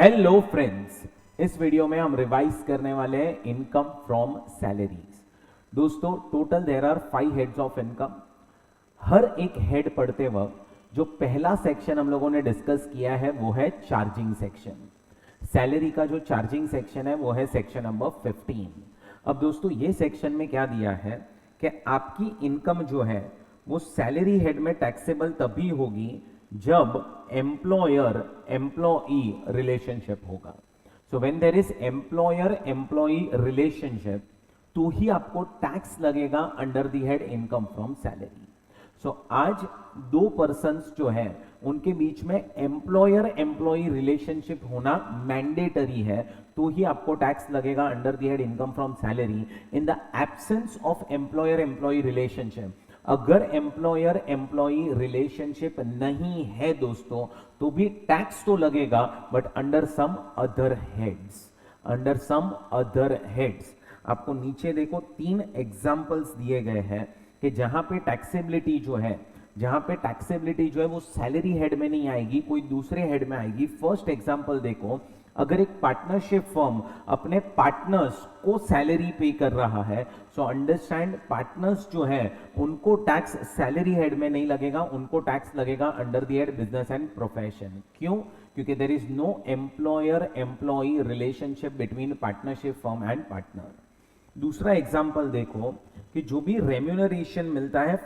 Hello friends, इस video में हम रिवाइज करने वाले हैं इनकम फ्रॉम सैलरीज। दोस्तों, total there are 5 heads of income. हर एक हेड पढ़ते वक्त जो पहला सेक्शन हम लोगों ने डिस्कस किया है वो है चार्जिंग सेक्शन। सैलरी का जो चार्जिंग सेक्शन है वो है सेक्शन नंबर 15। अब दोस्तों, ये सेक्शन में क्या दिया है कि आपकी इनकम जो है वो सैलरी हेड में टैक्सेबल तभी होगी जब एम्प्लॉयर एम्प्लॉई रिलेशनशिप होगा। So when there is employer employee relationship तो ही आपको टैक्स लगेगा under the head income from salary. So आज दो पर्सन्स जो है उनके बीच में एम्प्लॉयर एम्प्लॉई रिलेशनशिप होना मैंडेटरी है, तो ही आपको टैक्स लगेगा under the head income from salary. In the absence of employer employee relationship, अगर एम्प्लॉयर एम्प्लॉई रिलेशनशिप नहीं है दोस्तों, तो भी टैक्स तो लगेगा but under some other heads. Under some other heads आपको नीचे देखो 3 एग्जांपल्स दिए गए हैं कि जहां पे टैक्सेबिलिटी जो है वो सैलरी हेड में नहीं आएगी, कोई दूसरे हेड में आएगी। फर्स्ट एग्जांपल देखो, अगर एक पार्टनरशिप फर्म अपने पार्टनर्स को सैलरी पे कर रहा है, सो अंडरस्टैंड पार्टनर्स जो है उनको टैक्स सैलरी हेड में नहीं लगेगा, उनको टैक्स लगेगा under the head business and profession. क्यों? क्योंकि there is no employer employee relationship between partnership firm and partner. दूसरा एग्जांपल देखो कि जो भी रेम्यूनरेशन मिलता है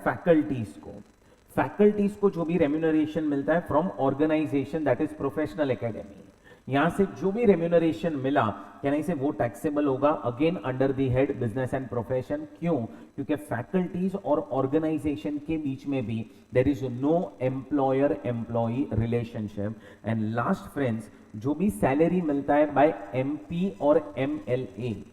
फैकल्टीज को जो भी रेम्यूनरेशन मिलता है from organization that is Professional Academy, यहां से जो भी रेम्यूनरेशन मिला यानी से वो टैक्सेबल होगा again under the head business and profession. क्यों? क्योंकि फैकल्टीज और ऑर्गेनाइजेशन के बीच में भी there is no employer employee relationship. And last friends, जो भी सैलरी मिलता है बाय एमपी और एमएलए,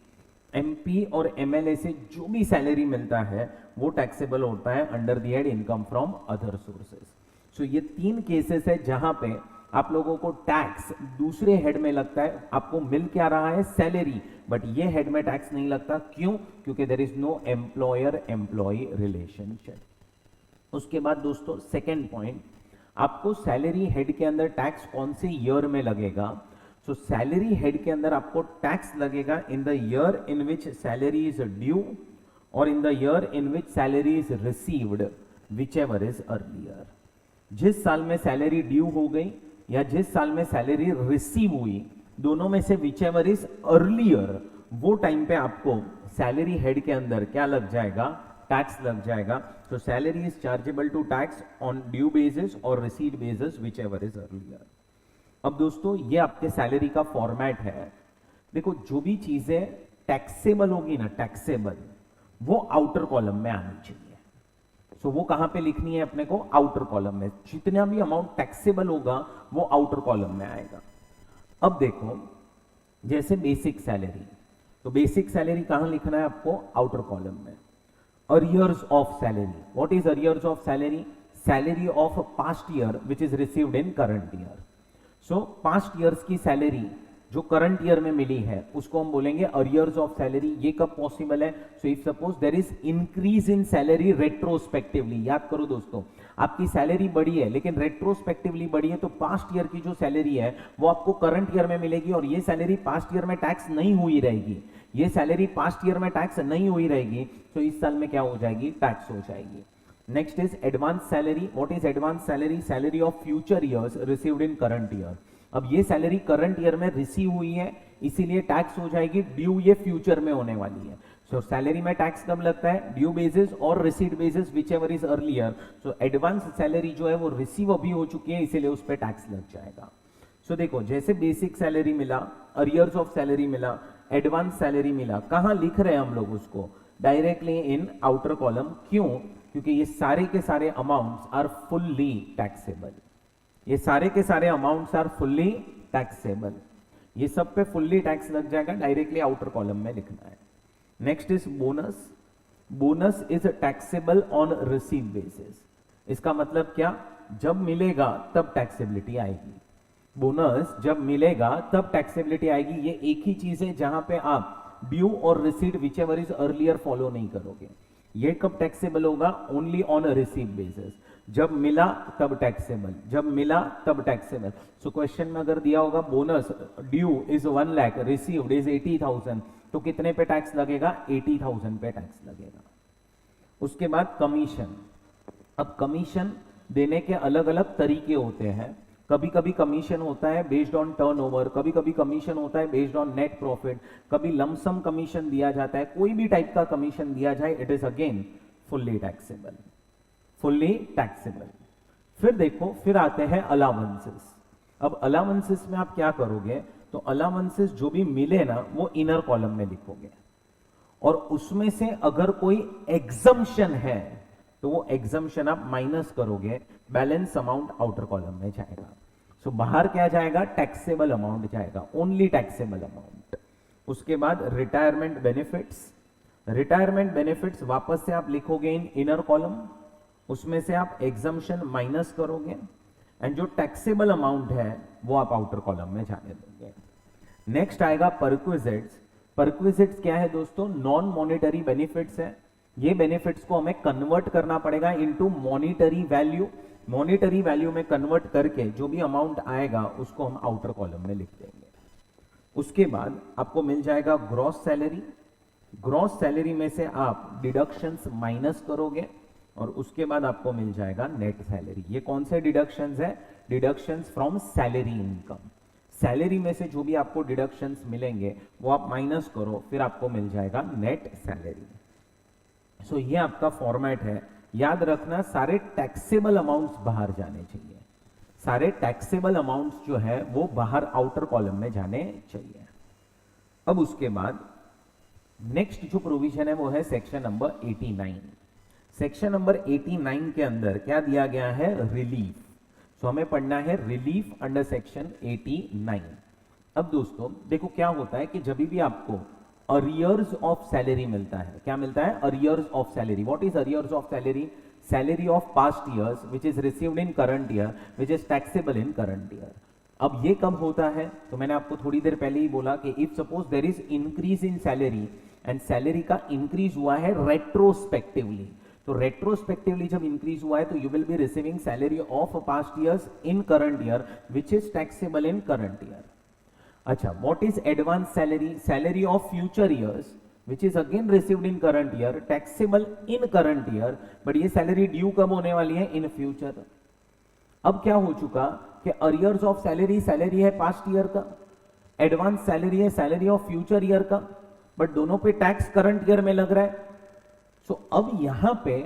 एमपी और एमएलए से जो भी सैलरी मिलता है वो टैक्सेबल होता है under the head income from other sources. So ये 3 केसेस है जहां पे आप लोगों को टैक्स दूसरे हेड में लगता है। आपको मिल क्या रहा है? सैलरी, बट ये हेड में टैक्स नहीं लगता। क्यों? क्योंकि there is no employer employee relationship. उसके बाद दोस्तों सेकेंड पॉइंट, आपको सैलरी हेड के अंदर टैक्स कौन से ईयर में लगेगा? सो सैलरी हेड के अंदर आपको टैक्स लगेगा in the year in which salary is due और in the year in which salary is received, whichever is earlier. जिस साल में सैलरी ड्यू हो गई या जिस साल में सैलरी रिसीव हुई, दोनों में से विच एवर इज अर्लियर, वो टाइम पे आपको सैलरी हेड के अंदर क्या लग जाएगा? टैक्स लग जाएगा। So salary is chargeable to tax on due basis और received basis whichever is earlier. अब दोस्तों, ये आपके सैलरी का फॉर्मेट है। देखो, जो भी चीजें टैक्सेबल होगी ना, टैक्सेबल, वो आउटर कॉलम में आनी चाहिए। सो वो कहां पे लिखनी है अपने को? आउटर कॉलम में। जितना भी अमाउंट टैक्सेबल होगा वो आउटर कॉलम में आएगा। अब देखो, जैसे बेसिक सैलरी, तो बेसिक सैलरी कहां लिखना है आपको? आउटर कॉलम में। Arrears of salary, what is arrears of salary? Salary of past year which is received in current year. So past years की सैलरी जो करंट ईयर में मिली है उसको हम बोलेंगे अरियर्स ऑफ सैलरी। ये कब पॉसिबल है? So if suppose there is increase in salary retrospectively, याद करो दोस्तों, आपकी सैलरी बढ़ी है लेकिन रेट्रोस्पेक्टिवली बढ़ी है, तो पास्ट ईयर की जो सैलरी है वो आपको करंट ईयर में मिलेगी और ये सैलरी पास्ट ईयर में टैक्स नहीं हुई रहेगी। ये सैलरी पास्ट ईयर में टैक्स नहीं हुई रहेगी, तो इस साल में क्या हो जाएगी? टैक्स हो जाएगी। Next is advance salary. What is advance salary? Salary of future years received in current year. अब ये सैलरी करंट ईयर में रिसीव हुई है, इसीलिए टैक्स हो जाएगी। ड्यू ये फ्यूचर में होने वाली है। सो सैलरी में टैक्स कब लगता है? ड्यू बेसिस और receipt basis, whichever is earlier. So advance salary जो है वो रिसीव अभी हो चुकी है, इसीलिए उस पर टैक्स लग जाएगा। सो देखो, जैसे बेसिक सैलरी मिला, अरियर्स ऑफ सैलरी मिला, एडवांस सैलरी मिला, कहां लिख रहे हैं हम लोग उसको? Directly in outer column. क्यों? क्योंकि ये सारे के सारे अमाउंट्स आर फुल्ली टैक्सेबल। ये सारे के सारे अमाउंट्स आर फुल्ली टैक्सेबल। ये सब पे फुल्ली टैक्स लग जाएगा, डायरेक्टली आउटर कॉलम में लिखना है। Next is bonus. Bonus is taxable on receive basis. इसका मतलब क्या? जब मिलेगा तब टैक्सेबिलिटी आएगी। बोनस जब मिलेगा तब टैक्सेबिलिटी आएगी। ये एक ही चीज है जहां पे आप ड्यू और receipt which ever is earlier follow नहीं करोगे। ये कब टैक्सेबल होगा? Only on receive basis. जब मिला तब टैक्सेबल, जब मिला तब टैक्सेबल। सो क्वेश्चन में अगर दिया होगा bonus due is 1 lakh, received is 80,000, तो कितने पे टैक्स लगेगा? 80,000 पे टैक्स लगेगा। उसके बाद कमीशन। अब कमीशन देने के अलग अलग तरीके होते हैं। कभी कभी कमीशन होता है बेस्ड ऑन टर्नओवर, कभी कभी कमीशन होता है बेस्ड ऑन नेट प्रॉफिट, कभी लमसम कमीशन दिया जाता है। कोई भी टाइप का कमीशन दिया जाए, it is again fully taxable, fully taxable. फिर देखो, फिर आते हैं अलाउंसेस। अब अलाउंसेस में आप क्या करोगे? तो अलाउंसेस जो भी मिले ना, वो इनर कॉलम में लिखोगे, और उसमें से अगर कोई एग्जम्पशन है तो वो एग्जम्पशन आप माइनस करोगे, बैलेंस अमाउंट आउटर कॉलम में जाएगा। सो बाहर क्या जाएगा? टैक्सेबल अमाउंट जाएगा, ओनली टैक्सेबल अमाउंट। उसके बाद रिटायरमेंट बेनिफिट्स। रिटायरमेंट बेनिफिट्स वापस से आप लिखोगे इन इनर कॉलम, उसमें से आप एग्जम्पशन माइनस करोगे, एंड जो टैक्सेबल अमाउंट है वो आप आउटर कॉलम में जाने दोगे। नेक्स्ट आएगा परक्विजिट्स। परक्विजिट्स क्या है दोस्तों? नॉन मॉनिटरी बेनिफिट्स है। ये बेनिफिट्स को हमें कन्वर्ट करना पड़ेगा into monetary value. Monetary value में कन्वर्ट करके जो भी अमाउंट आएगा उसको हम आउटर कॉलम में लिख देंगे। उसके बाद आपको मिल जाएगा ग्रॉस सैलरी। ग्रॉस सैलरी में से आप डिडक्शंस माइनस करोगे, और उसके बाद आपको मिल जाएगा नेट सैलरी। ये कौन से डिडक्शंस है? Deductions from salary income. Salary में से जो भी आपको डिडक्शंस मिलेंगे वो आप माइनस करो, फिर आपको मिल जाएगा नेट सैलरी। सो ये आपका फॉर्मेट है। याद रखना, सारे टैक्सेबल अमाउंट्स बाहर जाने चाहिए, सारे टैक्सेबल अमाउंट्स जो है वो बाहर आउटर कॉलम में जाने चाहिए। अब उसके बाद नेक्स्ट जो प्रोविजन है वो है सेक्शन नंबर 89। सेक्शन नंबर 89 के अंदर क्या दिया गया है? रिलीफ। सो हमें पढ़ना है रिलीफ अंडर सेक्शन 89। अब दोस्तों देखो क्या होता है कि जब भी आपको अरियर्स ऑफ सैलरी मिलता है, क्या मिलता है? Arrears of salary. What is arrears of salary? Salary of past years which is received in current year which is taxable in current year. अब ये कब होता है? तो मैंने आपको थोड़ी देर पहले ही बोला कि if suppose there is increase in salary, and salary का इंक्रीज हुआ है रेट्रोस्पेक्टिवली, तो रेट्रोस्पेक्टिवली जब इंक्रीज हुआ है तो you will be receiving salary of past years in current year which is taxable in current year. अच्छा, what is advance salary? Salary of future years which is again received in current year, taxable in current year, but ये salary due कब होने वाली है? In future. अब क्या हो चुका कि अरियर्स ऑफ सैलरी, सैलरी है पास्ट ईयर का, एडवांस सैलरी है सैलरी ऑफ फ्यूचर ईयर का, बट दोनों पे टैक्स करंट ईयर में लग रहा है। सो अब यहां पे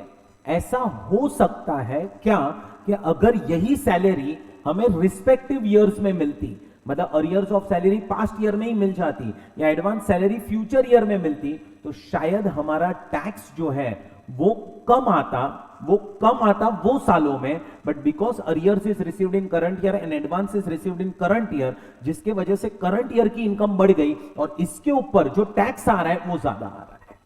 ऐसा हो सकता है क्या कि अगर यही सैलरी हमें रिस्पेक्टिव ईयर्स में मिलती, मतलब arrears of salary past year में ही मिल जाती या एडवांस सैलरी फ्यूचर ईयर में मिलती, तो शायद हमारा टैक्स जो है वो कम आता वो सालों में, but because arrears is received in current year and advance is received in current year, जिसके वजह से करंट ईयर की इनकम बढ़ गई और इसके ऊपर जो टैक्स आ रहा है वो ज्यादा आ रहा है।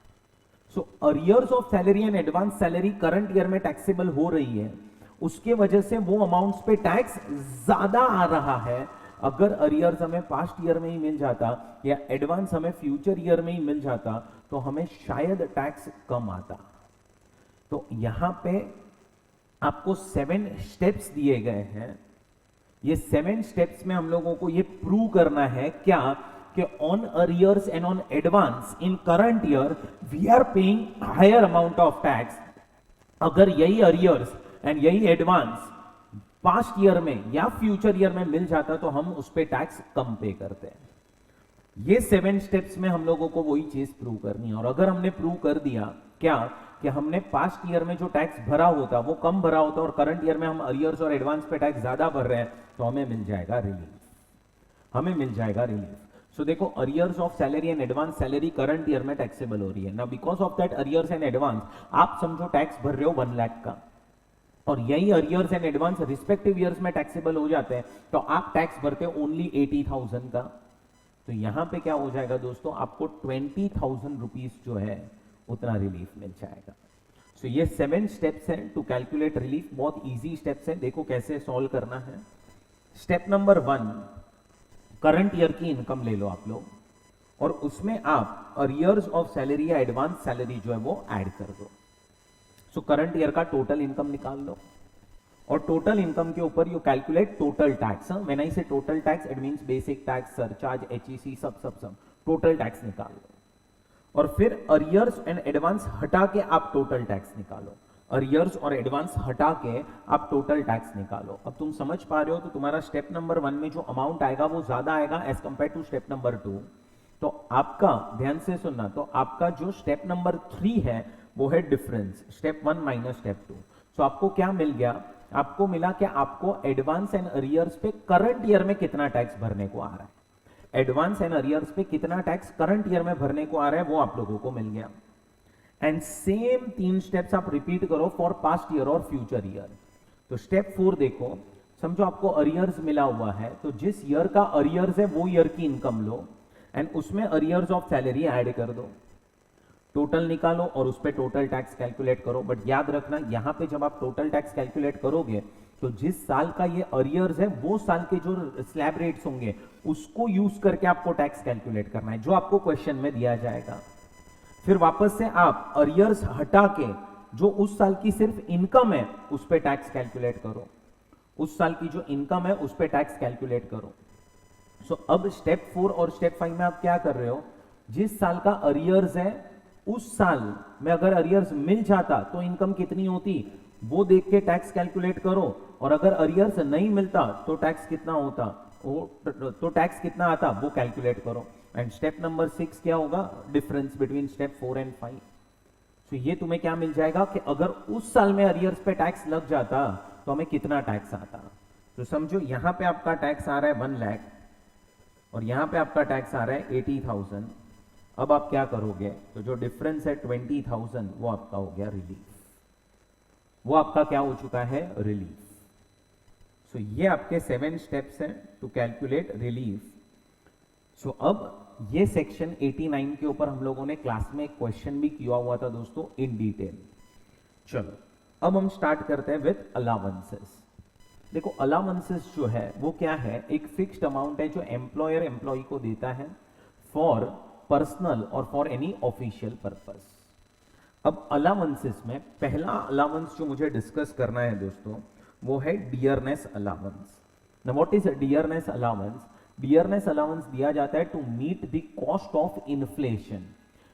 So arrears of salary and advance salary current year में टैक्सेबल हो रही है, उसके वजह से वो अमाउंट्स पे टैक्स ज्यादा आ रहा है। अगर अरियर्स हमें पास्ट ईयर में ही मिल जाता या एडवांस हमें फ्यूचर ईयर में ही मिल जाता तो हमें शायद टैक्स कम आता। तो यहां पे आपको 7 स्टेप्स दिए गए हैं। ये 7 स्टेप्स में हम लोगों को ये प्रूव करना है क्या कि on arrears and on advance in current year we are paying higher amount of tax. अगर यही अरियर्स एंड यही एडवांस पास्ट ईयर में या फ्यूचर ईयर में मिल जाता तो हम उस पे टैक्स कम पे करते हैं। ये 7 स्टेप्स में हम लोगों को वही चीज प्रूव करनी है। और अगर हमने प्रूव कर दिया क्या कि हमने पास्ट ईयर में जो टैक्स भरा होता वो कम भरा होता और करंट ईयर में हम अरियर्स और एडवांस पे टैक्स ज्यादा भर रहे हैं, तो हमें मिल जाएगा रिलीफ। सो देखो, arrears of salary and advance salary current year में टैक्सेबल हो रही है ना, because of that arrears and advance आप समझो टैक्स भर रहे हो 1 लाख का, और यही arrears and advance respective years में टैक्सेबल हो जाते हैं, तो आप टैक्स भरते हो ओनली 80,000 का। तो यहां पे क्या हो जाएगा दोस्तों, आपको 20,000 रुपीज जो है उतना रिलीफ मिल जाएगा। सो ये 7 स्टेप्स हैं टू कैलकुलेट रिलीफ। बहुत इजी स्टेप्स हैं, देखो कैसे सॉल्व करना है। स्टेप नंबर 1, करंट ईयर की इनकम ले लो आप लोग, और उसमें आप अरियर्स ऑफ सैलरी या एडवांस सैलरी जो है वो ऐड कर दो। सो करंट ईयर का टोटल इनकम निकाल लो। और टोटल इनकम के ऊपर you calculate total tax. When I say total tax it means basic tax, surcharge, HEC, सब टोटल टैक्स निकाल लो. और फिर अरियर्स एंड एडवांस हटा के आप टोटल टैक्स निकालो. अरियर्स और एडवांस हटा के आप टोटल टैक्स निकालो. अब तुम समझ पा रहे हो तो तुम्हारा स्टेप नंबर 1 में जो अमाउंट आएगा वो ज्यादा आएगा as compare to step number 2. तो आपका ध्यान से सुनना, तो आपका जो स्टेप नंबर 3 है वो है डिफरेंस, स्टेप 1 माइनस स्टेप 2. सो आपको क्या मिल गया? आपको मिला कि आपको एडवांस एंड अरियर्स पे करंट ईयर में कितना टैक्स भरने को आ रहा है. एडवांस एंड अरियर्स पे कितना टैक्स करंट ईयर में भरने को आ रहा है वो आप लोगों को मिल गया. एंड सेम 3 स्टेप्स आप रिपीट करो फॉर पास्ट ईयर और फ्यूचर ईयर. तो स्टेप 4 देखो, समझो आपको अरियर्स मिला हुआ है, तो जिस ईयर का अरियर्स है वो ईयर की इनकम लो एंड उसमें अरियर्स ऑफ सैलरी ऐड कर दो, टोटल निकालो और उस पे टोटल टैक्स कैलकुलेट करो. बट याद रखना यहां पे जब आप टोटल टैक्स कैलकुलेट करोगे तो जिस साल का ये अरियर्स है वो साल के जो स्लैब रेट्स होंगे उसको यूज करके आपको टैक्स कैलकुलेट करना है, जो आपको क्वेश्चन में दिया जाएगा. फिर वापस से आप अरियर्स हटा के जो उस साल की सिर्फ इनकम है उस पे टैक्स कैलकुलेट करो, उस साल की जो इनकम है उस पे टैक्स कैलकुलेट करो. सो अब स्टेप 4 और स्टेप 5 में आप क्या कर रहे हो? जिस साल का अरियर्स है उस साल में अगर अरियर्स मिल जाता तो इनकम कितनी होती वो देख के टैक्स कैलकुलेट करो, और अगर अरियर्स नहीं मिलता तो टैक्स कितना होता तो टैक्स कितना आता वो कैलकुलेट करो. एंड स्टेप नंबर 6 क्या होगा? Difference between step 4 and 5. तो ये तुम्हें क्या मिल जाएगा कि अगर उस साल में अरियर्स पे टैक्स लग जाता तो हमें कितना टैक्स आता. तो समझो यहां पे आपका टैक्स आ रहा है 1 लाख और यहां पे आपका टैक्स आ रहा है 80,000. अब आप क्या करोगे? तो जो डिफरेंस है 20,000 वो आपका हो गया रिलीफ. वो आपका क्या हो चुका है? रिलीफ. सो ये आपके 7 स्टेप्स हैं टू कैलकुलेट रिलीफ. सो अब ये सेक्शन 89 के ऊपर हम लोगों ने क्लास में एक क्वेश्चन भी किया हुआ था दोस्तों इन डिटेल. चलो अब हम स्टार्ट करते हैं विद अलाउंसेस. देखो अलाउंसेस जो है वो क्या है? एक फिक्स्ड अमाउंट है जो एम्प्लॉयर एम्प्लॉय को देता है फॉर पर्सनल और फॉर एनी ऑफिशियल पर्पस. अब अलाउंसेस में पहला अलाउंस जो मुझे डिस्कस करना है दोस्तों वो है dearness allowance. Now what is dearness allowance? Dearness allowance दिया जाता है to meet the cost of inflation.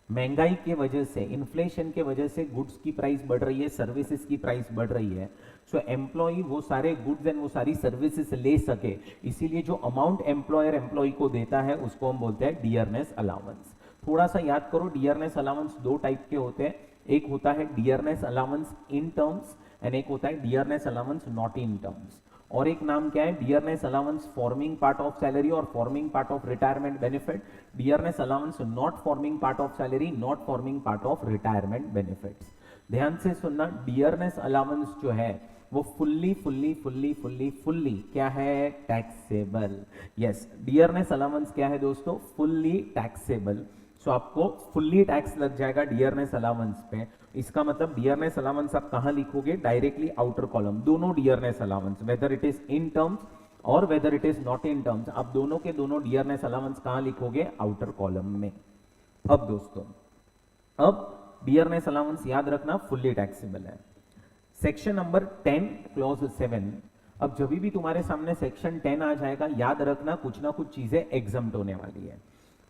महंगाई के वजह से, इन्फ्लेशन के वजह से गुड्स की प्राइस बढ़ रही है, सर्विसेज की प्राइस बढ़ रही है. सो एम्प्लॉय वो सारे गुड्स एंड वो सारी सर्विसेज ले सके, इसीलिए जो अमाउंट एम्प्लॉयर एम्प्लॉय को देता है उसको हम बोलते हैं डियरनेस अलाउंस. थोड़ा सा याद करो, डियरनेस अलाउंस 2 टाइप के होते हैं. एक होता है dearness allowance in terms and एक होता है dearness allowance not in terms. और एक नाम क्या है? Dearness allowance forming part of salary और forming part of retirement benefit. Dearness allowance not forming part of salary, not forming part of retirement benefits. ध्यान से सुनना, डियरनेस अलाउंस जो है वो फुल्ली क्या है? टैक्सेबल. यस, डियरनेस अलाउंस क्या है दोस्तों? Fully taxable. सो आपको फुल्ली टैक्स लग जाएगा डियरनेस अलाउंस पे. इसका मतलब डियरनेस अलाउंस आप कहां लिखोगे? Directly outer column. दोनों dearness allowance, whether it is in terms और whether it is not in terms, आप दोनों के दोनों डियरनेस अलाउंस कहां लिखोगे? आउटर कॉलम में. अब दोस्तों, अब डियरनेस अलाउंस याद रखना फुल्ली टैक्सेबल है. Section number 10 clause 7. अब जब भी तुम्हारे सामने सेक्शन 10 आ जाएगा याद रखना कुछ ना कुछ चीजें एग्जम्प्ट होने वाली है.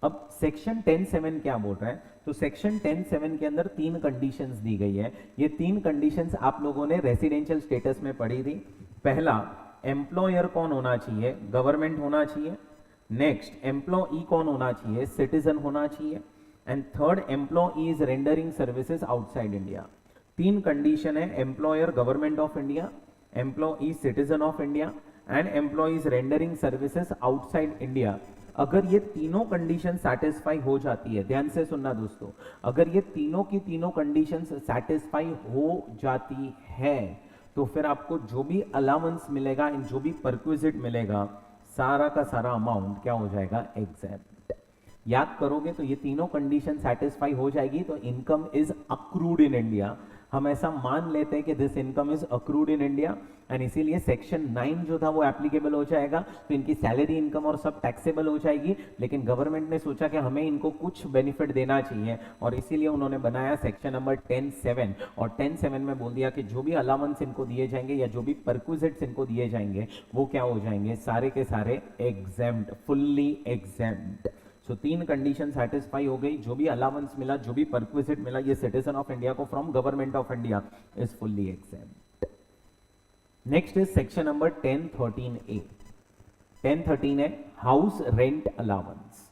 अब सेक्शन 10(7) क्या बोल रहा है? तो सेक्शन 10(7) के अंदर 3 कंडीशंस दी गई है. ये 3 कंडीशंस आप लोगों ने रेसिडेंशियल स्टेटस में पढ़ी थी. पहला, एम्प्लॉयर कौन होना चाहिए? गवर्नमेंट होना चाहिए. नेक्स्ट, एम्प्लॉई कौन होना चाहिए? सिटीजन होना चाहिए. And third, employee is rendering services outside India. 3 condition है, employer government of India, employee citizen of India and employee is rendering services outside India. अगर ये तीनों कंडीशन सैटिस्फाई हो जाती है, ध्यान से सुनना दोस्तों, अगर ये तीनों की तीनों कंडीशन सैटिस्फाई हो जाती है तो फिर आपको जो भी अलाउंस मिलेगा इन जो भी परक्विजिट मिलेगा सारा का सारा अमाउंट क्या हो जाएगा? एग्जैम्प्ट. याद करोगे तो ये तीनों कंडीशन सैटिस्फाई हो जाएगी तो income is accrued in India. हम ऐसा मान लेते हैं कि this income is accrued in India and इसीलिए सेक्शन 9 जो था वो एप्लीकेबल हो जाएगा, तो इनकी सैलरी इनकम और सब टैक्सेबल हो जाएगी। लेकिन गवर्नमेंट ने सोचा कि हमें इनको कुछ बेनिफिट देना चाहिए और इसीलिए उन्होंने बनाया सेक्शन नंबर 10(7) और 10(7) में बोल दिया कि जो भी अलाउंस इनको दिए जाएंगे या जो भी परक्विजिट्स इनको दिए जाएंगे वो क्या हो जाएंगे, सारे के सारे एग्जेम्प्ट, फुल्ली एग्जेम्प्ट। सो 3 कंडीशन सेटिस्फाई हो गई, जो भी अलाउंस मिला, जो भी परक्विजिट मिला, ये सिटीजन ऑफ इंडिया को from government of India is fully exempt. Next is section number 10(13)(a). 10(13) है हाउस रेंट अलाउंस।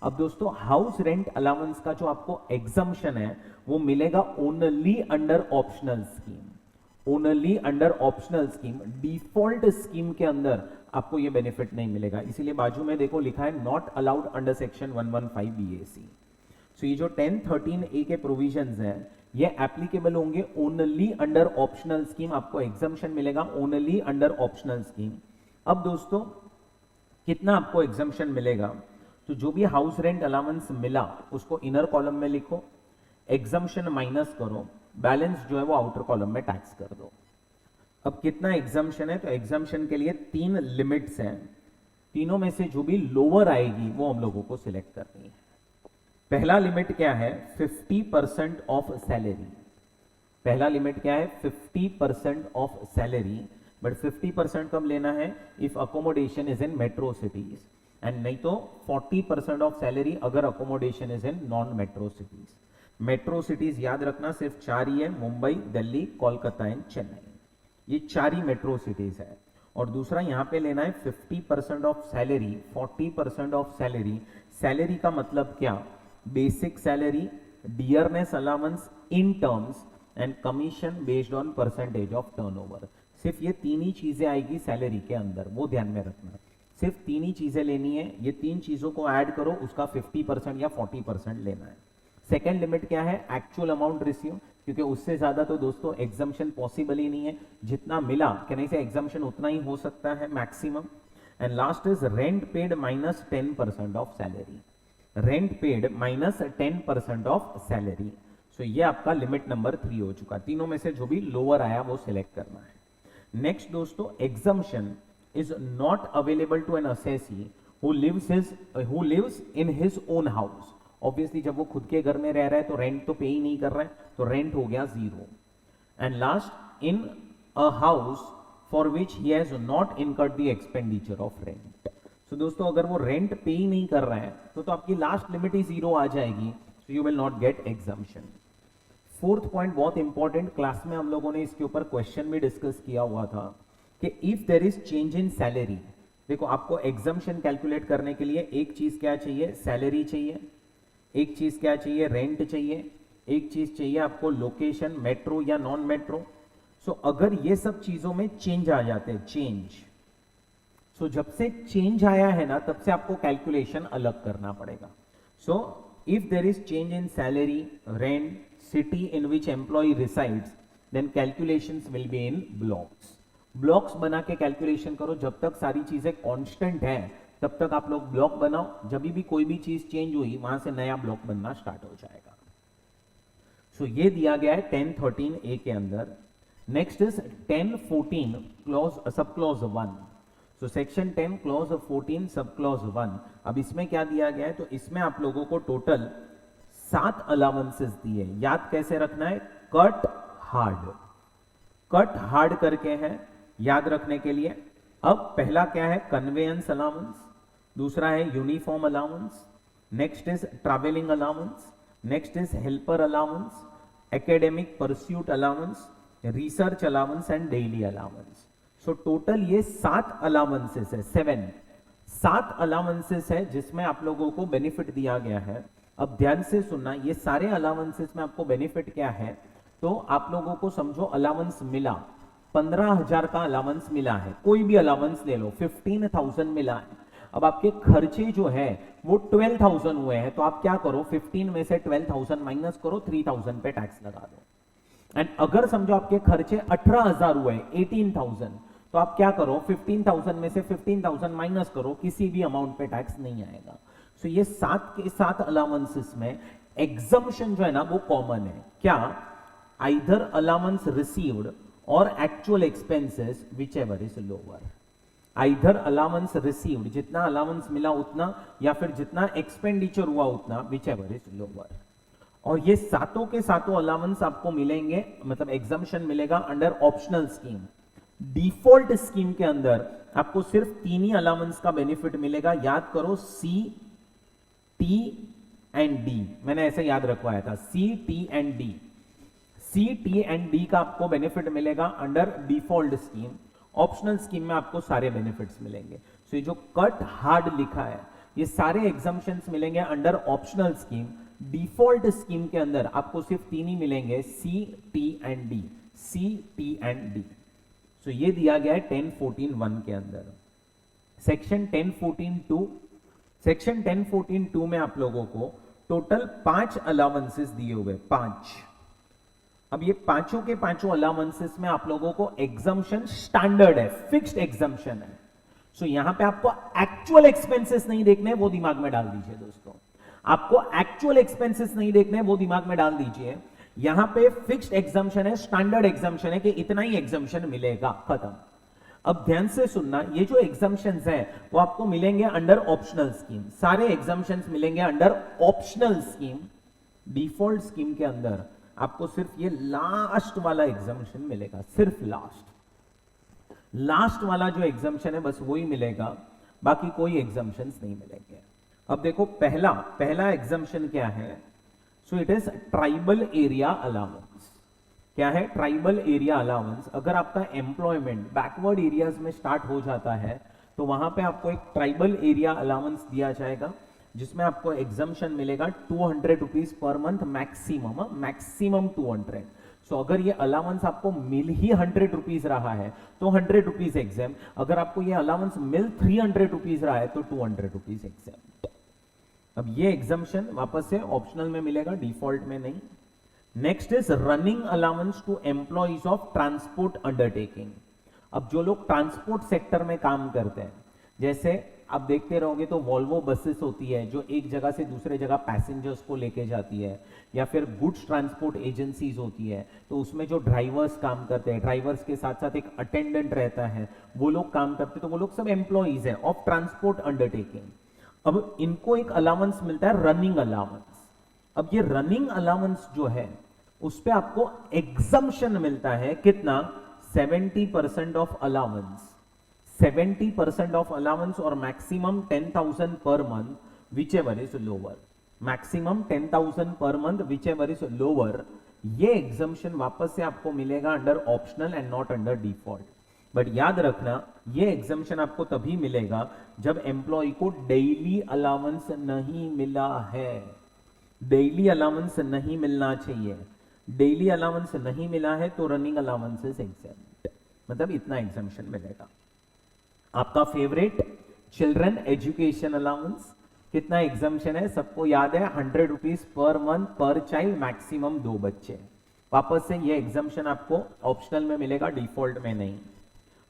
अब दोस्तों हाउस रेंट अलाउंस का जो आपको एग्जम्पशन है वो मिलेगा only under optional scheme. Only under optional scheme, default scheme के अंदर आपको ये बेनिफिट नहीं मिलेगा। इसीलिए बाजू में देखो लिखा है not allowed under section 115 BAC। सो ये जो 10(13)(a) के प्रोविजंस हैं ये एप्लीकेबल होंगे ओनली अंडर ऑप्शनल स्कीम। आपको एग्जम्पशन मिलेगा ओनली अंडर ऑप्शनल स्कीम। अब दोस्तों कितना आपको एग्जम्पशन मिलेगा, तो जो भी हाउस रेंट अलाउंस मिला उसको इनर कॉलम में लिखो, एग्जम्पशन माइनस करो, बैलेंस जो है वो आउटर कॉलम में टैक्स कर दो। अब कितना एग्जम्पशन है, तो एग्जम्पशन के लिए 3 लिमिट्स हैं, तीनों में से जो भी लोअर आएगी वो हम लोगों को सिलेक्ट करनी है। पहला लिमिट क्या है, 50% ऑफ सैलरी। पहला लिमिट क्या है, 50% ऑफ सैलरी। बट 50% कब लेना है, if accommodation is in metro cities, and नहीं तो 40% ऑफ सैलरी अगर accommodation is in non metro cities. Metro cities याद रखना सिर्फ 4 ही है, मुंबई, दिल्ली, कोलकाता एंड चेन्नई, ये 4 ही मेट्रो सिटीज है। और दूसरा यहां पे लेना है 50% of salary, 40% of salary. Salary का मतलब क्या, basic salary, dearness allowance in terms and commission based on percentage of turnover. सिर्फ ये 3 ही चीजें आएगी सैलरी के अंदर, वो ध्यान में रखना। सिर्फ 3 ही चीजें लेनी है, ये 3 चीजों को ऐड करो, उसका 50% या 40% लेना है। सेकेंड लिमिट क्या है, एक्चुअल अमाउंट रिसीव, क्योंकि उससे ज्यादा तो दोस्तों एग्जम्पशन पॉसिबल ही नहीं है। जितना मिला कहने से एग्जम्पशन उतना ही हो सकता है maximum. And last is rent paid minus 10% of salary. Rent paid minus 10% of salary. So ये आपका लिमिट नंबर 3 हो चुका। तीनों में से जो भी लोअर आया वो सिलेक्ट करना है। नेक्स्ट दोस्तों, exemption is not available to an assessee who lives in his own house. Obviously जब वो खुद के घर में रह रहा है तो रेंट तो पे ही नहीं कर रहा है, तो रेंट हो गया 0। And last, in a house for which he has not incurred the expenditure of rent. So दोस्तों अगर वो रेंट पे ही नहीं कर रहा है तो आपकी लास्ट लिमिट ही 0 आ जाएगी, so you will not gate exemption. Fourth point बहुत इंपॉर्टेंट, क्लास में हम लोगों ने इसके ऊपर क्वेश्चन भी डिस्कस किया हुआ था कि if there is change in salary. देखो आपको एग्जम्पशन कैलकुलेट करने के लिए एक चीज क्या चाहिए, सैलरी चाहिए, एक चीज क्या चाहिए, रेंट चाहिए, एक चीज चाहिए आपको लोकेशन, मेट्रो या नॉन मेट्रो। सो अगर ये सब चीजों में चेंज आ जाते हैं, चेंज, सो जब से चेंज आया है ना तब से आपको कैलकुलेशन अलग करना पड़ेगा। So if there is change in salary, rent, city in which employee resides, then calculations will be in blocks. Blocks बना के कैलकुलेशन करो, जब तक सारी चीजें कांस्टेंट है तब तक आप लोग ब्लॉक बनाओ, जब भी कोई भी चीज चेंज हुई वहां से नया ब्लॉक बनना स्टार्ट हो जाएगा। सो ये दिया गया है 10(13)(a) के अंदर। Next is 10(14) clause sub clause 1। So section 10 clause 14 sub clause 1। अब इसमें क्या दिया गया है, तो इसमें आप लोगों को टोटल 7 अलाउंसेस दिए। याद कैसे रखना है, कट हार्ड, कट हार्ड करके है याद रखने के लिए। अब पहला क्या है, कन्वेयंस अलाउंस, दूसरा है uniform allowance, next is travelling allowance, next is helper allowance, academic pursuit allowance, research allowance and daily allowance. So total ये 7 अलाउंसेस है, 7 अलाउंसेस है जिसमें आप लोगों को बेनिफिट दिया गया है। अब ध्यान से सुनना, ये सारे अलाउंसेस में आपको बेनिफिट क्या है, तो आप लोगों को समझो अलाउंस मिला 15,000 का अलाउंस मिला है, कोई भी अलाउंस ले लो, 15,000 मिला है। अब आपके खर्चे जो है वो 12,000 हुए हैं, तो आप क्या करो, 15 में से 12,000 माइनस करो, 3,000 पे टैक्स लगा दो। एंड अगर समझो आपके खर्चे 18,000 हुए, 18,000, तो आप क्या करो, 15,000 में से 15,000 माइनस करो, किसी भी अमाउंट पे टैक्स नहीं आएगा। सो ये 7 के 7 अलाउंसेस में एग्जम्पशन जो है ना वो कॉमन है। क्या, either allowance received or actual expenses whichever is lower. Either allowance received, जितना allowance मिला उतना, या फिर जितना expenditure हुआ उतना, whichever is lower. और ये सातों के सातों अलाउंस आपको मिलेंगे, मतलब एग्जम्पशन मिलेगा under optional scheme. Default scheme के अंदर आपको सिर्फ तीन ही अलाउंस का बेनिफिट मिलेगा. याद करो, सी, टी एंड डी. मैंने ऐसे याद रखवाया था, C, T and D. C, T and D का आपको बेनिफिट मिलेगा under default scheme. Optional scheme में आपको सारे बेनिफिट्स मिलेंगे. सो ये जो कट हार्ड लिखा है, ये सारे एग्जम्पशंस मिलेंगे under optional scheme. Default scheme के अंदर आपको सिर्फ तीन ही मिलेंगे, C, T and D. C, T and D. So ये दिया गया है 10.14.1 के अंदर. सेक्शन 10.14.2, सेक्शन 10.14.2 में आप लोगों को टोटल 5 अलाउंसेस दिए हुए, 5. अब ये पांचों के पांचों अलाउंसेस में आप लोगों को एग्जम्पशन स्टैंडर्ड है, फिक्स्ड एग्जम्पशन है. सो यहां पे आपको एक्चुअल एक्सपेंसेस नहीं देखने, वो दिमाग में डाल दीजिए दोस्तों. आपको एक्चुअल एक्सपेंसेस नहीं देखने, वो दिमाग में डाल दीजिए. यहां पे फिक्स्ड एग्जम्पशन है, स्टैंडर्ड एग्जम्पशन है कि इतना ही एग्जम्पशन मिलेगा, खत्म. अब ध्यान से सुनना, ये जो एग्जम्पशंस हैं वो आपको मिलेंगे अंडर ऑप्शनल स्कीम. सारे एग्जम्पशंस मिलेंगे under optional scheme. Default scheme के अंदर आपको सिर्फ ये लास्ट वाला एग्जम्पशन मिलेगा, सिर्फ लास्ट वाला जो एग्जम्पशन है बस वही मिलेगा, बाकी कोई एग्जम्पशंस नहीं मिलेंगे. अब देखो, पहला एग्जम्पशन क्या है. सो it is tribal area allowance. क्या है? Tribal area allowance. अगर आपका एम्प्लॉयमेंट बैकवर्ड एरियाज में स्टार्ट हो जाता है तो वहां पे आपको एक ट्राइबल एरिया अलाउंस दिया जाएगा, जिसमें आपको एग्जम्पशन मिलेगा 200 रुपीज पर मंथ मैक्सिमम 200. सो अगर ये अलाउंस आपको मिल ही 100 रुपीज रहा है तो 100 रुपीज एग्जाम. अगर आपको ये अलाउंस मिल 300 रुपीज रहा है तो 200 रुपीज एग्जाम. अब ये एग्जम्पशन वापस से ऑप्शनल में मिलेगा, डिफॉल्ट में नहीं. Next is running allowance to employees of transport undertaking. अब जो लोग ट्रांसपोर्ट सेक्टर में काम करते हैं, जैसे आप देखते रहोगे तो वॉल्वो बसेस होती है जो एक जगह से दूसरे जगह पैसेंजर्स को लेके जाती है, या फिर गुड्स ट्रांसपोर्ट एजेंसीज होती है, तो उसमें जो ड्राइवर्स काम करते हैं, ड्राइवर्स के साथ साथ एक अटेंडेंट रहता है, वो लोग काम करते हैं, तो वो लोग सब एम्प्लॉइज है ऑफ ट्रांसपोर्ट अंडरटेकिंग. अब इनको एक अलाउंस मिलता है, रनिंग अलाउंस. अब ये रनिंग अलाउंस जो है उस पे आपको एग्जम्पशन मिलता है, कितना? 70% ऑफ अलाउंस. 70% ऑफ अलाउंस और maximum 10,000 per month, which ever is lower. Maximum 10,000 per month, which ever is lower. ये एग्जम्पशन वापस से आपको मिलेगा under optional and not under default. But याद रखना, ये एग्जम्पशन आपको तभी मिलेगा जब एम्प्लॉय को डेली अलाउंस नहीं मिला है. डेली अलाउंस नहीं मिलना चाहिए. डेली अलाउंस नहीं मिला है तो रनिंग अलाउंसेस एग्जाम्प्ट, मतलब इतना एग्जम्पशन मिलेगा. आपका फेवरेट चिल्ड्रन एजुकेशन अलाउंस, कितना एग्जम्पशन है? सबको याद है, 100 रुपीज पर मंथ पर चाइल्ड, मैक्सिमम 2 बच्चे. वापस से ये एग्जम्पशन आपको ऑप्शनल में मिलेगा, डिफॉल्ट में नहीं.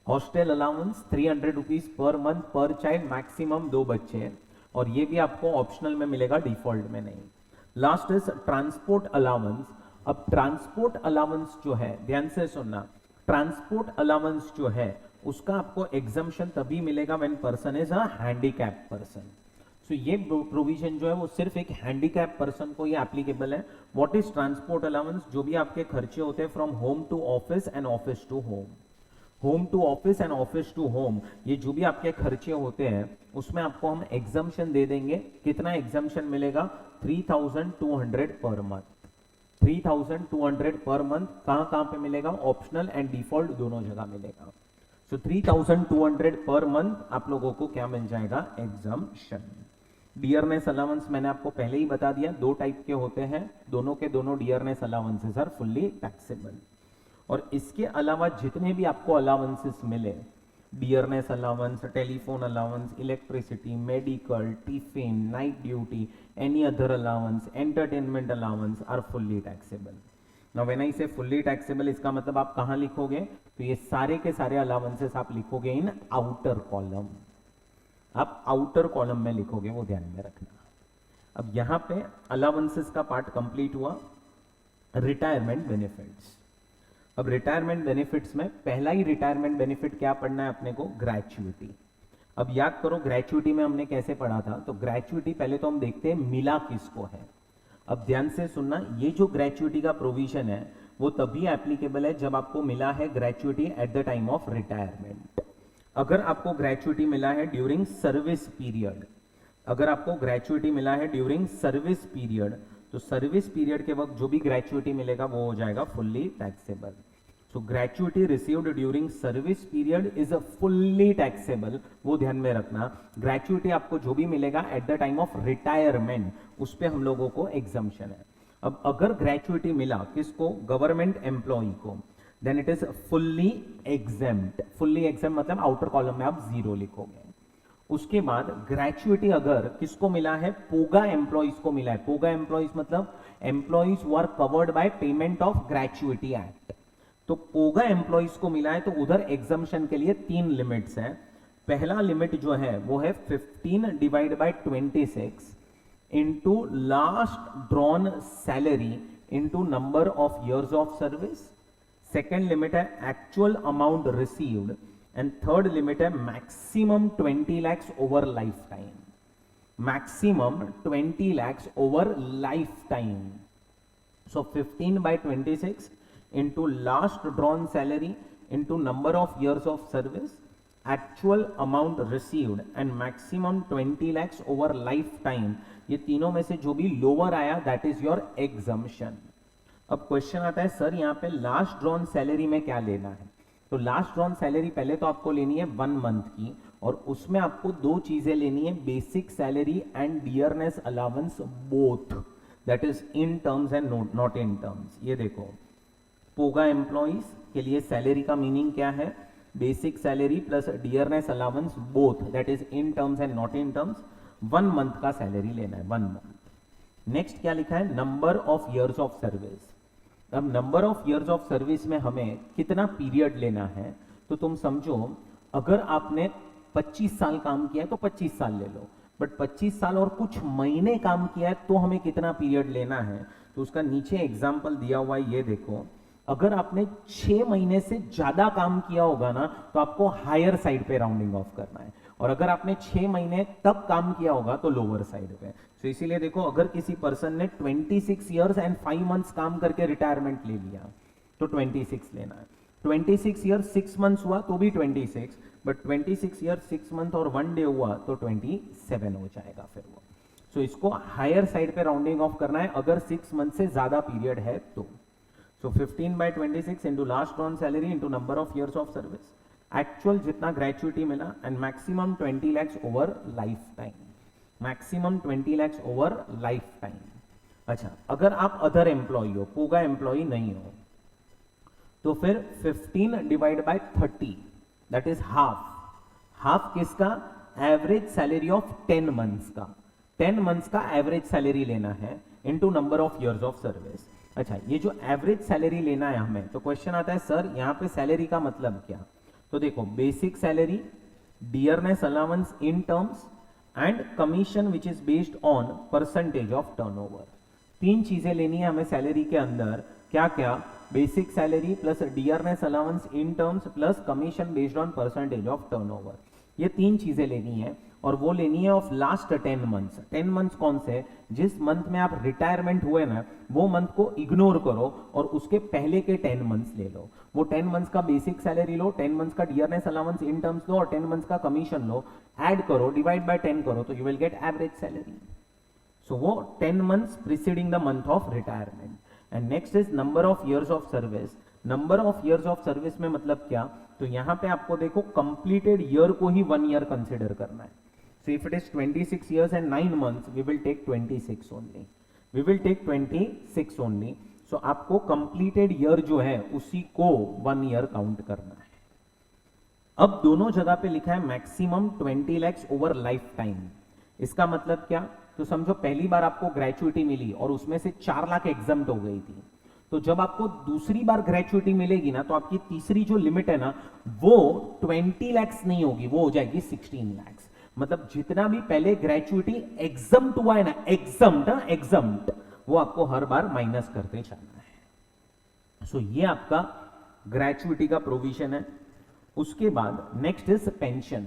Hostel allowance 300 rupees per month पर चाइल्ड, मैक्सिमम 2 बच्चे, और ये भी आपको ऑप्शनल में मिलेगा, डिफॉल्ट में नहीं. Last is transport allowance. अब ट्रांसपोर्ट अलाउंस जो है, ध्यान से सुनना, ट्रांसपोर्ट अलाउंस जो है उसका आपको एग्जम्पशन तभी मिलेगा when person is a handicap person. So ये प्रोविजन जो है वो सिर्फ एक हैंडीकैप पर्सन को ये एप्लीकेबल है. What is transport allowance? जो भी आपके खर्चे होते हैं from home to office and office to home, home to office and office to home, ये जो भी आपके खर्चे होते हैं उसमें आपको हम एग्जम्पशन दे देंगे. कितना एग्जम्पशन मिलेगा? 3,200 पर मंथ. 3,200 पर मंथ कहां कहां पे मिलेगा? ऑप्शनल एंड डिफॉल्ट दोनों जगह मिलेगा. सो 3,200 पर मंथ आप लोगों को क्या मिल जाएगा? एग्जम्पशन. डियरनेस अलाउंस मैंने आपको पहले ही बता दिया, 2 टाइप के होते हैं, दोनों के दोनों dearness allowances are fully taxable. और इसके अलावा जितने भी आपको अलाउंसेस मिले, dearness allowance, telephone allowance, electricity, medical, tiffin, night duty, any other allowance, entertainment allowance are fully taxable. Now when I say fully taxable, इसका मतलब आप कहां लिखोगे? तो ये सारे के सारे अलाउंसेस आप लिखोगे इन आउटर कॉलम. आप आउटर कॉलम में लिखोगे, वो ध्यान में रखना. अब यहां पे अलाउंसेस का पार्ट कंप्लीट हुआ. Retirement benefits. अब रिटायरमेंट बेनिफिट्स में पहला ही रिटायरमेंट बेनिफिट क्या पढ़ना है अपने को, ग्रेच्युइटी। अब याद करो ग्रेच्युइटी में हमने कैसे पढ़ा था, तो ग्रेच्युइटी पहले तो हम देखते हैं मिला किसको है। अब ध्यान से सुनना, ये जो ग्रेच्युइटी का प्रोविजन है वो तभी एप्लीकेबल है जब आपको मिला है gratuity at the time of retirement. अगर आपको ग्रेच्युइटी मिला है ड्यूरिंग सर्विस पीरियड, अगर आपको ग्रेच्युइटी मिला है ड्यूरिंग सर्विस पीरियड, तो सर्विस पीरियड के वक्त जो भी ग्रेच्युइटी मिलेगा वो हो जाएगा fully taxable. So gratuity received during service period is a fully taxable, वो ध्यान में रखना। ग्रेच्युइटी आपको जो भी मिलेगा at the time of retirement, उस पे हम लोगों को एग्जम्पशन है। अब अगर ग्रेच्युइटी मिला किसको, गवर्नमेंट एम्प्लॉय को, then it is fully exempt. Fully exempt मतलब आउटर कॉलम में आप 0 लिखोगे। उसके बाद ग्रेच्युइटी अगर किसको मिला है, पोगा एम्प्लॉइज को मिला है। पोगा एम्प्लॉइज मतलब employees who are covered by payment of gratuity act. तो पोगा एम्प्लॉइज को मिला है तो उधर एग्जम्पशन के लिए 3 लिमिट्स हैं। पहला लिमिट जो है वो है 15 divide by 26 into last drawn salary into number of years of service. Second limit है actual amount received, and third limit है maximum 20 lakhs over life time. Maximum 20 lakhs over life time. So 15 by 26 into last drawn salary into number of years of service, actual amount received and maximum 20 lakhs over lifetime, ये तीनों में से जो भी lower आया that is your exemption. अब question आता है सर यहाँ पे लास्ट ड्रॉन सैलरी में क्या लेना है, तो लास्ट ड्रॉन सैलरी पहले तो आपको लेनी है 1 मंथ की, और उसमें आपको 2 चीजें लेनी है, basic salary and dearness allowance both, that is in terms and not in terms. ये देखो पोगा एम्प्लॉइज के लिए सैलरी का मीनिंग क्या है, basic salary plus dearness allowance both, that is in terms and not in terms. 1 month का salary लेना है, 1 मंथ। नेक्स्ट क्या लिखा है, number of years of service. अब number of years of service में हमें कितना पीरियड लेना है, तो तुम समझो अगर आपने 25 साल काम किया है तो 25 साल ले लो, बट 25 साल और कुछ महीने काम किया है तो हमें कितना पीरियड लेना है, तो उसका नीचे एग्जाम्पल दिया हुआ है, ये देखो। अगर आपने 6 महीने से ज्यादा काम किया होगा ना तो आपको हायर साइड पे राउंडिंग ऑफ करना है, और अगर आपने 6 महीने तक काम किया होगा तो लोअर साइड पे। तो इसीलिए देखो अगर किसी पर्सन ने 26 ईयर्स एंड 5 मंथ्स काम करके रिटायरमेंट ले लिया तो 26 लेना है। 26 ईयर्स 6 मंथ्स हुआ तो भी 26, बट 26 ईयर्स 6 मंथ और 1 डे हुआ तो 27 हो जाएगा फिर वो। सो इसको हायर साइड पे राउंडिंग ऑफ करना है अगर 6 मंथ से ज्यादा पीरियड है तो। So 15 by 26 into last drawn salary into number of years of service, actual जितना gratuity मिला and maximum 20 lakhs over lifetime, maximum 20 lakhs over lifetime। अच्छा, अगर आप अदर एम्प्लॉय हो, पोगा एम्प्लॉय नहीं हो, तो फिर 15 divide bye 30 that is half. Half किसका, एवरेज सैलरी ऑफ 10 मंथ्स का। 10 मंथ्स का एवरेज सैलरी लेना है into number of years of service. अच्छा, ये जो एवरेज सैलरी लेना है हमें, तो क्वेश्चन आता है सर यहाँ पे सैलरी का मतलब क्या, तो देखो basic salary, dearness allowance in terms and commission which is based on percentage of turnover. 3 चीजें लेनी है हमें सैलरी के अंदर, क्या क्या, basic salary plus dearness allowance in terms plus commission based on percentage of turnover. ये 3 चीजें लेनी है, और वो लेनी है ऑफ लास्ट 10 मंथ्स। 10 मंथ्स कौन से, जिस मंथ में आप रिटायरमेंट हुए ना वो मंथ को इग्नोर करो और उसके पहले के 10 मंथ्स ले लो। वो 10 मंथ्स का बेसिक सैलरी लो, 10 मंथ्स का डियरनेस अलाउंस इन टर्म्स लो और 10 मंथ्स का कमीशन लो, ऐड करो, डिवाइड बाय 10 करो, तो you will get average salary. So वो 10 months preceding the month of retirement. And next is number of years of service. Number of years of service में मतलब क्या, तो यहां पे आपको देखो कंप्लीटेड ईयर को ही 1 ईयर कंसिडर करना है। So if it is 26 years and 9 months, we will take 26 only. We will take 26 only. So आपको completed year जो है उसी को 1 year काउंट करना है। अब दोनों जगह पे लिखा है maximum 20 lakhs over life time. इसका मतलब क्या, तो समझो पहली बार आपको ग्रेचुइटी मिली और उसमें से 4 लाख एग्जम्प्ट हो गई थी, तो जब आपको दूसरी बार ग्रेचुइटी मिलेगी ना तो आपकी तीसरी जो लिमिट है ना वो 20 lakhs नहीं होगी, वो हो जाएगी 16 lakhs। मतलब जितना भी पहले ग्रेचुइटी एग्जम्प्ट हुआ है ना, एग्जम्प्ट वो आपको हर बार माइनस करते जाना है। सो ये आपका ग्रेचुइटी का प्रोविजन है। उसके बाद नेक्स्ट इज पेंशन।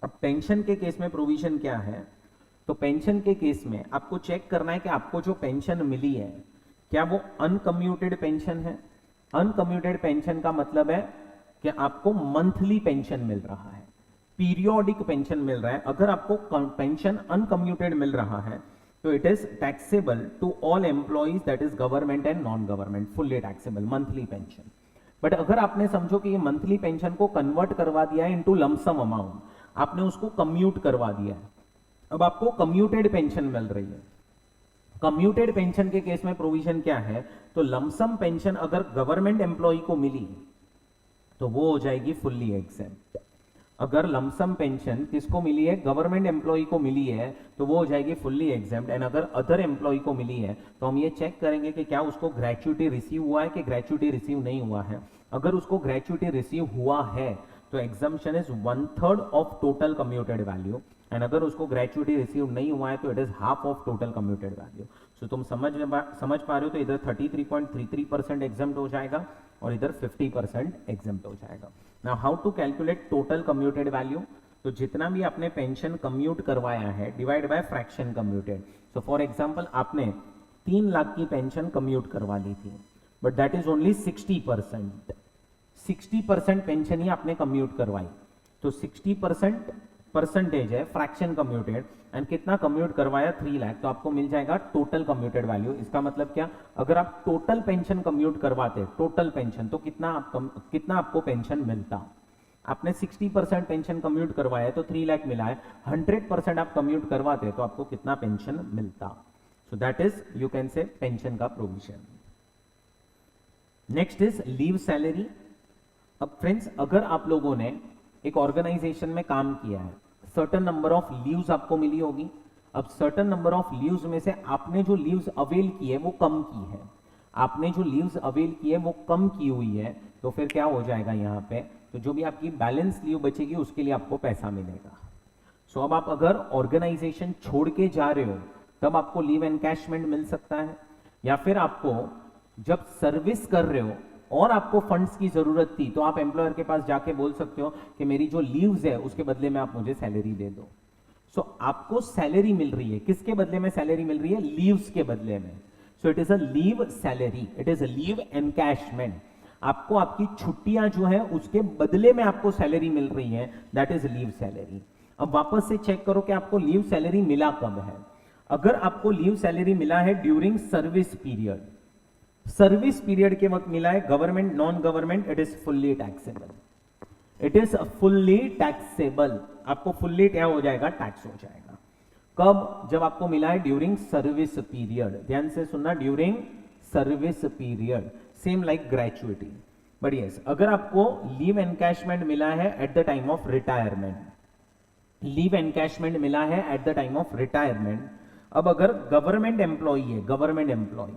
अब पेंशन के केस में प्रोविजन क्या है, तो पेंशन के केस में आपको चेक करना है कि आपको जो पेंशन मिली है क्या वो अनकम्यूटेड पेंशन है। अनकम्यूटेड पेंशन का मतलब है कि आपको मंथली पेंशन मिल रहा है, पीरियोडिक पेंशन मिल रहा है। अगर आपको पेंशन अनकम्यूटेड मिल रहा है तो it is taxable to all employees, that is government and non government, fully taxable monthly pension. But अगर आपने समझो कि ये मंथली पेंशन को कन्वर्ट करवा दिया है इनटू लमसम अमाउंट, आपने उसको कम्यूट करवा दिया है, अब आपको कम्यूटेड पेंशन मिल रही है। कम्यूटेड पेंशन के केस में प्रोविजन क्या है, तो लमसम पेंशन अगर गवर्नमेंट एम्प्लॉय को मिली तो वो हो जाएगी फुल्ली एग्जेम्प्ट। अगर लमसम पेंशन किसको मिली है, गवर्नमेंट एम्प्लॉय को मिली है, तो वो हो जाएगी फुल्ली एग्जेम्प्ट। एंड अगर अदर एम्प्लॉय को मिली है तो हम ये चेक करेंगे कि क्या उसको ग्रेचुइटी रिसीव हुआ है कि ग्रेचुइटी रिसीव नहीं हुआ है। अगर उसको ग्रेचुइटी रिसीव हुआ है तो exemption is 1/3 of total commuted value, and अगर उसको ग्रेचुइटी रिसीव नहीं हुआ है तो it is half of total commuted value. So तुम समझ पा रहे हो, तो इधर 33.33% एग्जम्प्ट हो जाएगा और इधर 50% एग्जम्प्ट हो जाएगा। Now how to calculate total commuted value, तो जितना भी आपने पेंशन कम्यूट करवाया है divide by fraction commuted. So for example आपने 3 लाख की पेंशन कम्यूट करवा ली थी, but that is only 60%। 60% pension ही आपने कम्यूट करवाई, तो 60% परसेंटेज है फ्रैक्शन कम्यूटेड, एंड कितना कम्यूट करवाया 3 लाख, तो आपको मिल जाएगा टोटल कम्यूटेड वैल्यू। इसका मतलब क्या, अगर आप टोटल पेंशन कम्यूट करवाते, टोटल पेंशन, तो कितना आपको पेंशन मिलता। आपने 60% पेंशन कम्यूट करवाया तो 3 लाख मिला है, 100% आप कम्यूट करवाते तो आपको कितना पेंशन मिलता। So that is you can say pension का provision. Next is leave salary. अब फ्रेंड्स, अगर आप लोगों ने एक ऑर्गेनाइजेशन में काम किया है, सर्टेन नंबर ऑफ लीव्स आपको मिली होगी। अब सर्टेन नंबर ऑफ लीव्स में से आपने जो लीव्स अवेल की है वो कम की है, आपने जो लीव्स अवेल की है वो कम की हुई है, तो फिर क्या हो जाएगा यहाँ पे, तो जो भी आपकी बैलेंस लीव बचेगी उसके लिए आपको पैसा मिलेगा। सो अब आप अगर ऑर्गेनाइजेशन छोड़ के जा रहे हो तब आपको लीव एनकैशमेंट मिल सकता है, या फिर आपको जब सर्विस कर रहे हो और आपको फंड्स की जरूरत थी तो आप एम्प्लॉयर के पास जाके बोल सकते हो कि मेरी जो लीव्स है उसके बदले में आप मुझे सैलरी दे दो। सो आपको सैलरी मिल रही है, किसके बदले में सैलरी मिल रही है, लीव्स के बदले में। सो it is a leave salary, it is a leave encashment. आपको आपकी छुट्टियां जो है उसके बदले में आपको सैलरी मिल रही है, दैट इज लीव सैलरी। अब वापस से चेक करो कि आपको लीव सैलरी मिला कब है। अगर आपको लीव सैलरी मिला है during service period, service period के वक्त मिला है, government non government, it is fully taxable, it is fully taxable. आपको फुल्ली क्या हो जाएगा, टैक्स हो जाएगा। कब, जब आपको मिला है ड्यूरिंग सर्विस पीरियड, ध्यान से सुनना, during service period, same like gratuity. But yes, अगर आपको लीव एनकैशमेंट मिला है at the time of retirement, leave encashment मिला है at the time of retirement, अब अगर गवर्नमेंट एम्प्लॉय है, government employee,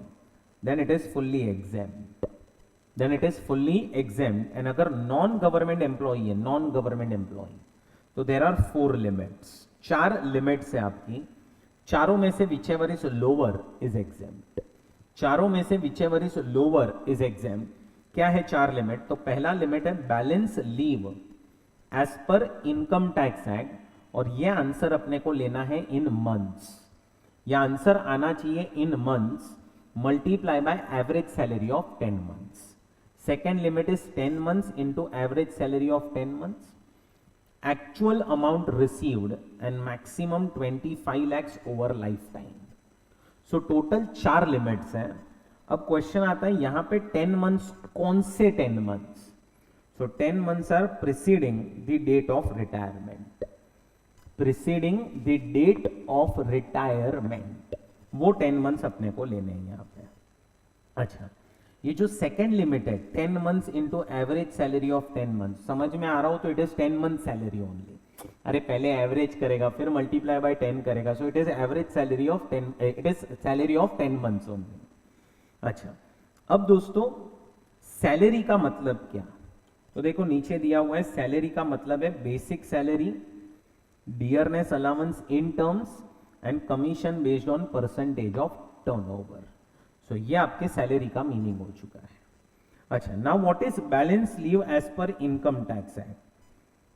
then it is fully exempt, then it is fully exempt। and अगर नॉन गवर्नमेंट एम्प्लॉय है, non government employ, तो there are 4 limits, 4 limits है आपकी। चारों में से whichever is lower is exempt, चारों में से whichever is lower is exempt। क्या है 4 लिमिट, तो पहला लिमिट है balance leave as per income tax Act, और यह आंसर अपने को लेना है इन मंथ्स, यह आंसर आना चाहिए in months multiply by average salary of 10 months. Second limit is 10 months into average salary of 10 months. Actual amount received and maximum 25 lakhs over lifetime. So total 4 limits हैं। अब question आता है यहाँ पे 10 months, कौन से 10 months? So 10 months are preceding the date of retirement. Preceding the date of retirement. वो 10 months अपने को लेने हैं यहाँ पे। अच्छा, ये जो सेकेंड लिमिट है 10 months into average salary of 10 months, समझ में आ रहा हो तो it is 10 month salary only. अरे पहले एवरेज करेगा फिर मल्टीप्लाई बाय 10 करेगा, सो it is average salary of 10, it is salary of 10 months only. अच्छा, अब दोस्तों सैलरी का मतलब क्या, तो देखो नीचे दिया हुआ है, सैलरी का मतलब है basic salary, dearness allowance in terms and commission based on percentage of turnover. So ये आपके सैलरी का मीनिंग हो चुका है। अच्छा, now what is balance leave as per income tax act?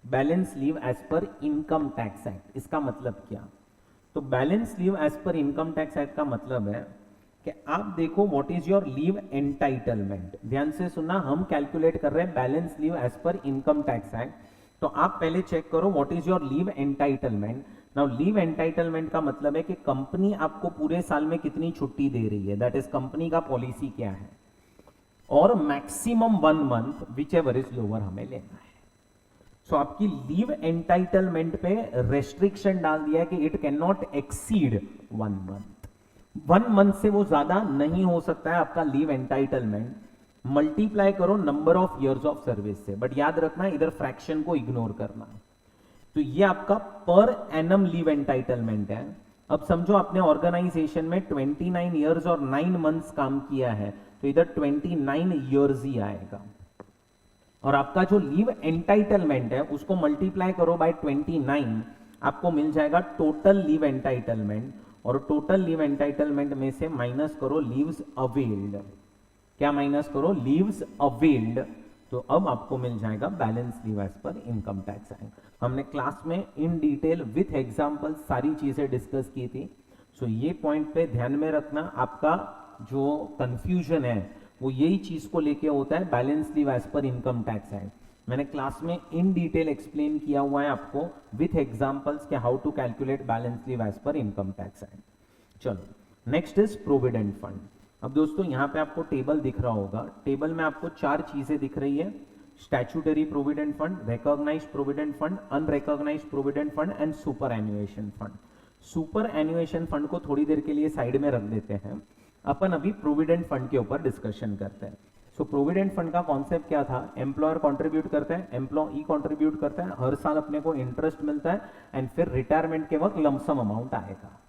Balance leave as per income tax act, इसका मतलब क्या? तो balance leave as per income tax act का मतलब है कि आप देखो what is your leave entitlement. ध्यान से सुनना, हम कैलकुलेट कर रहे हैं balance leave as per income tax Act, तो आप पहले चेक करो what is your leave entitlement. Now leave entitlement का मतलब है कि कंपनी आपको पूरे साल में कितनी छुट्टी दे रही है, दैट इज कंपनी का पॉलिसी क्या है, और maximum 1 month which ever is lower हमें लेना है। सो आपकी लीव एंटाइटलमेंट पे रेस्ट्रिक्शन डाल दिया है कि it can not exceed 1 month. 1 month से वो ज्यादा नहीं हो सकता है आपका लीव एंटाइटलमेंट। मल्टीप्लाई करो number of years of service से, बट याद रखना इधर फ्रैक्शन को इग्नोर करना। तो ये आपका पर एनम लीव एंटाइटलमेंट है। अब समझो आपने ऑर्गेनाइजेशन में 29 इयर्स और 9 मंथ्स काम किया है, तो इधर 29 इयर्स ही आएगा, और आपका जो लीव एंटाइटलमेंट है उसको मल्टीप्लाई करो बाय 29, आपको मिल जाएगा टोटल लीव एंटाइटलमेंट, और टोटल लीव एंटाइटलमेंट में से माइनस करो लीव्स अवेल्ड। क्या माइनस करो? Leaves availed. तो अब आपको मिल जाएगा balance leave as per income tax Act. हमने क्लास में इन डिटेल विथ एग्जांपल सारी चीजें डिस्कस की थी। सो ये पॉइंट पे ध्यान में रखना, आपका जो कंफ्यूजन है वो यही चीज को लेके होता है, balance leave as per income tax Act. मैंने क्लास में इन डिटेल एक्सप्लेन किया हुआ है आपको विथ एग्जांपल्स कि how to calculate balance leave as per income tax Act. चलो नेक्स्ट इज प्रोविडेंट फंड। अब दोस्तों यहाँ पे आपको टेबल दिख रहा होगा, टेबल में आपको 4 चीजें दिख रही है, statutory provident fund, recognised provident fund, unrecognised provident fund and superannuation fund. Superannuation fund को थोड़ी देर के लिए साइड में रख देते हैं, अपन अभी प्रोविडेंट फंड के ऊपर डिस्कशन करते हैं। सो प्रोविडेंट फंड का कॉन्सेप्ट क्या था? एम्प्लॉयर कंट्रीब्यूट करता है, एम्प्लॉई कंट्रीब्यूट करता है, हर साल अपने को इंटरेस्ट मिलता है, एंड फिर रिटायरमेंट के वक्त लमसम अमाउंट आएगा।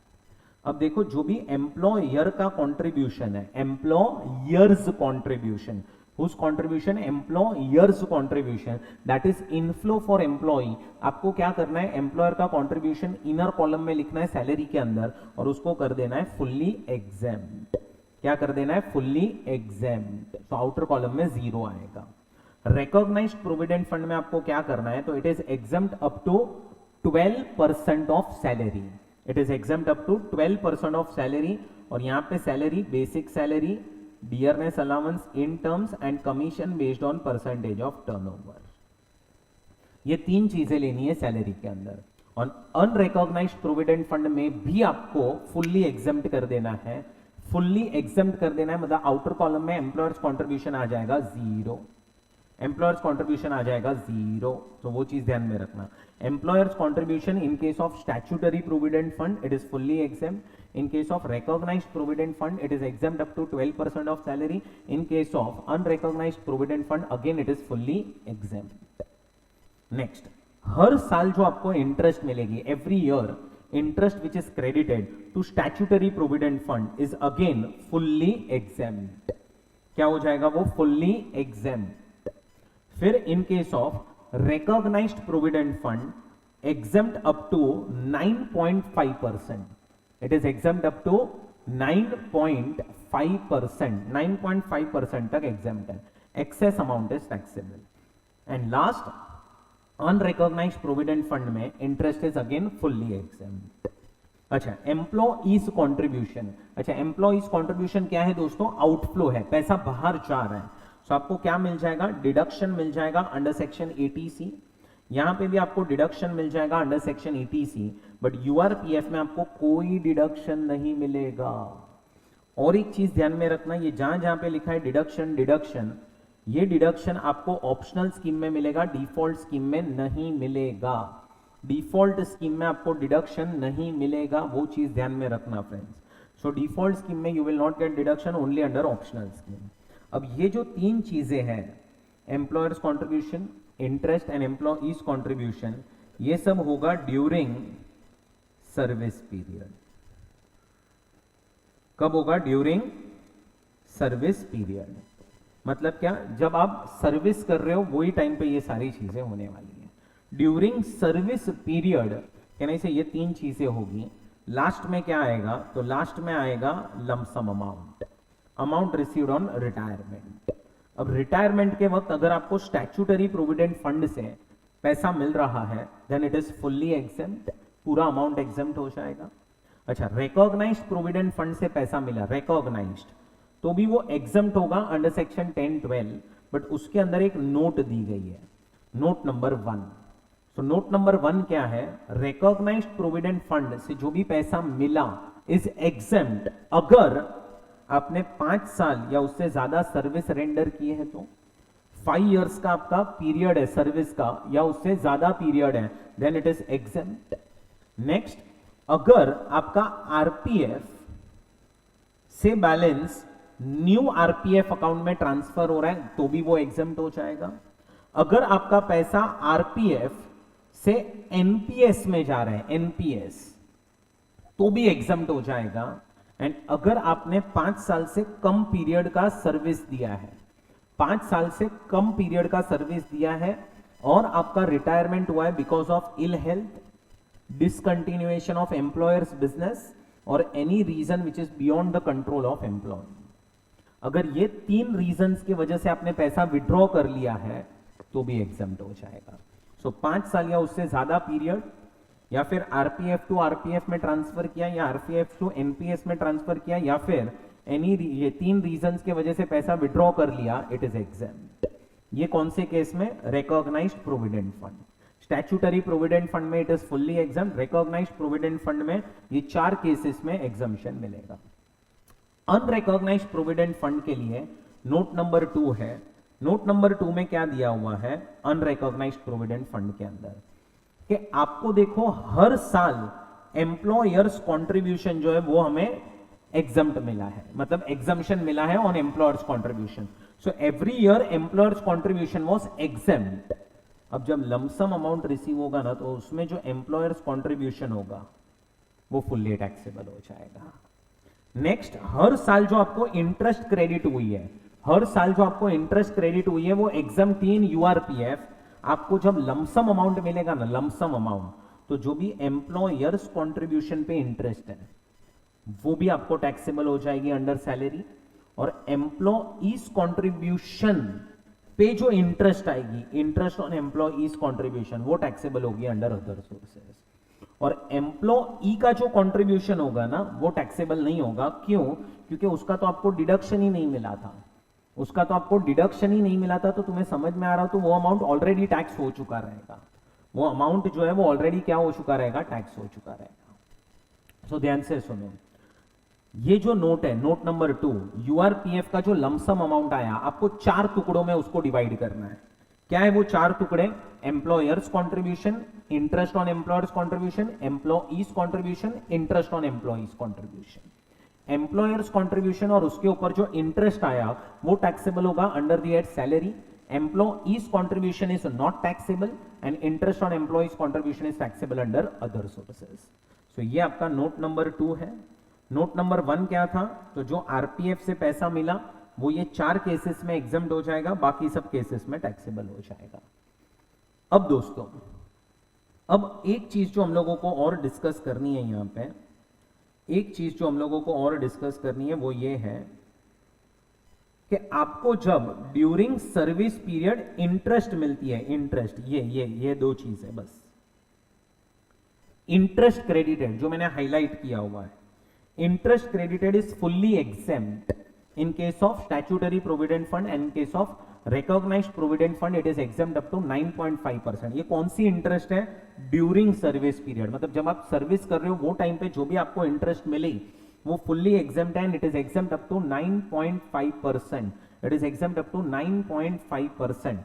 अब देखो जो भी एम्प्लॉयर का कंट्रीब्यूशन है, employer's contribution, whose contribution? Employer's contribution, that is inflow for employee. आपको क्या करना है? एम्प्लॉयर का कंट्रीब्यूशन इनर कॉलम में लिखना है सैलरी के अंदर, और उसको कर देना है फुल्ली एग्जेम्प्ट। क्या कर देना है? Fully exempt. तो आउटर कॉलम में 0 आएगा। रिकॉग्नाइज्ड प्रोविडेंट फंड में आपको क्या करना है? तो it is exempt up to 12% of salary. It is exempt up to 12% of salary, और यहां पे salary basic salary, dearness allowance in terms and commission based on percentage of turnover. ये 3 चीजें लेनी है सैलरी के अंदर। और अनरिकॉग्नाइज्ड प्रोविडेंट फंड में भी आपको फुल्ली एग्जेम्प्ट कर देना है। फुल्ली एग्जेम्प्ट कर देना है मतलब आउटर कॉलम में एम्प्लॉयर्स कंट्रीब्यूशन आ जाएगा 0, एम्प्लॉयर्स कंट्रीब्यूशन आ जाएगा 0, तो वो चीज ध्यान में रखना। Employers contribution in case of statutory provident fund it is fully exempt, in case of recognized provident fund it is exempt up to 12% of salary, in case of unrecognized provident fund again it is fully exempt. next, हर साल जो आपको interest मिलेगी, every year interest which is credited to statutory provident fund is again fully exempt. क्या हो जाएगा वो? fully exempt. फिर in case of recognized provident fund exempt up to 9.5%. It is exempt up to 9.5%. 9.5% तक exempt है. Excess amount is taxable. And last, unrecognized provident fund में interest is again fully exempt. अच्छा, employees contribution. अच्छा, employees contribution क्या है दोस्तों? Outflow है, पैसा बाहर जा रहा है। So आपको क्या मिल जाएगा? डिडक्शन मिल जाएगा अंडर सेक्शन 80C। यहां पे भी आपको डिडक्शन मिल जाएगा under section 80C, but URPF में आपको कोई डिडक्शन नहीं मिलेगा। और एक चीज ध्यान में रखना, ये जहां जहां पे लिखा है डिडक्शन डिडक्शन, ये डिडक्शन आपको ऑप्शनल स्कीम में मिलेगा, डिफॉल्ट स्कीम में नहीं मिलेगा। डिफॉल्ट स्कीम में आपको डिडक्शन नहीं मिलेगा, वो चीज ध्यान में रखना फ्रेंड्स। सो डिफॉल्ट स्कीम में you will not gate deduction, only under optional scheme. अब ये जो 3 चीजें हैं, employers contribution, interest and employees contribution, ये सब होगा ड्यूरिंग सर्विस पीरियड। कब होगा? During service period. मतलब क्या? जब आप सर्विस कर रहे हो वही टाइम पे ये सारी चीजें होने वाली है। ड्यूरिंग सर्विस पीरियड कहने से ये 3 चीजें होगी। लास्ट में क्या आएगा? तो लास्ट में आएगा lump sum amount, amount received on retirement. अब रिटायरमेंट के वक्त अगर आपको स्टैट्यूटरी प्रोविडेंट फंड से पैसा मिल रहा है then it is fully exempt, पूरा अमाउंट एग्जेम्प्ट हो जाएगा। अच्छा, रिकॉग्नाइज्ड प्रोविडेंट फंड से पैसा मिला, रिकॉग्नाइज्ड, तो भी वो एग्जेम्प्ट होगा अंडर सेक्शन 10-12, बट उसके अंदर एक नोट दी गई है, नोट नंबर 1। तो नोट नंबर 1 क्या है, रिकॉग्नाइज्ड प्रोविडेंट फंड से जो भी पैसा मिला इज एग्जेम्प्ट अगर आपने 5 साल या उससे ज्यादा सर्विस रेंडर किए हैं तो 5 इयर्स का आपका पीरियड है सर्विस का या उससे ज्यादा पीरियड है then it is exempt. Next, अगर आपका आरपीएफ से बैलेंस न्यू आरपीएफ अकाउंट में ट्रांसफर हो रहा है तो भी वो एग्जेम्प्ट हो जाएगा। अगर आपका पैसा आरपीएफ से एनपीएस में जा रहा है, एनपीएस, तो भी एग्जेम्प्ट हो जाएगा। एंड अगर आपने 5 साल से कम पीरियड का सर्विस दिया है, 5 साल से कम पीरियड का सर्विस दिया है और आपका रिटायरमेंट हुआ है because of ill health, discontinuation of employer's business और any reason which is beyond the control of employ, अगर ये 3 रीजंस की वजह से आपने पैसा विड्रॉ कर लिया है तो भी एग्जेम्प्ट हो जाएगा। सो 5 साल या उससे ज्यादा पीरियड, या फिर आरपीएफ टू आरपीएफ में ट्रांसफर किया या आरपीएफ टू एनपीएस में ट्रांसफर किया या फिर एनी, ये 3 रीजंस की वजह से पैसा विड्रॉ कर लिया, इट इज एग्जेम्प्ट। ये कौन से केस में, recognised provident fund. Statutory provident fund में it is fully exempt, recognised provident fund में ये 4 केसेस में एग्जम्पशन मिलेगा। अनरिकॉग्नाइज्ड प्रोविडेंट फंड के लिए नोट नंबर 2 है। नोट नंबर 2 में क्या दिया हुआ है अनरिकॉग्नाइज्ड प्रोविडेंट फंड के अंदर, कि आपको देखो हर साल एम्प्लॉयर्स कंट्रीब्यूशन जो है वो हमें एग्जम्प्ट मिला है, मतलब एग्जम्पशन मिला है on employer's contribution. So every year employers contribution was exempt. अब जब लमसम अमाउंट रिसीव होगा ना तो उसमें जो एम्प्लॉयर्स कंट्रीब्यूशन होगा वो फुल्ली टैक्सेबल हो जाएगा। नेक्स्ट, हर साल जो आपको इंटरेस्ट क्रेडिट हुई है, हर साल जो आपको इंटरेस्ट क्रेडिट हुई है वो एग्जम्प्ट इन यूआरपीएफ। आपको जब लमसम अमाउंट मिलेगा ना, लमसम अमाउंट, तो जो भी एम्प्लॉयर्स कंट्रीब्यूशन पे इंटरेस्ट है वो भी आपको टैक्सेबल हो जाएगी अंडर सैलरी, और एम्प्लॉइज कंट्रीब्यूशन पे जो इंटरेस्ट आएगी, इंटरेस्ट ऑन एम्प्लॉइज कंट्रीब्यूशन, वो टैक्सेबल होगी अंडर अदर सोर्सेज। और एम्प्लॉई का जो कंट्रीब्यूशन होगा ना वो टैक्सेबल नहीं होगा। क्यों? क्योंकि उसका तो आपको डिडक्शन ही नहीं मिला था, उसका तो आपको डिडक्शन ही नहीं मिला था। तो तुम्हें समझ में आ रहा हो तो वो अमाउंट ऑलरेडी टैक्स हो चुका रहेगा, वो अमाउंट जो है वो ऑलरेडी क्या हो चुका रहेगा, टैक्स हो चुका रहेगा। सो ध्यान से सुनो, ये जो नोट है, नोट नंबर 2, यूआरपीएफ का जो लमसम अमाउंट आया, आपको 4 टुकड़ों में उसको डिवाइड करना है। क्या है वो 4 टुकड़े? Employer's contribution, interest on employer's contribution, employees contribution, interest on employees contribution. Employer's contribution और उसके ऊपर जो इंटरेस्ट आया वो टैक्सेबल होगा under the head salary. Employees contribution is not taxable and interest on employees contribution is taxable under other sources. So ये आपका note number 2 है। नोट नंबर 1 क्या था? तो जो आरपीएफ से पैसा मिला वो ये 4 केसेस में एग्जम्प्ट हो जाएगा, बाकी सब केसेस में टैक्सेबल हो जाएगा। अब दोस्तों, अब एक चीज जो हम लोगों को और डिस्कस करनी है यहां पे, एक चीज जो हम लोगों को और डिस्कस करनी है वो ये है कि आपको जब ड्यूरिंग सर्विस पीरियड इंटरेस्ट मिलती है, इंटरेस्ट, ये 2 चीज है बस। इंटरेस्ट क्रेडिटेड जो मैंने हाईलाइट किया हुआ है, interest credited is fully exempt in case of statutory provident fund and in case of recognized provident fund it is exempt up to 9.5%। ये कौन सी इंटरेस्ट है? ड्यूरिंग सर्विस पीरियड, मतलब जब आप सर्विस कर रहे हो वो टाइम पे जो भी आपको इंटरेस्ट मिली वो फुल्ली एग्जेम्प्ट है and it is exempt up to 9.5%। It is exempt up to 9.5%।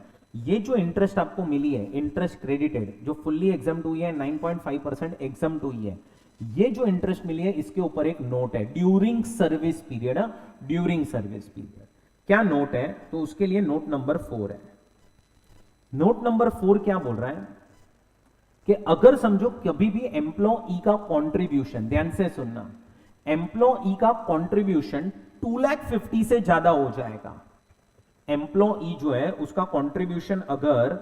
ये जो इंटरेस्ट आपको मिली है, इंटरेस्ट क्रेडिटेड जो फुल्ली एग्जेम्प्ट हुई है, 9.5% एग्जेम्प्ट हुई है, ये जो इंटरेस्ट मिली है इसके ऊपर एक नोट है during service period. During service period क्या नोट है? तो उसके लिए नोट नंबर 4 है। नोट नंबर 4 क्या बोल रहा है कि अगर समझो कभी भी एम्प्लॉई का कंट्रीब्यूशन, ध्यान से सुनना, एम्प्लॉई का कंट्रीब्यूशन 2,50,000 से ज्यादा हो जाएगा, एम्प्लॉई जो है उसका कंट्रीब्यूशन अगर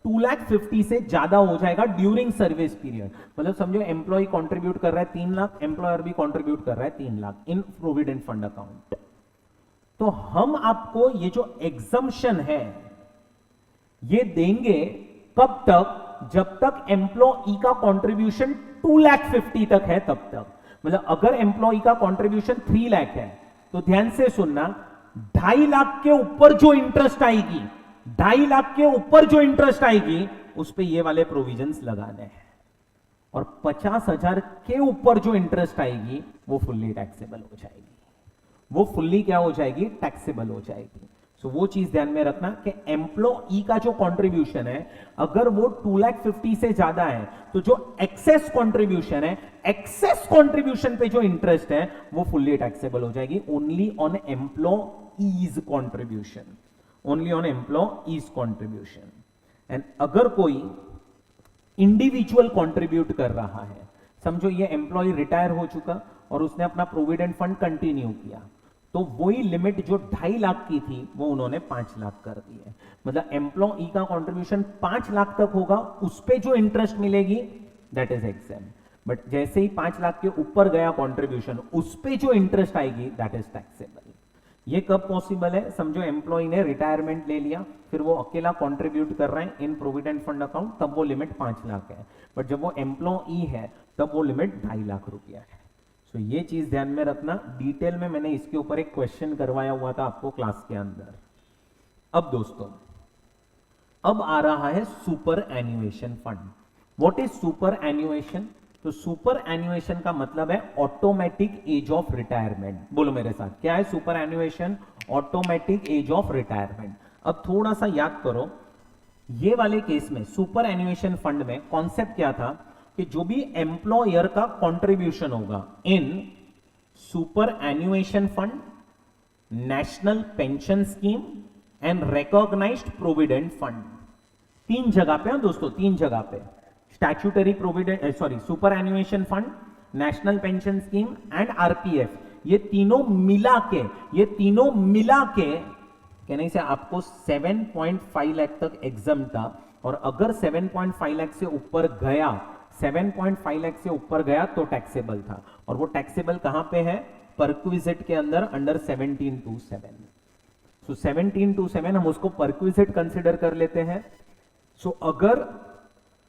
2,50,000 से ज्यादा हो जाएगा ड्यूरिंग सर्विस पीरियड, मतलब समझो एम्प्लॉय कंट्रीब्यूट कर रहा है 3 लाख, एम्प्लॉयर भी कंट्रीब्यूट कर रहा है 3 लाख इन प्रोविडेंट फंड अकाउंट, तो हम आपको ये जो एग्जम्पशन है ये देंगे कब तक, जब तक एम्प्लॉई का कंट्रीब्यूशन 2,50,000 तक है तब तक। मतलब अगर एम्प्लॉई का कंट्रीब्यूशन 3 लाख है तो ध्यान से सुनना, 2.5 लाख के ऊपर जो इंटरेस्ट आएगी, 2.5 लाख के ऊपर जो इंटरेस्ट आएगी उस पे ये वाले प्रोविजंस लगाने हैं, और 50,000 के ऊपर जो इंटरेस्ट आएगी वो फुल्ली टैक्सेबल हो जाएगी। वो फुल्ली क्या हो जाएगी, टैक्सेबल हो जाएगी। सो वो चीज ध्यान में रखना कि एम्प्लॉई का जो कंट्रीब्यूशन है अगर वो 2,50,000 से ज्यादा है तो जो एक्सेस कंट्रीब्यूशन है, एक्सेस कंट्रीब्यूशन पे जो इंटरेस्ट है वो फुल्ली टैक्सेबल हो जाएगी, only on employees contribution, only on employees contribution. And अगर कोई इंडिविजुअल कंट्रीब्यूट कर रहा है, समझो ये एम्प्लॉय रिटायर हो चुका और उसने अपना प्रोविडेंट फंड कंटिन्यू किया, तो वही लिमिट जो 2.5 लाख की थी वो उन्होंने 5 लाख कर दी है। मतलब एम्प्लॉई का कंट्रीब्यूशन 5 लाख तक होगा, उस पे जो इंटरेस्ट मिलेगी दैट इज एग्जेम्प्ट, बट जैसे ही 5 लाख के ऊपर गया कंट्रीब्यूशन उस पे जो इंटरेस्ट आएगी दैट इज टैक्सेबल। ये कब पॉसिबल है, समझो एम्प्लॉई ने रिटायरमेंट ले लिया, फिर वो अकेला कंट्रीब्यूट कर रहे हैं इन प्रोविडेंट फंड अकाउंट, तब वो लिमिट 5 लाख है, बट जब वो एम्प्लॉई है तब वो लिमिट 2.5 लाख रुपया है। सो ये चीज ध्यान में रखना। डिटेल में मैंने इसके ऊपर एक क्वेश्चन करवाया हुआ था आपको क्लास के अंदर। अब दोस्तों, अब आ रहा है superannuation fund. What is superannuation? तो सुपर एन्युएशन का मतलब है ऑटोमेटिक एज ऑफ रिटायरमेंट। बोलो मेरे साथ, क्या है superannuation? Automatic age of retirement. अब थोड़ा सा याद करो, ये वाले केस में सुपर एन्युएशन फंड में कॉन्सेप्ट क्या था कि जो भी एम्प्लॉयर का कंट्रीब्यूशन होगा in superannuation fund, national pension scheme and recognised provident fund, 3 जगह पे है दोस्तों, 3 जगह पे statutory provident superannuation fund, national pension scheme and RPF, ये तीनों मिला के कहने से आपको 7.5 लाख तक एग्जाम था, और अगर 7.5 लाख से ऊपर गया, 7.5 लाख से ऊपर गया तो टैक्सेबल था, और वो टैक्सेबल कहां पे है? परक्विजिट के अंदर, अंडर 1727। सो 1727 हम उसको परक्विजिट कंसिडर कर लेते हैं। सो अगर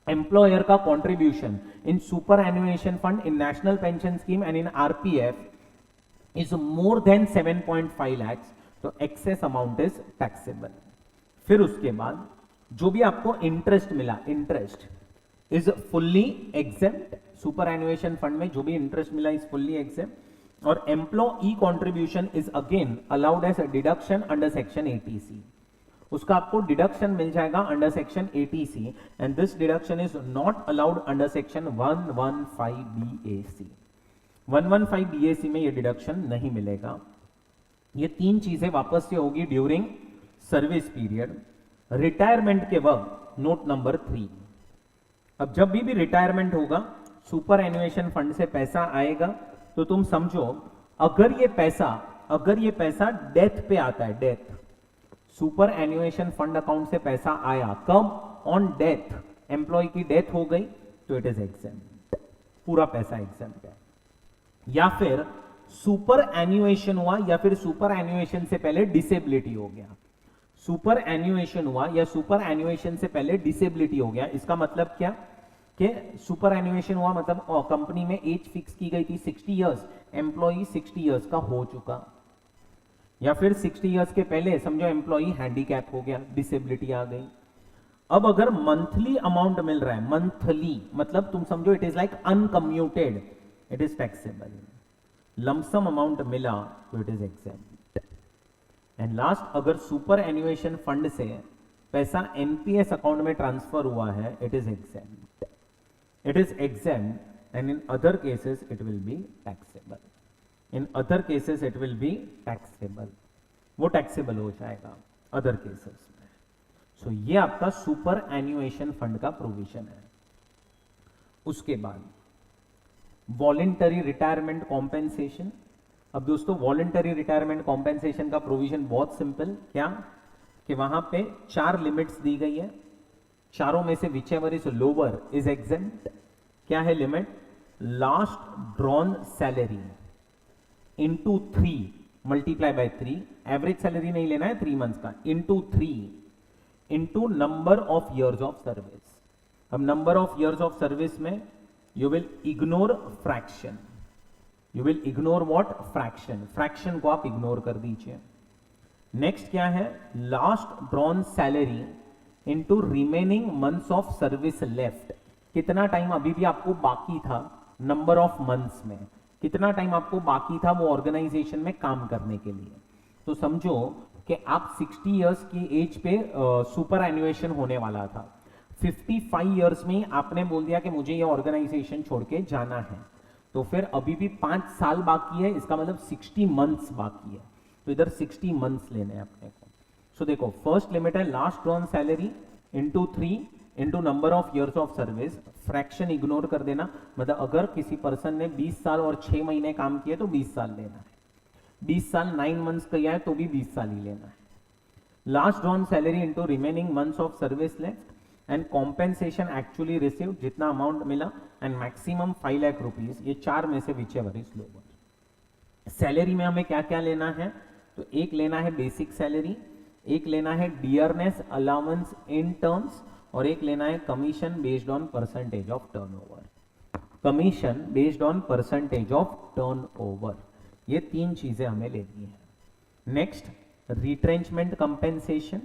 एम्प्लॉयर का contribution in superannuation fund, in national pension scheme and in RPF is more than 7.5 lakh, तो एक्सेस अमाउंट इज टैक्सेबल। फिर उसके बाद जो भी आपको इंटरेस्ट मिला, interest is fully exempt. Superannuation fund में जो भी इंटरेस्ट मिला इज फुल्ली एग्जेम्प्ट, और employee contribution is again allowed as a deduction under section 80C। उसका आपको डिडक्शन मिल जाएगा under section 80C, and this deduction is not allowed under section 115BAC। 115BAC में ये डिडक्शन नहीं मिलेगा। ये 3 चीजें वापस से होगी ड्यूरिंग सर्विस पीरियड। रिटायरमेंट के वक्त नोट नंबर 3, अब जब भी रिटायरमेंट होगा, सुपर एन्युएशन फंड से पैसा आएगा, तो तुम समझो अगर ये पैसा डेथ पे आता है, डेथ, सुपर एन्युएशन फंड अकाउंट से पैसा आया कब? ऑन डेथ, एम्प्लॉय की डेथ हो गई तो इट इज एग्जेम्प्ट, पूरा पैसा एग्जेम्प्ट है। या फिर सुपर एन्युएशन हुआ, या फिर सुपर एन्युएशन से पहले डिसेबिलिटी हो गया, सुपर एन्युएशन हुआ या सुपर एन्युएशन से पहले डिसेबिलिटी हो गया। इसका मतलब क्या कि सुपर एन्युएशन हुआ मतलब कंपनी में एज फिक्स की गई थी 60 इयर्स, एम्प्लॉई 60 इयर्स का हो चुका, या फिर 60 इयर्स के पहले समझो एम्प्लॉई हैंडीकैप हो गया, डिसेबिलिटी आ गई। अब अगर मंथली अमाउंट मिल रहा है, मंथली मतलब तुम समझो it is like uncommuted, it is taxable. Lump sum amount मिला तो it is exempt. And last, अगर सुपर एन्युएशन फंड से पैसा एनपीएस अकाउंट में ट्रांसफर हुआ है, it is exempt, it is exempt, and in other cases it will be taxable, in other cases it will be taxable, वो taxable हो जाएगा other cases में। सो ये आपका सुपर एन्युएशन फंड का प्रोविजन है। उसके बाद वॉलेंटरी रिटायरमेंट कॉम्पेंसेशन। अब दोस्तों वॉलेंटरी रिटायरमेंट कॉम्पेंसेशन का प्रोविजन बहुत सिंपल, क्या कि वहां पे 4 लिमिट्स दी गई है, चारों में से whichever is lower is exempt. क्या है limit? Last drawn salary into 3 multiply by 3, average salary नहीं लेना है 3 मंथ्स का, into 3 into number of years of service. अब number of years of service में you will ignore fraction, you will ignore what, fraction, fraction को आप ignore कर दीजिए। नेक्स्ट क्या है, last drawn salary into remaining months of service left, कितना time अभी भी आपको बाकी था, नंबर ऑफ मंथ्स में कितना टाइम आपको बाकी था वो ऑर्गेनाइजेशन में काम करने के लिए। तो समझो कि आप 60 इयर्स की एज पे सुपर एनुएशन होने वाला था, 55 इयर्स में आपने बोल दिया कि मुझे ये ऑर्गेनाइजेशन छोड़ के जाना है, तो फिर अभी भी 5 साल बाकी है, इसका मतलब 60 मंथ्स बाकी है, तो इधर 60 मंथ्स लेने हैं अपने को। सो देखो फर्स्ट लिमिट है last drawn salary into 3 into number of years of service, fraction ignore कर देना, मतलब अगर किसी पर्सन ने 20 साल और 6 महीने काम किए तो 20 साल लेना है, 20 साल 9 मंथ्स किया है तो भी 20 साल ही लेना है। Last drawn salary into remaining months of service left and compensation actually received, जितना अमाउंट मिला, एंड मैक्सिमम 5 लाख रुपीज, ये 4 में से whichever is lower. Salary में हमें क्या क्या लेना है, तो एक लेना है बेसिक सैलरी, एक लेना है डियरनेस अलाउंस इन टर्म्स, और एक लेना है commission based on percentage of turnover, commission based on percentage of turnover, ये 3 चीजें हमें लेनी है। Next retrenchment compensation,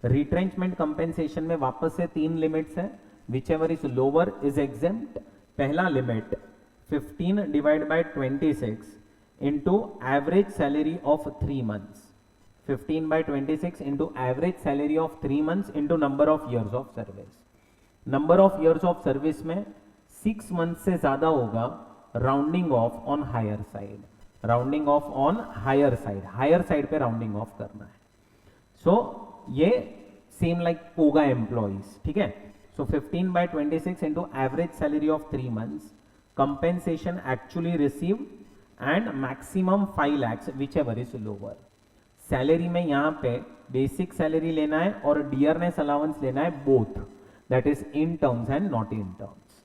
retrenchment compensation में वापस से 3 लिमिट्स है, whichever is lower is exempt. पहला limit 15 divide by 26 into average salary of 3 months, 15 by 26 into average salary of 3 months into number of years of service। number of years of service में 6 months से ज्यादा होगा, rounding off on higher side, rounding off on higher side, higher side पे rounding off करना है। सो ये same like पोगा employees, ठीक है। सो 15 by 26 into average salary of 3 months, compensation actually received and maximum 5 lakhs whichever is lower। Salary में यहां पे basic salary लेना है और डियरनेस अलाउंस लेना है, both, that is in terms and not in terms.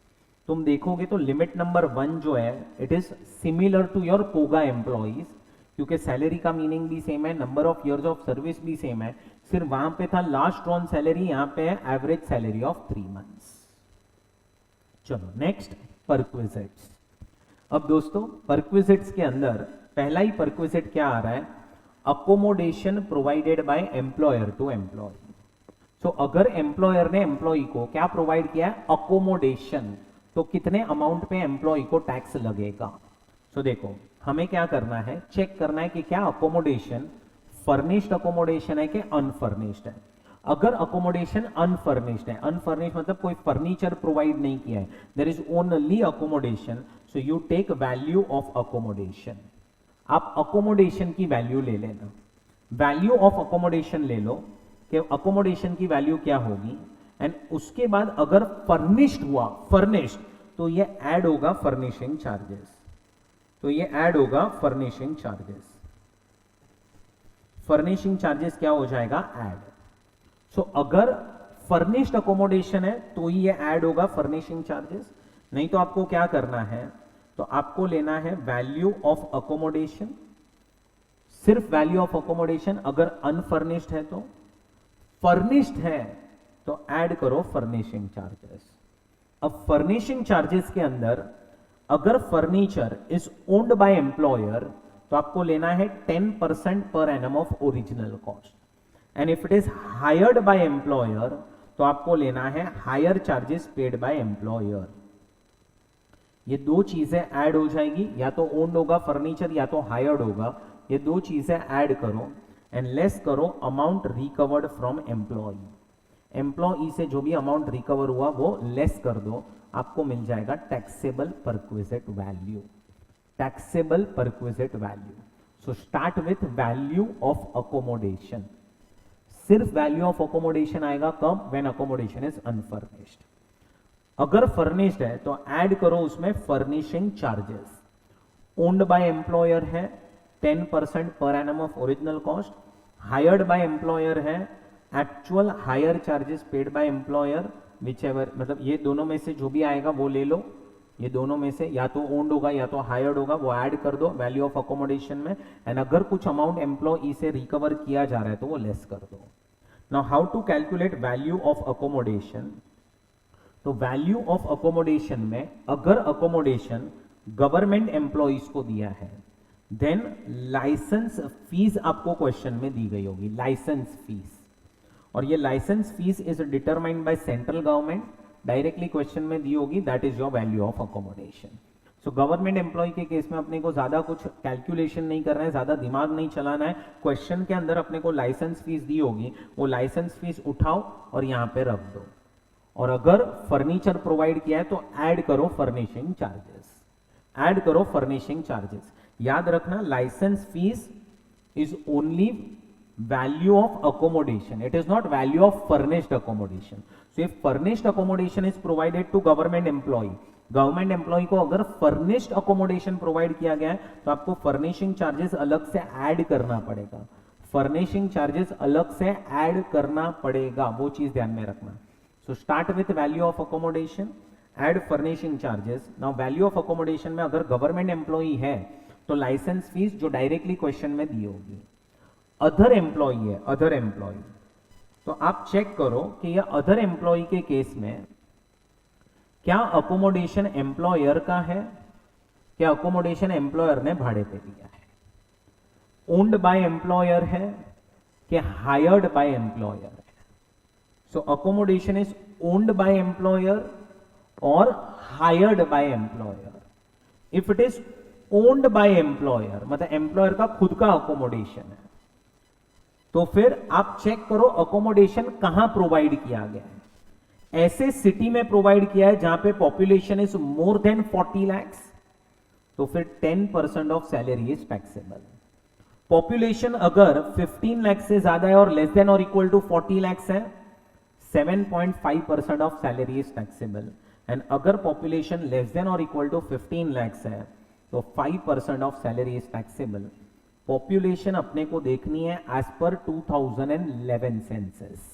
तुम देखोगे तो लिमिट नंबर 1 जो है it is similar to your POGA employees, क्योंकि सैलरी का मीनिंग भी सेम है, number of years of service भी सेम है, सिर्फ वहां पे था लास्ट ड्रॉन सैलरी, यहां पे है एवरेज सैलरी ऑफ 3 मंथ्स। चलो नेक्स्ट परक्विजिट्स। अब दोस्तों परक्विजिट्स के अंदर पहला ही परक्विजिट क्या आ रहा है, accommodation provided by employer to employ. So अगर एम्प्लॉयर ने एम्प्लॉय को क्या प्रोवाइड किया है, अकोमोडेशन, तो कितने अमाउंट पे एम्प्लॉय को टैक्स लगेगा। सो देखो हमें क्या करना है, चेक करना है कि क्या अकोमोडेशन फर्निश्ड अकोमोडेशन है कि अनफर्निश्ड है। अगर अकोमोडेशन अनफर्निश्ड है, अनफर्निश्ड मतलब कोई फर्नीचर प्रोवाइड नहीं किया है, there is only accommodation, so you take value of accommodation. आप अकोमोडेशन की वैल्यू ले लेना, वैल्यू ऑफ अकोमोडेशन ले लो कि अकोमोडेशन की वैल्यू क्या होगी, एंड उसके बाद अगर फर्निश्ड हुआ, फर्निश्ड, तो ये ऐड होगा फर्निशिंग चार्जेस, तो ये ऐड होगा फर्निशिंग चार्जेस, फर्निशिंग चार्जेस क्या हो जाएगा, ऐड। सो अगर फर्निश्ड अकोमोडेशन है तो ही ये ऐड होगा फर्निशिंग चार्जेस, नहीं तो आपको क्या करना है, तो आपको लेना है वैल्यू ऑफ अकोमोडेशन, सिर्फ वैल्यू ऑफ अकोमोडेशन। अगर अनफर्निश्ड है तो, फर्निश्ड है तो ऐड करो फर्निशिंग चार्जेस। अब फर्निशिंग चार्जेस के अंदर अगर furniture is owned by employer तो आपको लेना है 10% per annum of original cost, and if it is hired by employer तो आपको लेना है higher charges paid by employer. ये दो चीजें ऐड हो जाएगी, या तो ओन्ड होगा फर्नीचर या तो हायर्ड होगा, ये दो चीजें ऐड करो एंड लेस करो amount recovered from employee. Employee से जो भी अमाउंट रिकवर हुआ वो लेस कर दो, आपको मिल जाएगा taxable perquisite value, taxable perquisite value. So start with value of accommodation, सिर्फ वैल्यू ऑफ अकोमोडेशन आएगा कब, व्हेन अकोमोडेशन इज अनफर्निश्ड। अगर फर्निश्ड है तो ऐड करो उसमें furnishing charges. Owned by employer है 10% per annum of original cost, hired by employer है actual hire charges paid by employer, whichever, मतलब ये दोनों में से जो भी आएगा वो ले लो, ये दोनों में से या तो ओन्ड होगा या तो हायर्ड होगा, वो ऐड कर दो वैल्यू ऑफ अकोमोडेशन में, एंड अगर कुछ अमाउंट एम्प्लॉई से रिकवर किया जा रहा है तो वो लेस कर दो। Now how to calculate value of accommodation? तो वैल्यू ऑफ अकोमोडेशन में अगर अकोमोडेशन गवर्नमेंट एम्प्लॉइज को दिया है, देन लाइसेंस फीस आपको क्वेश्चन में दी गई होगी, लाइसेंस फीस, और ये license fees is determined by central government, directly question में दी होगी, that is your value of accommodation. So government employee के केस में अपने को ज्यादा कुछ कैलकुलेशन नहीं करना है, ज्यादा दिमाग नहीं चलाना है, क्वेश्चन के अंदर अपने को लाइसेंस फीस दी होगी, वो लाइसेंस फीस उठाओ और यहां पे रख दो, और अगर फर्नीचर प्रोवाइड किया है तो ऐड करो फर्निशिंग चार्जेस, ऐड करो फर्निशिंग चार्जेस। याद रखना license fees is only value of accommodation, it is not value of furnished accommodation. So if furnished accommodation is provided to government employee, government employee को अगर furnished accommodation provide किया गया है तो आपको फर्निशिंग चार्जेस अलग से ऐड करना पड़ेगा, फर्निशिंग चार्जेस अलग से ऐड करना पड़ेगा, वो चीज ध्यान में रखना। सो start with value of accommodation, add furnishing charges. Now value of accommodation में अगर गवर्नमेंट एम्प्लॉय है तो लाइसेंस फीस जो डायरेक्टली क्वेश्चन में दी होगी। अदर एम्प्लॉय है, अदर एम्प्लॉय, तो आप चेक करो कि यह अदर एम्प्लॉय के केस में क्या अकोमोडेशन एम्प्लॉयर का है, क्या अकोमोडेशन एम्प्लॉयर ने भाड़े पे दिया है, ओन्ड बाय एम्प्लॉयर है कि हायर्ड बाय एम्प्लॉयर है। So accommodation is owned by employer और hired by employer. If it is owned by employer मतलब एम्प्लॉयर का खुद का अकोमोडेशन है, तो फिर आप चेक करो अकोमोडेशन कहां प्रोवाइड किया गया है। ऐसे सिटी में प्रोवाइड किया है जहां पे population is more then 40 lakhs, तो फिर 10% of salary is taxable. Population अगर 15 लाख से ज्यादा है और लेस देन और इक्वल टू 40 lakhs है, 7.5% of salary is taxable, and अगर पॉपुलेशन लेस देन और इक्वल टू 15 lakhs है तो 5% of salary is taxable. Population अपने को देखनी है एज पर 2011 सेंसस।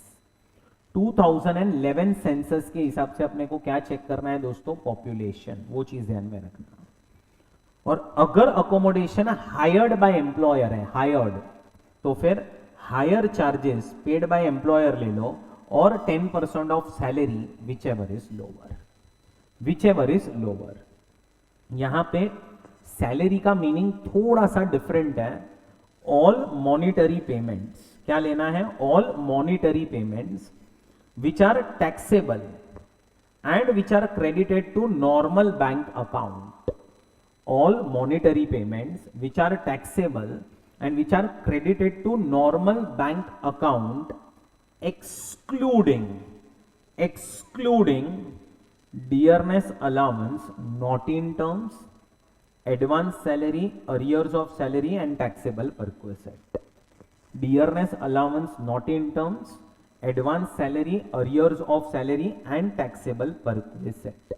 2011 सेंसस के हिसाब से अपने को क्या चेक करना है दोस्तों, पॉपुलेशन, वो चीज ध्यान में रखना। और अगर अकोमोडेशन हायर्ड बाय एम्प्लॉयर है, हायर्ड, तो फिर hire charges paid by employer ले लो और 10% of salary which ever is lower, which ever is lower. यहां पे सैलरी का मीनिंग थोड़ा सा डिफरेंट है। ऑल मॉनिटरी पेमेंट्स, क्या लेना है, all monetary payments which are taxable and which are credited to normal bank account. All monetary payments which are taxable and which are credited to normal bank account excluding dearness allowance not in terms, advance salary, arrears of salary and taxable perquisite. Dearness allowance not in terms, advance salary, arrears of salary and taxable perquisite.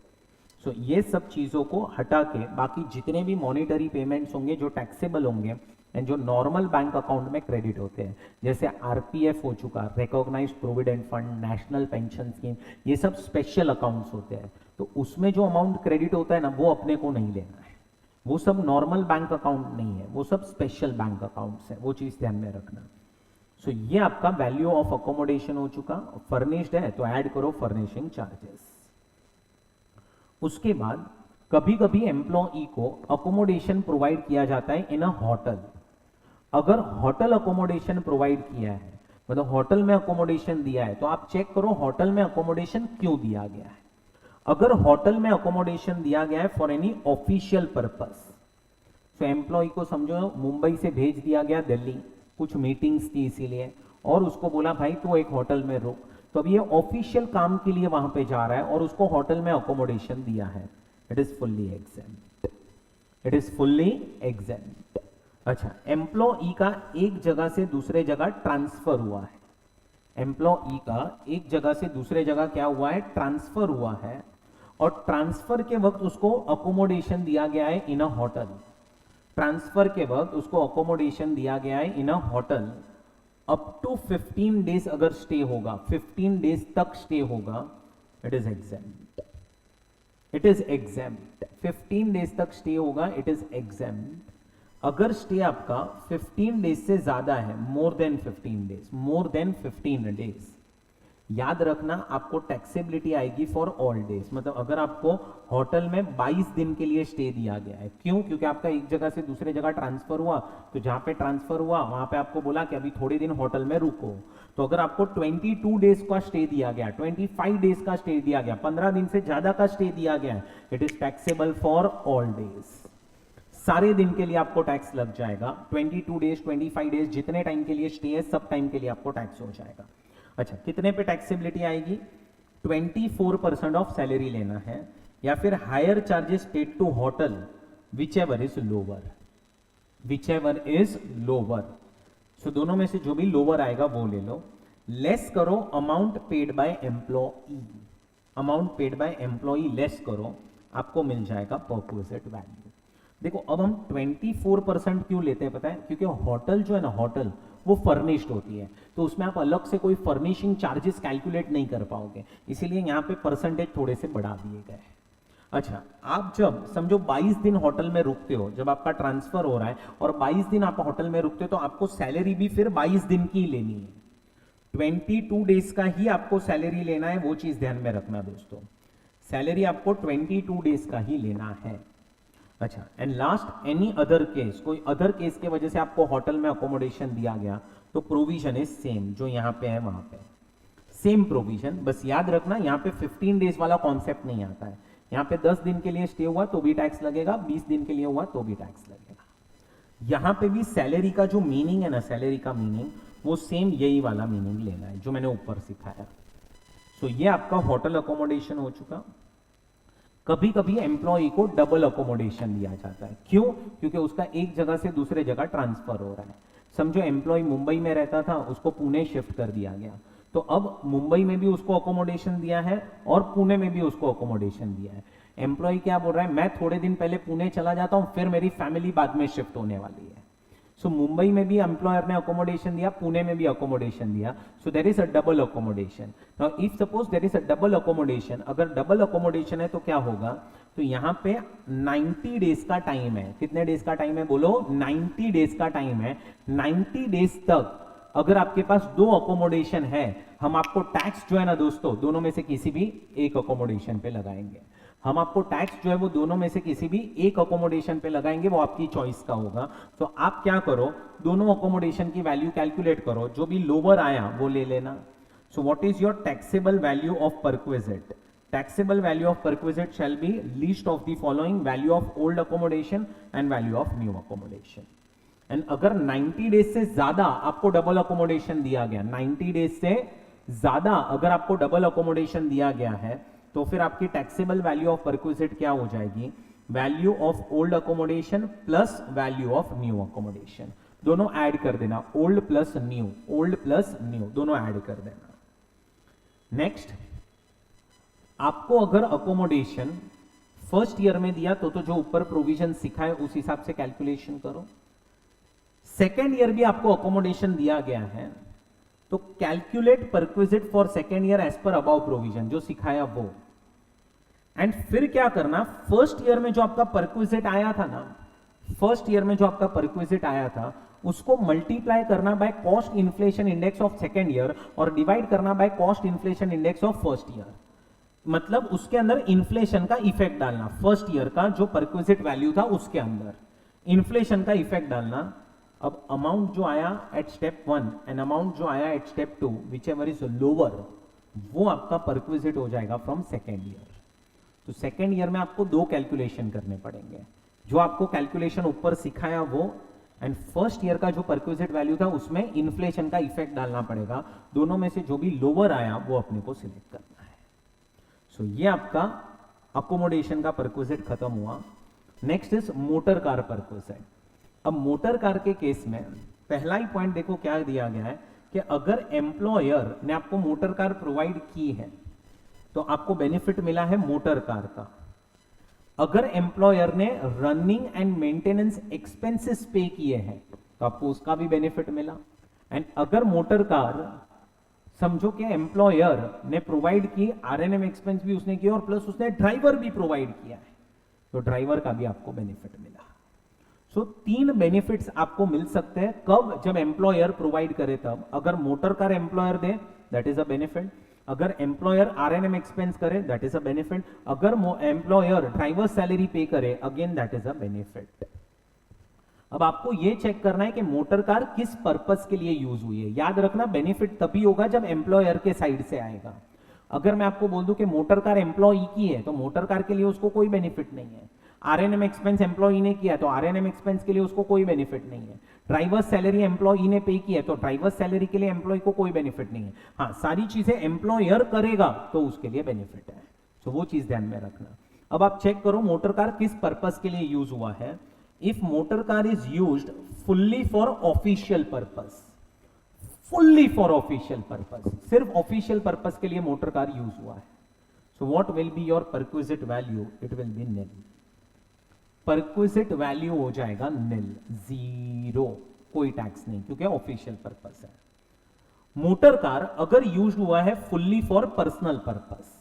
So ये सब चीजों को हटा के बाकी जितने भी monetary payments होंगे जो टैक्सेबल होंगे एंड जो नॉर्मल बैंक अकाउंट में क्रेडिट होते हैं, जैसे आरपीएफ हो चुका, recognised provident fund, national pension Scheme, ये सब स्पेशल अकाउंट्स होते हैं, तो उसमें जो अमाउंट क्रेडिट होता है ना वो अपने को नहीं लेना है, वो सब नॉर्मल बैंक अकाउंट नहीं है, वो सब स्पेशल बैंक अकाउंट्स है, वो चीज ध्यान में रखना। सो ये आपका वैल्यू ऑफ अकोमोडेशन हो चुका। फर्निश्ड है तो ऐड करो फर्निशिंग चार्जेस। उसके बाद कभी कभी एम्प्लॉई को अकोमोडेशन प्रोवाइड किया जाता है इन अ होटल। अगर होटल अकोमोडेशन प्रोवाइड किया है, मतलब होटल में अकोमोडेशन दिया है, तो आप चेक करो होटल में अकोमोडेशन क्यों दिया गया है। अगर होटल में अकोमोडेशन दिया गया है फॉर एनी ऑफिशियल पर्पस, तो एम्प्लॉय को समझो मुंबई से भेज दिया गया दिल्ली, कुछ मीटिंग्स थी इसीलिए, और उसको बोला भाई तू एक होटल में रुक, तो अब ये ऑफिशियल काम के लिए वहां पे जा रहा है और उसको होटल में अकोमोडेशन दिया है, it is fully exempt, it is fully exempt. अच्छा, एम्प्लॉई का एक जगह से दूसरे जगह ट्रांसफर हुआ है, एम्प्लॉई का एक जगह से दूसरे जगह क्या हुआ है, ट्रांसफर हुआ है, और ट्रांसफर के वक्त उसको अकोमोडेशन दिया गया है इन अ होटल। ट्रांसफर के वक्त उसको अकोमोडेशन दिया गया है इन अ होटल। अप टू 15 डेज अगर स्टे होगा, 15 डेज तक स्टे होगा, it is exempt, it is exempt. 15 days तक स्टे होगा, इट इज एग्जेम्प्ट। अगर स्टे आपका 15 डेज से ज्यादा है, more than 15 days, more than 15 days, याद रखना आपको टैक्सेबिलिटी आएगी फॉर ऑल डेज। मतलब अगर आपको होटल में 22 दिन के लिए स्टे दिया गया है, क्यों? क्योंकि आपका एक जगह से दूसरे जगह ट्रांसफर हुआ, तो जहां पे ट्रांसफर हुआ वहां पे आपको बोला कि अभी थोड़े दिन होटल में रुको। तो अगर आपको 22 डेज का स्टे दिया गया, 25 डेज का स्टे दिया गया, 15 दिन से ज्यादा का स्टे दिया गया, it is taxable for all days. सारे दिन के लिए आपको टैक्स लग जाएगा। 22 डेज, 25 डेज, जितने टाइम के लिए स्टे है, सब टाइम के लिए आपको टैक्स हो जाएगा। अच्छा, कितने पे टैक्सेबिलिटी आएगी? 24% ऑफ सैलरी लेना है, या फिर hire charges paid to hotel whichever is lower, whichever is lower. So दोनों में से जो भी लोअर आएगा वो ले लो। लेस करो amount paid by employee, amount paid by employee less करो, आपको मिल जाएगा परक्विजिट वैल्यू। देखो अब हम 24% क्यों लेते हैं पता है? क्योंकि होटल जो है ना, होटल वो फर्निश्ड होती है, तो उसमें आप अलग से कोई फर्निशिंग चार्जेस कैलकुलेट नहीं कर पाओगे, इसीलिए यहां पे परसेंटेज थोड़े से बढ़ा दिए गए हैं। अच्छा, आप जब समझो 22 दिन होटल में रुकते हो, जब आपका ट्रांसफर हो रहा है और 22 दिन आप होटल में रुकते हो, तो आपको सैलरी भी फिर 22 दिन की लेनी है। 22 डेज का ही आपको सैलरी लेना है, वो चीज ध्यान में रखना दोस्तों। सैलरी आपको 22 डेज का ही लेना है। अच्छा, and last, any other case, कोई अदर केस के वजह से आपको होटल में अकोमोडेशन दिया गया, तो प्रोविजन इज सेम, जो यहां पे है वहां पे सेम प्रोविजन। बस याद रखना यहां पे 15 डेज वाला कॉन्सेप्ट नहीं आता है। यहां पे 10 दिन के लिए स्टे हुआ तो भी टैक्स लगेगा, 20 दिन के लिए हुआ तो भी टैक्स लगेगा। यहां पे भी सैलरी का जो मीनिंग है ना, सैलरी का मीनिंग वो सेम यही वाला मीनिंग लेना है जो मैंने ऊपर सिखाया। सो ये आपका होटल अकोमोडेशन हो चुका। कभी कभी एम्प्लॉय को डबल अकोमोडेशन दिया जाता है, क्यों? क्योंकि उसका एक जगह से दूसरे जगह ट्रांसफर हो रहा है। समझो एम्प्लॉय मुंबई में रहता था, उसको पुणे शिफ्ट कर दिया गया, तो अब मुंबई में भी उसको अकोमोडेशन दिया है और पुणे में भी उसको अकोमोडेशन दिया है। एम्प्लॉय क्या बोल रहा है? मैं थोड़े दिन पहले पुणे चला जाता हूं, फिर मेरी फैमिली बाद में शिफ्ट होने वाली है। सो मुंबई में भी एम्प्लॉयर ने अकोमोडेशन दिया, पुणे में भी अकोमोडेशन दिया, so there is a double accommodation. Now if suppose there is a double accommodation, अगर डबल अकोमोडेशन है तो क्या होगा? तो यहां पे 90 डेज का टाइम है। कितने डेज का टाइम है बोलो? 90 डेज का टाइम है। 90 डेज तक अगर आपके पास 2 अकोमोडेशन है, हम आपको टैक्स जो है ना दोस्तों, दोनों में से किसी भी एक अकोमोडेशन पे लगाएंगे। हम आपको टैक्स जो है वो दोनों में से किसी भी एक अकोमोडेशन पे लगाएंगे, वो आपकी चॉइस का होगा। तो आप क्या करो, दोनों अकोमोडेशन की वैल्यू कैलकुलेट करो, जो भी लोअर आया वो ले लेना। So what is your taxable value of perquisite? Taxable value of perquisite shall be least of the following: value of old accommodation and value of new accommodation. And अगर 90 days से ज्यादा आपको डबल अकोमोडेशन दिया गया, 90 days से ज्यादा अगर आपको डबल अकोमोडेशन दिया गया है, तो फिर आपकी टैक्सेबल वैल्यू ऑफ परक्विजिट क्या हो जाएगी? Value of old accommodation plus value of new accommodation, दोनों ऐड कर देना। Old plus new, old plus new, दोनों ऐड कर देना। नेक्स्ट, आपको अगर अकोमोडेशन फर्स्ट ईयर में दिया तो जो ऊपर प्रोविजन सिखा है उस हिसाब से कैलकुलेशन करो। सेकेंड ईयर भी आपको अकोमोडेशन दिया गया है, तो calculate perquisite for second year as per above provision, जो सिखाया वो। एंड फिर क्या करना, फर्स्ट ईयर में जो आपका परक्विजिट आया था ना, फर्स्ट ईयर में जो आपका परक्विजिट आया था, उसको मल्टीप्लाई करना by cost inflation index of second year और डिवाइड करना by cost inflation index of first year. मतलब उसके अंदर इन्फ्लेशन का इफेक्ट डालना, फर्स्ट ईयर का जो परक्विजिट वैल्यू था उसके अंदर इन्फ्लेशन का इफेक्ट डालना। अब अमाउंट जो आया एट स्टेप 1 एंड अमाउंट जो आया at step 2, whichever is lower, वो आपका परक्विजिट हो जाएगा फ्रॉम सेकेंड ईयर। तो सेकेंड ईयर में आपको 2 कैलकुलेशन करने पड़ेंगे, जो आपको कैलकुलेशन ऊपर सिखाया वो, एंड फर्स्ट ईयर का जो परक्विजिट वैल्यू था उसमें इन्फ्लेशन का इफेक्ट डालना पड़ेगा। दोनों में से जो भी लोअर आया वो अपने को सिलेक्ट करना है। सो ये आपका अकोमोडेशन का परक्विजिट खत्म हुआ। Next is motor car perquisite. अब मोटर कार के केस में पहला ही पॉइंट देखो क्या दिया गया है कि अगर एम्प्लॉयर ने आपको मोटर कार प्रोवाइड की है तो आपको बेनिफिट मिला है मोटर कार का। अगर एम्प्लॉयर ने रनिंग एंड मेंटेनेंस एक्सपेंसेस पे किए हैं तो आपको उसका भी बेनिफिट मिला। एंड अगर मोटर कार समझो कि एम्प्लॉयर ने प्रोवाइड की, आरएनएम एक्सपेंस भी उसने किया और प्लस उसने ड्राइवर भी प्रोवाइड किया है, तो ड्राइवर का भी आपको बेनिफिट मिला। सो 3 बेनिफिट्स आपको मिल सकते हैं। कब? जब एम्प्लॉयर प्रोवाइड करे तब। अगर motor car employer they, that is a benefit. अगर एम्प्लॉयर आरएनएम एक्सपेंस करे, दैट इज अ बेनिफिट। अगर एम्प्लॉयर ड्राइवर सैलरी पे करे, again that is a benefit. अब आपको यह चेक करना है कि मोटर कार किस पर्पस के लिए यूज हुई है। याद रखना, बेनिफिट तभी होगा जब एम्प्लॉयर के साइड से आएगा। अगर मैं आपको बोल दूं कि मोटर कार एम्प्लॉई की है, तो मोटर कार के लिए उसको कोई बेनिफिट नहीं है। आरएनएम एक्सपेंस एम्प्लॉई ने किया, तो आरएनएम एक्सपेंस के लिए उसको कोई बेनिफिट नहीं है। ड्राइवर सैलरी एम्प्लॉई ने पे की है, तो ड्राइवर सैलरी के लिए एम्प्लॉई को कोई बेनिफिट नहीं है। हाँ, सारी चीजें एम्प्लॉयर करेगा तो उसके लिए बेनिफिट है। तो वो चीज ध्यान में रखना। अब आप चेक करो मोटर कार किस पर्पस के लिए यूज हुआ है। If motor car is used fully for official purpose, fully for official purpose, सिर्फ ऑफिशियल पर्पस के लिए मोटर कार यूज हुआ है, so what will be your perquisite value? It will B nil. Perquisite value हो जाएगा निल, 0, कोई tax नहीं, क्योंकि ऑफिशियल पर्पस है। मोटर कार अगर यूज हुआ है fully for personal purpose,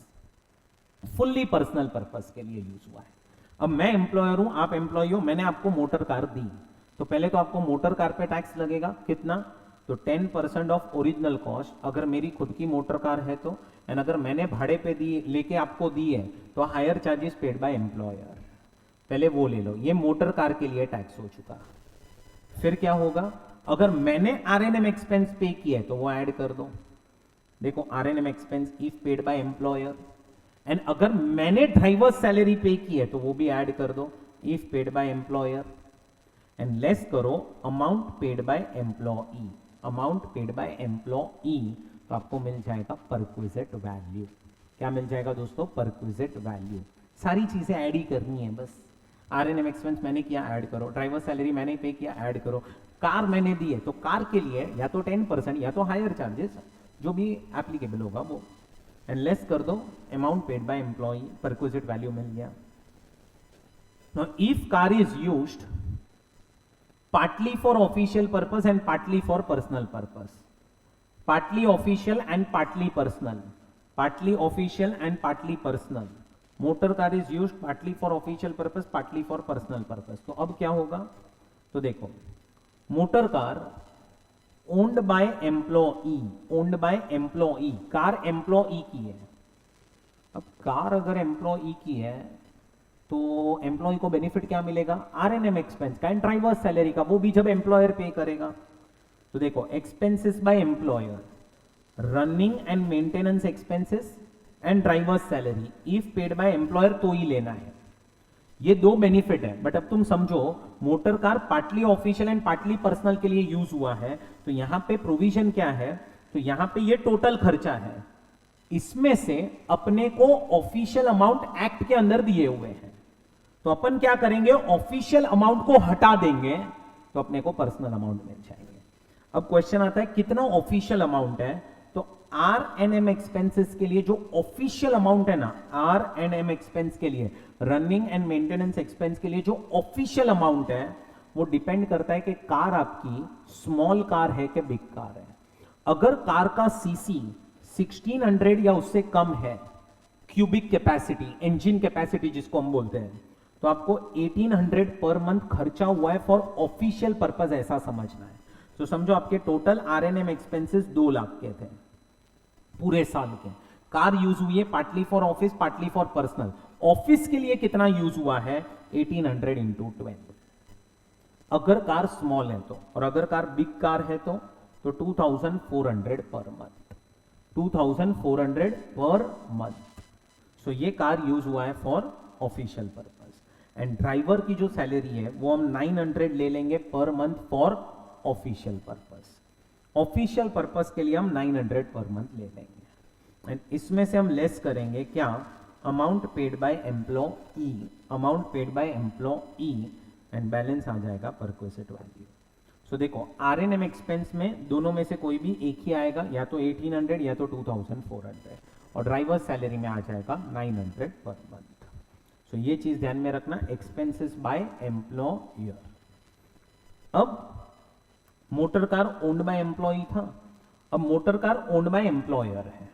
fully personal purpose के लिए यूज हुआ है। अब मैं एम्प्लॉयर हूं, आप एम्प्लॉय हो, मैंने आपको मोटर कार दी, तो पहले तो आपको मोटर कार पे टैक्स लगेगा। कितना? तो 10% ऑफ ओरिजिनल कॉस्ट, अगर मेरी खुद की मोटर कार है तो। एंड अगर मैंने भाड़े पे दी, लेके आपको दी है, तो higher charges paid by employer, पहले वो ले लो। ये मोटर कार के लिए टैक्स हो चुका। फिर क्या होगा? अगर मैंने आरएनएम एक्सपेंस पे किया है तो वो ऐड कर दो। देखो, आरएनएम expense if paid by employer, and अगर मैंने ड्राइवर सैलरी पे की है तो वो भी ऐड कर दो, if paid by employer, and less करो amount paid by employee, amount paid by employee, तो आपको मिल जाएगा परक्विजिट वैल्यू। क्या मिल जाएगा दोस्तों? Perquisite value. सारी चीजें ऐड ही करनी है बस। आरएनएम एक्सपेंस मैंने किया, ऐड करो। ड्राइवर सैलरी मैंने पे किया, ऐड करो। कार मैंने दी है, तो कार के लिए या तो 10% या तो हायर चार्जेस, जो भी एप्लीकेबल होगा वो, एंड लेस कर दो amount paid by employee, perquisite value मिल गया। Now if car is used partly for official purpose and partly for personal purpose, partly official and partly personal, partly official and partly personal, motor car is used partly for official purpose, partly for personal purpose। तो अब क्या होगा? तो देखो, motor car owned by employee, owned by employee, car employee की है। अब car अगर एम्प्लॉई की है तो एम्प्लॉय को बेनिफिट क्या मिलेगा? आरएनएम एक्सपेंस का एंड ड्राइवर सैलरी का, वो भी जब एम्प्लॉयर पे करेगा। तो देखो, expenses by employer, running and maintenance expenses and driver salary, if paid by employer तो ही लेना है। ये 2 बेनिफिट है। बट अब तुम समझो, motor car partly official and partly personal के लिए यूज हुआ है, तो यहां पे प्रोविजन क्या है? तो यहां पे ये टोटल खर्चा है, इसमें से अपने को ऑफिशियल अमाउंट एक्ट के अंदर दिए हुए हैं, तो अपन क्या करेंगे? ऑफिशियल अमाउंट को हटा देंगे, तो अपने को पर्सनल अमाउंट मिल जाएंगे। अब क्वेश्चन आता है कितना ऑफिशियल अमाउंट है? तो आरएनएम एक्सपेंसेस के लिए जो ऑफिशियल अमाउंट है ना, आरएनएम एक्सपेंस के लिए, रनिंग एंड मेंटेनेंस एक्सपेंस के लिए जो ऑफिशियल अमाउंट है, वो डिपेंड करता है कि कार आपकी स्मॉल कार है कि बिग कार है। अगर कार का सीसी 1600 या उससे कम है, क्यूबिक कैपेसिटी, इंजन कैपेसिटी जिसको हम बोलते हैं, तो आपको 1800 पर मंथ खर्चा हुआ है फॉर ऑफिशियल पर्पस, ऐसा समझना है। तो समझो आपके टोटल आरएनएम एक्सपेंसेस 2 लाख के थे पूरे साल के। कार यूज हुई है partly for office, partly for personal. Office के लिए कितना यूज हुआ है? 1800 इंटू 12, अगर कार स्मॉल है तो। और अगर कार बिग कार है तो 2400 पर मंथ, 2400 पर मंथ। सो ये कार यूज हुआ है for official purpose. And driver की जो सैलरी है वो हम 900 ले लेंगे per month for official purpose. Official purpose के लिए हम 900 पर मंथ ले लेंगे, एंड इसमें से हम लेस करेंगे क्या? Amount paid by employee, amount paid by employee, and balance आ जाएगा परक्विजिट वैल्यू। सो देखो, आरएनएम एक्सपेंस में दोनों में से कोई भी एक ही आएगा, या तो 1800 या तो 2400, और ड्राइवर सैलरी में आ जाएगा 900 पर मंथ। सो ये चीज ध्यान में रखना, एक्सपेंसेस बाय एम्प्लॉयर। अब motor car owned by employee था, अब motor car owned by employer है।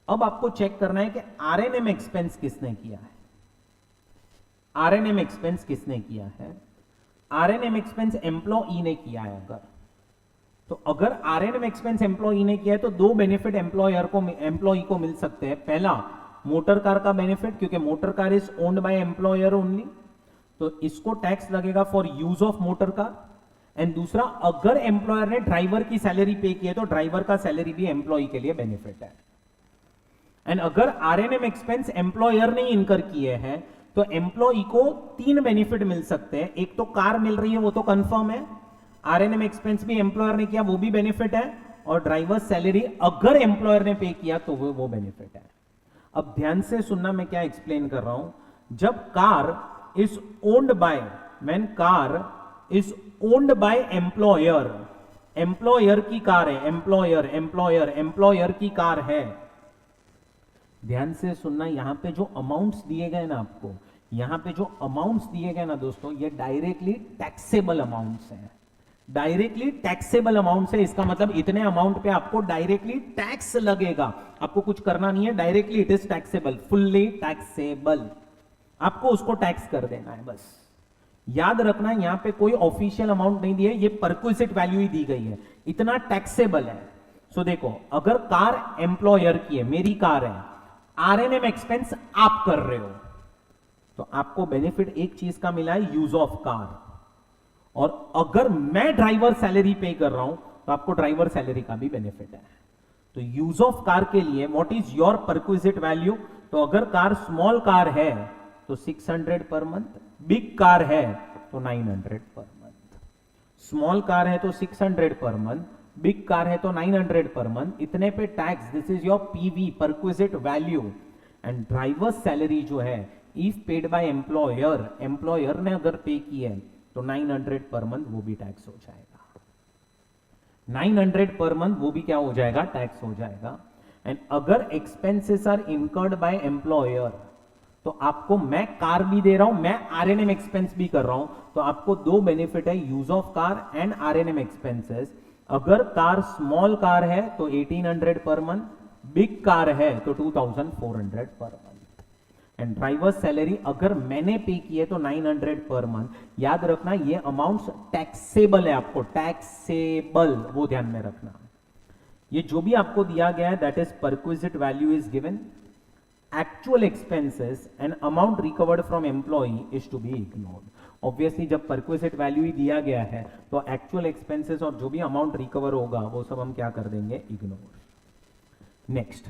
अब आपको चेक करना है कि आरएनएम एक्सपेंस किसने किया है। आरएनएम एक्सपेंस किसने किया है? आरएनएम एक्सपेंस एम्प्लॉई ने किया है। तो अगर आरएनएम एक्सपेंस एम्प्लॉई ने किया है तो दो बेनिफिट एम्प्लॉई को मिल सकते हैं। पहला, मोटर कार का बेनिफिट, क्योंकि motor car is owned by employer only, तो इसको टैक्स लगेगा for use of motor car. And दूसरा, अगर एम्प्लॉयर ने ड्राइवर की सैलरी पे की है तो ड्राइवर का सैलरी भी एम्प्लॉई के लिए बेनिफिट है। एंड अगर आरएनएम एक्सपेंस एम्प्लॉयर ने इनकर किए हैं तो एम्प्लॉई को तीन बेनिफिट मिल सकते हैं। एक तो कार मिल रही है, वो तो कंफर्म है, आरएनएम एक्सपेंस भी एम्प्लॉयर ने किया, वो भी बेनिफिट है, और ड्राइवर सैलरी अगर एम्प्लॉयर ने पे किया तो वो बेनिफिट है। अब ध्यान से सुनना, मैं क्या एक्सप्लेन कर रहा हूं। जब car is owned bye, when car is owned by employer, employer की कार है, एम्प्लॉयर की कार है। ध्यान से सुनना, यहां पे जो अमाउंट्स दिए गए ना आपको, यहां पे जो अमाउंट्स दिए गए ना दोस्तों, ये डायरेक्टली टैक्सेबल अमाउंट्स हैं। डायरेक्टली टैक्सेबल अमाउंट्स है, इसका मतलब इतने अमाउंट पे आपको डायरेक्टली टैक्स लगेगा, आपको कुछ करना नहीं है, directly it is taxable, fully taxable, आपको उसको टैक्स कर देना है बस। याद रखना, यहां पे कोई ऑफिशियल अमाउंट नहीं दी है, ये परक्विजिट वैल्यू ही दी गई है, इतना टैक्सेबल है। सो देखो, अगर कार एम्प्लॉयर की है, मेरी कार है, आरएनएम एक्सपेंस आप कर रहे हो, तो आपको बेनिफिट एक चीज का मिला है, यूज ऑफ कार। और अगर मैं ड्राइवर सैलरी पे कर रहा हूं तो आपको ड्राइवर सैलरी का भी बेनिफिट है। तो यूज ऑफ कार के लिए what is your perquisite value? तो अगर कार स्मॉल कार है तो 600 पर मंथ, बिग कार है तो 900 पर मंथ। स्मॉल कार है तो 600 पर मंथ, बिग कार है तो 900 पर मंथ। इतने पे tax, this is your PV, perquisite value. And driver salary जो है, if paid by employer, employer ने अगर पे की है तो 900 पर मंथ, वो भी टैक्स हो जाएगा। 900 पर मंथ, वो भी क्या हो जाएगा? टैक्स हो जाएगा। एंड अगर expenses are incurred by employer, तो आपको, मैं कार भी दे रहा हूं, मैं आरएनएम एक्सपेंस भी कर रहा हूं, तो आपको दो बेनिफिट है, use of car and आरएनएम expenses. अगर कार स्मॉल कार है तो 1800 पर मंथ, बिग कार है तो 2400 per month. And driver salary अगर मैंने पे की है तो 900 पर मंथ। याद रखना, ये अमाउंट्स टैक्सेबल है, आपको टैक्सेबल, वो ध्यान में रखना। ये जो भी आपको दिया गया है, that is perquisite value is given, actual expenses and amount recovered from employee is to be ignored. Obviously जब परक्विजिट वैल्यू ही दिया गया है तो एक्चुअल एक्सपेंसेस और जो भी अमाउंट रिकवर होगा वो सब हम क्या कर देंगे? इग्नोर। नेक्स्ट,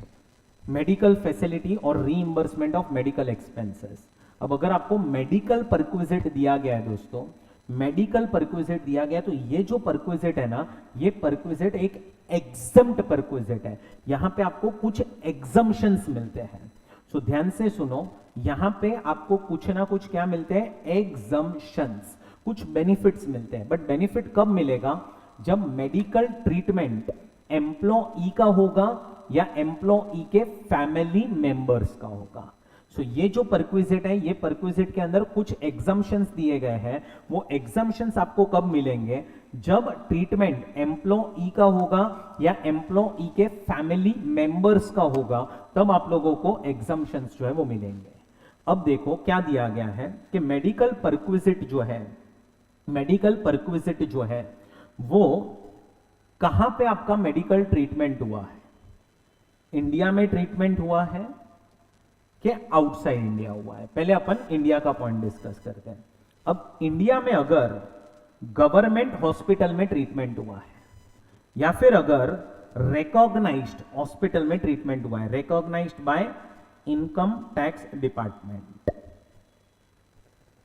मेडिकल फैसिलिटी और रीइंबर्समेंट ऑफ मेडिकल एक्सपेंसेस। अब अगर आपको मेडिकल परक्विजिट दिया गया है दोस्तों, मेडिकल परक्विजिट दिया गया, तो ये जो परक्विजिट है ना, ये परक्विजिट एक एग्जम्प्ट परक्विजिट है। यहां पे आपको कुछ एग्जम्पशंस मिलते हैं। सो ध्यान से सुनो, यहां पे आपको कुछ ना कुछ क्या मिलते हैं? एग्जम्पशंस, कुछ बेनिफिट्स मिलते हैं। बट बेनिफिट कब मिलेगा? जब मेडिकल ट्रीटमेंट एम्प्लॉई का होगा या एम्प्लॉई के फैमिली मेंबर्स का होगा। सो ये जो परक्विजिट है, ये परक्विजिट के अंदर कुछ एग्जम्पशंस दिए गए हैं। वो एग्जम्पशंस आपको कब मिलेंगे? जब ट्रीटमेंट एम्प्लॉई का होगा या एम्प्लॉई के फैमिली मेंबर्स का होगा, तब आप लोगों को एग्जम्पशंस जो है वो मिलेंगे। अब देखो क्या दिया गया है कि मेडिकल परक्विजिट जो है, मेडिकल परक्विजिट जो है वो कहां पे आपका मेडिकल ट्रीटमेंट हुआ है? इंडिया में ट्रीटमेंट हुआ है कि आउटसाइड इंडिया हुआ है? पहले अपन इंडिया का पॉइंट डिस्कस करते हैं। अब इंडिया में अगर गवर्नमेंट हॉस्पिटल में ट्रीटमेंट हुआ है या फिर अगर रिकॉग्नाइज्ड हॉस्पिटल में ट्रीटमेंट हुआ है, recognised by Income Tax Department,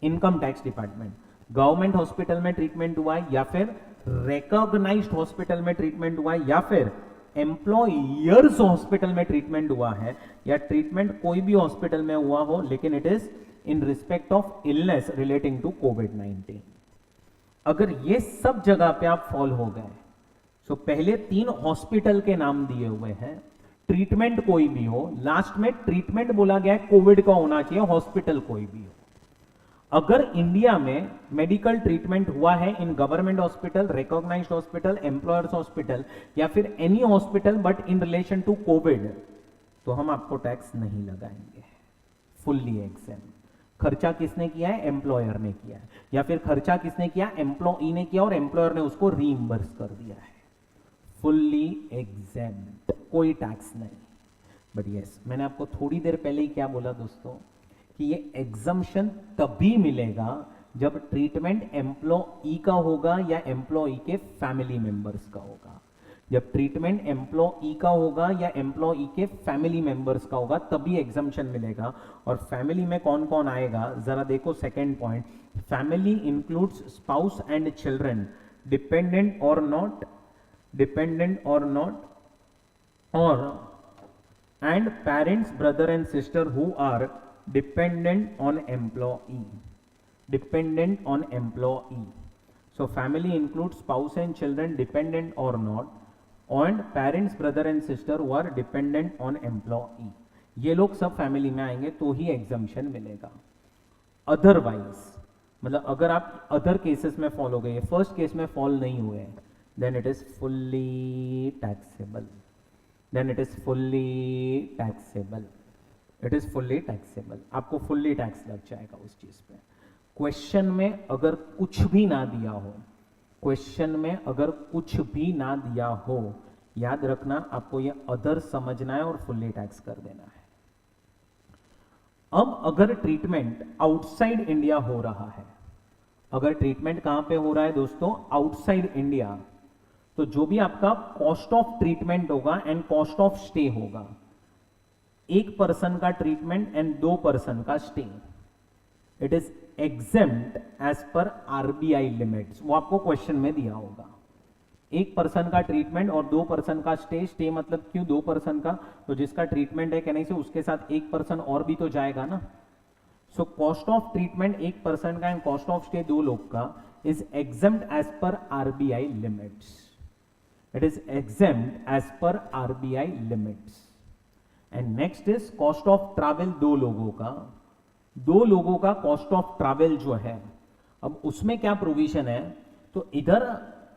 Income Tax Department, government hospital में ट्रीटमेंट हुआ है या फिर रिकॉग्नाइज्ड हॉस्पिटल में ट्रीटमेंट हुआ है या फिर एम्प्लॉयर्स हॉस्पिटल में ट्रीटमेंट हुआ है, या ट्रीटमेंट कोई भी हॉस्पिटल में हुआ हो लेकिन it is in respect of illness relating to कोविड-19, अगर ये सब जगह पे आप फॉल हो गए, सो पहले 3 हॉस्पिटल के नाम दिए हुए हैं, ट्रीटमेंट कोई भी हो, लास्ट में ट्रीटमेंट बोला गया है कोविड का होना चाहिए, हॉस्पिटल कोई भी हो। अगर इंडिया में मेडिकल ट्रीटमेंट हुआ है in government hospital, recognised hospital, employer's hospital या फिर any hospital but in relation to Covid, तो हम आपको टैक्स नहीं लगाएंगे, फुल्ली एग्जेम्प्ट। खर्चा किसने किया है? एम्प्लॉयर ने किया है, या फिर खर्चा किसने किया? एम्प्लॉई ने किया और एम्प्लॉयर ने उसको रीइंबर्स कर दिया है, फुल्ली एग्जेम्प्ट, कोई टैक्स नहीं। बट यस, मैंने आपको थोड़ी देर पहले ही क्या बोला दोस्तों, कि ये एग्जम्पशन तभी मिलेगा जब ट्रीटमेंट एम्प्लॉई का होगा या एम्प्लॉई के फैमिली मेंबर्स का होगा। जब ट्रीटमेंट एम्प्लॉई का होगा या एम्प्लॉई के फैमिली मेंबर्स का होगा तभी एग्जम्पशन मिलेगा। और फैमिली में कौन कौन आएगा जरा देखो, second point, family includes spouse and children, dependent और नॉट, डिपेंडेंट और नॉट, और and parents, brother and sister who are dependent on employee, dependent on employee. So family includes spouse and children, dependent or not, and parents, brother and sister who are dependent on employee. ये लोग सब family में आएंगे तो ही exemption मिलेगा। Otherwise मतलब अगर आप अदर केसेस में फॉल हो गए, फर्स्ट केस में फॉल नहीं हुए, then it is fully taxable, then it is fully taxable, it is fully taxable, आपको फुल्ली टैक्स लग जाएगा उस चीज पे। क्वेश्चन में अगर कुछ भी ना दिया हो, क्वेश्चन में अगर कुछ भी ना दिया हो, याद रखना आपको ये अदर समझना है और फुल्ली टैक्स कर देना है। अब अगर ट्रीटमेंट आउटसाइड इंडिया हो रहा है, अगर ट्रीटमेंट कहां पे हो रहा है दोस्तों? आउटसाइड इंडिया, तो जो भी आपका कॉस्ट ऑफ ट्रीटमेंट होगा एंड कॉस्ट ऑफ स्टे होगा, एक पर्सन का ट्रीटमेंट एंड 2 पर्सन का stay, it is exempt as per RBI limits. वो आपको क्वेश्चन में दिया होगा, एक पर्सन का ट्रीटमेंट और 2 पर्सन का स्टे। स्टे मतलब क्यों 2 पर्सन का? तो जिसका ट्रीटमेंट है कहने से उसके साथ एक पर्सन और भी तो जाएगा ना। सो कॉस्ट ऑफ ट्रीटमेंट एक पर्सन का एंड कॉस्ट ऑफ स्टे 2 लोग का is exempt as per RBI limits, it is exempt as per RBI limits. And next is cost of travel, 2 लोगों का कॉस्ट ऑफ ट्रैवल जो है, अब उसमें क्या प्रोविजन है? तो इधर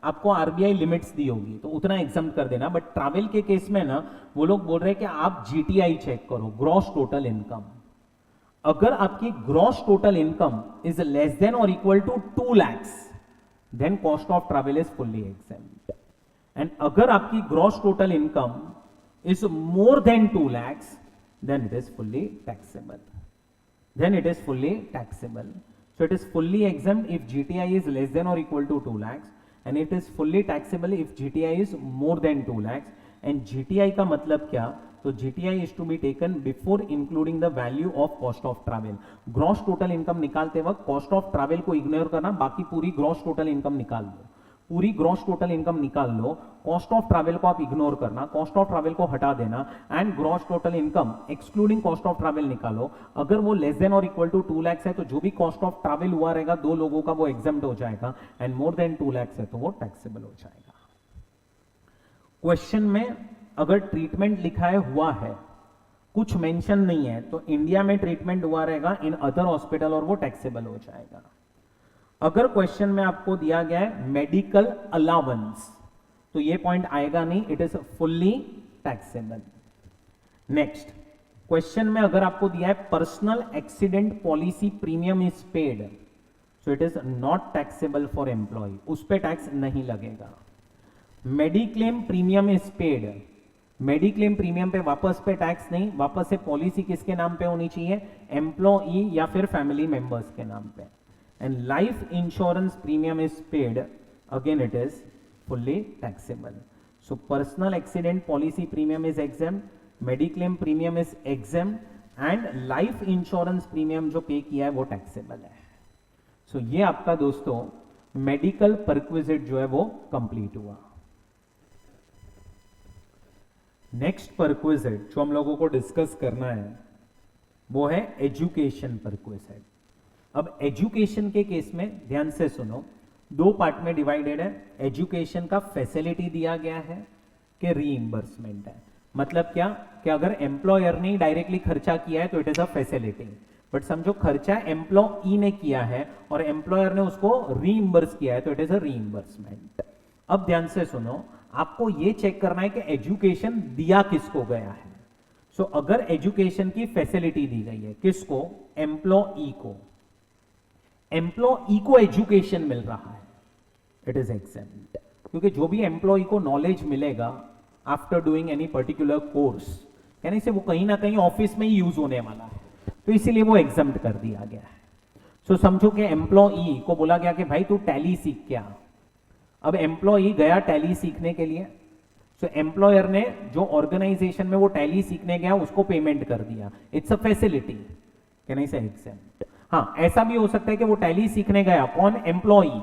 आपको आरबीआई लिमिट्स दी होगी तो उतना एग्जम्प्ट कर देना, बट ट्रैवल के केस में ना वो लोग बोल रहे हैं कि आप जीटीआई चेक करो, ग्रॉस टोटल इनकम। अगर आपकी gross total income is less than और equal to 2 lakhs, then cost of travel is fully exempt. And अगर आपकी gross total income is more than 2 lakhs, then it is fully taxable, then it is fully taxable. So it is fully exempt if GTI is less than or equal to 2 lakhs, and it is fully taxable if GTI is more than 2 lakhs. And GTI का मतलब क्या? तो GTI is to be taken before including the value of cost of travel. Gross total income निकालते वक्त cost of travel को ignore करना, बाकी पूरी ग्रॉस टोटल इनकम निकाल लो, पूरी ग्रॉस टोटल इनकम निकाल लो, कॉस्ट ऑफ ट्रैवल को आप इग्नोर करना, कॉस्ट ऑफ ट्रैवल को हटा देना and gross total income excluding cost of travel निकालो। अगर वो लेस देन और इक्वल टू 2 lakhs है तो जो भी कॉस्ट ऑफ ट्रैवल हुआ रहेगा 2 लोगों का वो एग्जेम्प्ट हो जाएगा, एंड मोर देन 2 lakhs है तो वो टैक्सेबल हो जाएगा। क्वेश्चन में अगर ट्रीटमेंट लिखा है हुआ है, कुछ मेंशन नहीं है, तो इंडिया में ट्रीटमेंट हुआ रहेगा इन अदर हॉस्पिटल और वो टैक्सेबल हो जाएगा। अगर क्वेश्चन में आपको दिया गया है मेडिकल अलाउंस, तो ये पॉइंट आएगा नहीं, it is fully taxable. Next question में अगर आपको दिया है personal accident policy premium is paid, so it is not taxable for employee, उस पे टैक्स नहीं लगेगा। Mediclaim premium is paid, mediclaim premium पे वापस पे टैक्स नहीं, वापस से पॉलिसी किसके नाम पे होनी चाहिए? एम्प्लॉई या फिर फैमिली मेंबर्स के नाम पे। And life insurance premium is paid, again it is fully taxable. So personal accident policy premium is exempt, mediclaim premium is exempt, and life insurance premium जो पे किया है वो taxable है। So ये आपका दोस्तों medical perquisite जो है वो complete हुआ। Next perquisite जो हम लोगों को discuss करना है वो है education perquisite। अब एजुकेशन के केस में ध्यान से सुनो, 2 पार्ट में डिवाइडेड है। एजुकेशन का फैसिलिटी दिया गया है कि रीइंबर्समेंट है। मतलब क्या कि अगर एम्प्लॉयर ने डायरेक्टली खर्चा किया है तो it is a facility, but समझो खर्चा एम्प्लॉई ने किया है और एम्प्लॉयर ने उसको रीइंबर्स किया है, तो इट इज अ रीइंबर्समेंट। अब ध्यान से सुनो, आपको ये चेक करना है कि एजुकेशन दिया किसको गया है। सो अगर एजुकेशन की फैसिलिटी दी गई है, किसको? एम्प्लॉई को। एम्प्लॉई को एजुकेशन मिल रहा है, इट इज एग्जेम्प्ट। क्योंकि जो भी एम्प्लॉई को नॉलेज मिलेगा after doing any particular course, यानी से वो कहीं ना कहीं ऑफिस में ही यूज होने वाला है, तो इसीलिए वो एग्जेम्प्ट कर दिया गया है। सो समझो कि एम्प्लॉई को बोला गया कि भाई तू टैली सीख क्या। अब एम्प्लॉई गया टैली सीखने के लिए, सो एम्प्लॉयर ने जो ऑर्गेनाइजेशन में वो टैली सीखने गया उसको पेमेंट कर दिया, it's a facility, can I से एग्जेम्प्ट। हाँ, ऐसा भी हो सकता है कि वो टैली सीखने गया, कौन? एम्प्लॉई,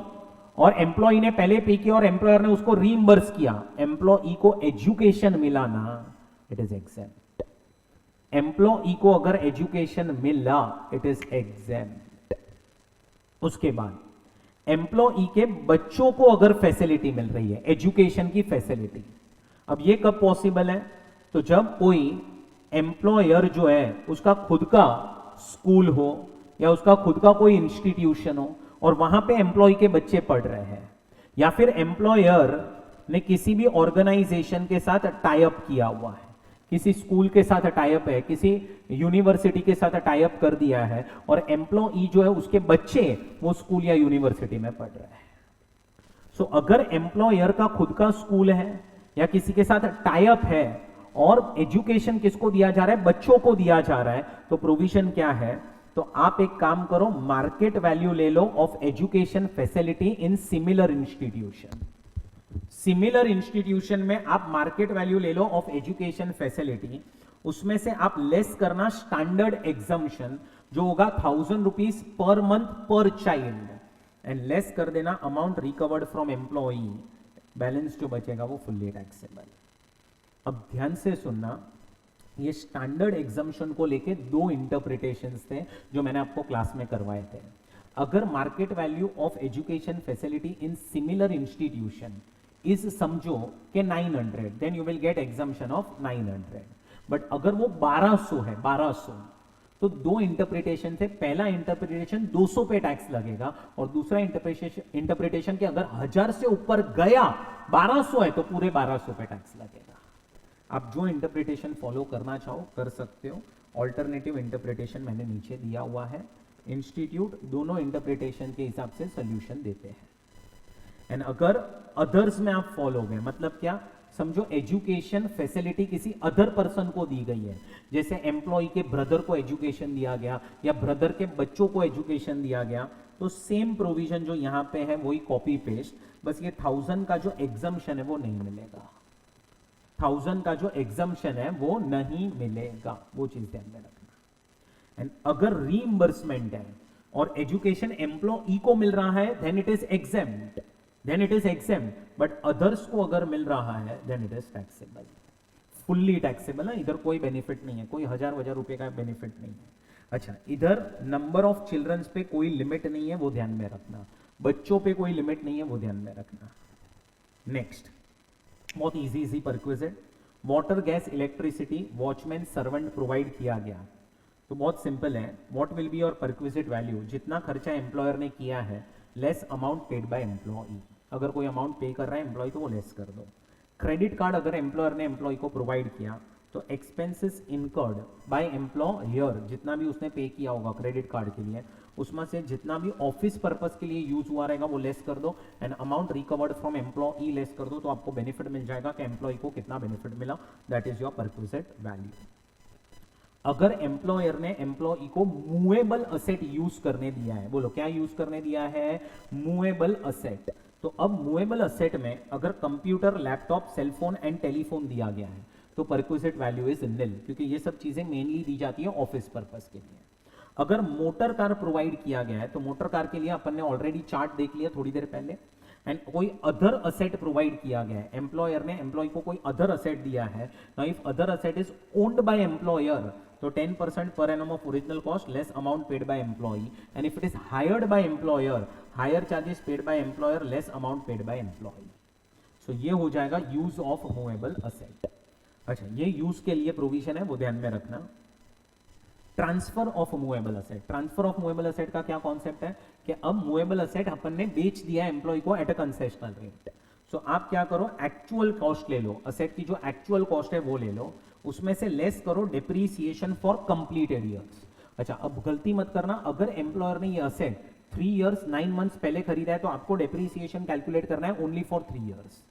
और एम्प्लॉई ने पहले पे किया और एम्प्लॉयर ने उसको रीइंबर्स किया, एम्प्लॉई को एजुकेशन मिला ना, इट इज एग्जेम्प्ट। एम्प्लॉई को अगर एजुकेशन मिला, इट इज एग्जेम्प्ट। उसके बाद एम्प्लॉई के बच्चों को अगर फैसिलिटी मिल रही है, एजुकेशन की फैसिलिटी, अब ये कब पॉसिबल है? तो जब कोई एम्प्लॉयर जो है उसका खुद का स्कूल हो या उसका खुद का कोई इंस्टीट्यूशन हो और वहां पे एम्प्लॉय के बच्चे पढ़ रहे हैं, या फिर एम्प्लॉयर ने किसी भी ऑर्गेनाइजेशन के साथ टाई अप किया हुआ है, किसी स्कूल के साथ टाई अप है, किसी यूनिवर्सिटी के साथ टाई अप कर दिया है और एम्प्लॉई जो है उसके बच्चे वो स्कूल या यूनिवर्सिटी में पढ़ रहे हैं। सो अगर एम्प्लॉयर का खुद का स्कूल है या किसी के साथ टाई अप है और एजुकेशन किसको दिया जा रहा है? बच्चों को दिया जा रहा है, तो प्रोविजन क्या है? तो आप एक काम करो, मार्केट वैल्यू ले लो of education facility in similar institution. Similar institution में आप मार्केट वैल्यू ले लो ऑफ एजुकेशन फैसिलिटी, उसमें से आप लेस करना स्टैंडर्ड एग्जम्पशन जो होगा 1000 रुपीज पर मंथ पर चाइल्ड, एंड लेस कर देना amount recovered from employee, balance जो बचेगा वो फुल्ली टैक्सेबल। अब ध्यान से सुनना, ये स्टैंडर्ड एग्जम्पशन को लेके दो इंटरप्रिटेशंस थे जो मैंने आपको क्लास में करवाए थे। अगर market value of education facility in similar institution is समझो कि 900, then you will get exemption of 900। But अगर वो 1200 है, 1200, तो दो इंटरप्रिटेशन थे। पहला इंटरप्रिटेशन 200 पे टैक्स लगेगा और दूसरा इंटरप्रिटेशन के अगर 1000 से ऊपर गया, 1200 है तो पूरे 1200 पे टैक्स लगेगा। आप जो इंटरप्रिटेशन फॉलो करना चाहो कर सकते हो, ऑल्टरनेटिव इंटरप्रिटेशन मैंने नीचे दिया हुआ है। इंस्टीट्यूट दोनों इंटरप्रिटेशन के हिसाब से सोल्यूशन देते हैं। एंड अगर अदर्स में आप फॉलो गए, मतलब क्या? समझो एजुकेशन फैसिलिटी किसी अदर पर्सन को दी गई है, जैसे एम्प्लॉय के ब्रदर को एजुकेशन दिया गया या ब्रदर के बच्चों को एजुकेशन दिया गया, तो सेम प्रोविजन जो यहां पे है वही कॉपी पेस्ट, बस ये 1000 का जो एग्जम्पशन है वो नहीं मिलेगा। 1000 का जो एग्जम्पशन है वो नहीं मिलेगा, वो चीज ध्यान में रखना। एंड अगर रीइंबर्समेंट है और एजुकेशन एम्प्लॉई को मिल रहा है, then it is exempt, then it is exempt. But others को अगर मिल रहा है, then it is taxable, fully taxable है। इधर कोई बेनिफिट नहीं है, कोई 1000 रुपए का बेनिफिट नहीं है। अच्छा, इधर नंबर ऑफ चिल्ड्रंस पे कोई लिमिट नहीं है, वो ध्यान में रखना। बच्चों पे कोई लिमिट नहीं है, वो ध्यान में रखना। नेक्स्ट, बहुत easy perquisite, water gas electricity watchman servant provide किया गया, तो बहुत सिंपल है। What will be your perquisite value? जितना खर्चा एम्प्लॉयर ने किया है less amount paid by employee. अगर कोई अमाउंट पे कर रहा है एम्प्लॉय तो वो लेस कर दो। क्रेडिट कार्ड अगर एम्प्लॉयर ने एम्प्लॉय को प्रोवाइड किया तो एक्सपेंसेस इनकर्ड बाय एम्प्लॉयर, जितना भी उसने पे किया होगा क्रेडिट कार्ड के लिए, उसमें से जितना भी ऑफिस पर्पस के लिए यूज हुआ रहेगा वो लेस कर दो, and amount recovered from employee less कर दो, तो आपको बेनिफिट मिल जाएगा कि एम्प्लॉय को कितना बेनिफिट मिला, that is your perquisite value. अगर एम्प्लॉयर ने एम्प्लॉई को मूवेबल असेट यूज करने दिया है, बोलो क्या यूज करने दिया है? Movable asset. तो अब मूवेबल असेट में अगर computer, laptop, cellphone and telephone दिया गया है तो परक्विजिट वैल्यू इज निल, क्योंकि ये सब चीजें मेनली दी जाती है ऑफिस पर्पस के लिए। अगर मोटर कार प्रोवाइड किया गया है तो मोटर कार के लिए अपन ने ऑलरेडी चार्ट देख लिया थोड़ी देर पहले, एंड कोई अदर असेट प्रोवाइड किया गया है, एम्प्लॉयर ने एम्प्लॉय को कोई अदर असेट दिया है, now if other asset is owned by employer तो 10% per annum of original cost less amount paid by employee, and if it is hired by employer, higher charges paid by employer less amount paid by employee. So ये हो जाएगा use of movable asset. अच्छा, ये use के लिए provision है, वो ध्यान में रखना। Transfer of movable asset. Transfer of movable asset का क्या कॉन्सेप्ट है कि अब मूवेबल असेट अपन ने बेच दिया एम्प्लॉय को एट अ कंसेशनल रेट। सो आप क्या करो, एक्चुअल कॉस्ट ले लो, असेट की जो एक्चुअल कॉस्ट है वो ले लो, उसमें से लेस करो डिप्रीसिएशन फॉर कंप्लीटेड ईयर्स। अच्छा, अब गलती मत करना, अगर एम्प्लॉयर ने ये असेट 3 इयर्स 9 मंथ्स पहले खरीदा है तो आपको डिप्रीसिएशन कैलकुलेट करना है only for 3 years.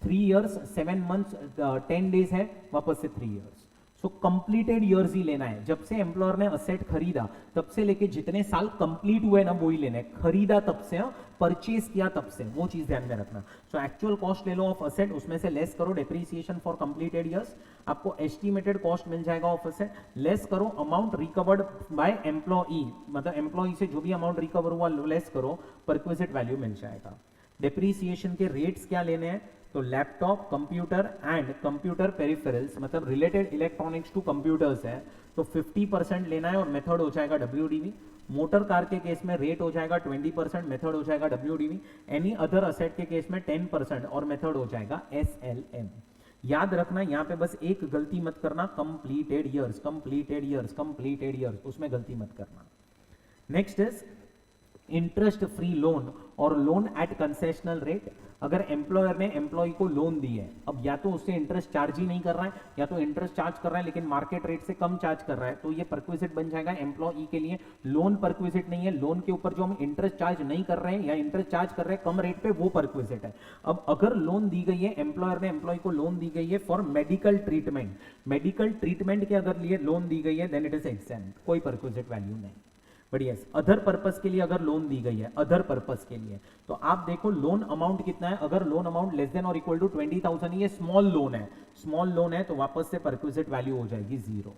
3 years 7 months 10 days है, वापस से 3 years. So completed years he लेना है, जब से एम्प्लॉयर ने असेट खरीदा तब से लेके जितने साल कंप्लीट हुए ना वो ही लेना है, खरीदा तब से, परचेज किया तब से, वो चीज ध्यान में रखना। सो एक्चुअल कॉस्ट ले लो ऑफ असेट, उसमें से लेस करो डिप्रीसिएशन फॉर कंप्लीटेड ईयर्स, आपको एस्टिमेटेड कॉस्ट मिल जाएगा ऑफ असेट, लेस करो अमाउंट रिकवर्ड बाय एम्प्लॉई, मतलब एम्प्लॉई से जो भी अमाउंट रिकवर हुआ लेस करो, परक्विजिट वैल्यू मिल जाएगा। डिप्रीसिएशन के रेट्स क्या लेने हैं, तो laptop, computer and computer peripherals, मतलब रिलेटेड इलेक्ट्रॉनिक्स टू कंप्यूटर्स है तो 50% लेना है और मेथड हो जाएगा WDV। मोटर कार के केस में रेट हो जाएगा 20%, मेथड हो जाएगा WDV। एनी अदर असेट के केस में 10% और मेथड हो जाएगा SLM। याद रखना यहाँ पे बस एक गलती मत करना, completed years, completed years, completed years, उसमें गलती मत करना। Next is interest free loan और लोन एट कंसेशनल रेट। अगर एम्प्लॉयर ने एम्प्लॉय को लोन दी है, अब या तो उससे इंटरेस्ट चार्ज ही नहीं कर रहा है या तो इंटरेस्ट चार्ज कर रहा है लेकिन मार्केट रेट से कम चार्ज कर रहा है, तो ये परक्विजिट बन जाएगा एम्प्लॉई के लिए। लोन परक्विजिट नहीं है, लोन के ऊपर जो हम इंटरेस्ट चार्ज नहीं कर रहे हैं या इंटरेस्ट चार्ज कर रहे हैं कम रेट पे, वो परक्विजिट है। अब अगर लोन दी गई है, एम्प्लॉयर ने एम्प्लॉय को लोन दी गई है for medical treatment, medical treatment के अगर लिए लोन दी गई है देन इट इज एग्जेम्प्ट, कोई परक्विजिट वैल्यू नहीं। बट यस, अदर पर्पस के लिए अगर लोन दी गई है, अदर पर्पस के लिए, तो आप देखो लोन अमाउंट कितना है। अगर लोन अमाउंट लेस देन और इक्वल टू 20,000, ये स्मॉल लोन है, स्मॉल लोन है तो वापस से परक्विजिट वैल्यू हो जाएगी 0,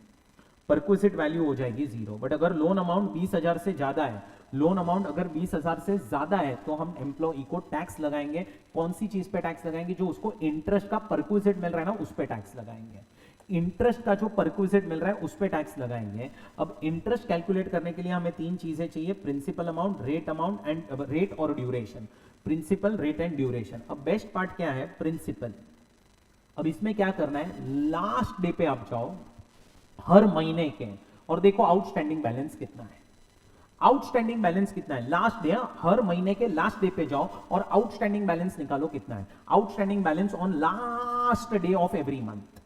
परक्विजिट वैल्यू हो जाएगी 0। बट अगर लोन अमाउंट 20,000 से ज्यादा है, लोन अमाउंट अगर 20,000 से ज्यादा है तो हम एम्प्लॉई को टैक्स लगाएंगे। कौन सी चीज पे टैक्स लगाएंगे, जो उसको इंटरेस्ट का परक्विजिट मिल रहा है ना उस पे टैक्स लगाएंगे। इंटरेस्ट का जो परक्विजिट मिल रहा है उस पे टैक्स लगाएंगे। अब इंटरेस्ट कैलकुलेट करने के लिए हमें 3 चीजें चाहिए, principal amount, rate amount and rate और duration. Principal, rate and duration. अब बेस्ट पार्ट क्या है, प्रिंसिपल। अब इसमें क्या करना है, लास्ट डे पे आप जाओ हर महीने के और देखो आउटस्टैंडिंग बैलेंस कितना है। आउटस्टैंडिंग बैलेंस कितना है लास्ट डे, हर महीने के लास्ट डे पे जाओ और आउटस्टैंडिंग बैलेंस निकालो कितना है। Outstanding balance on last day of every month,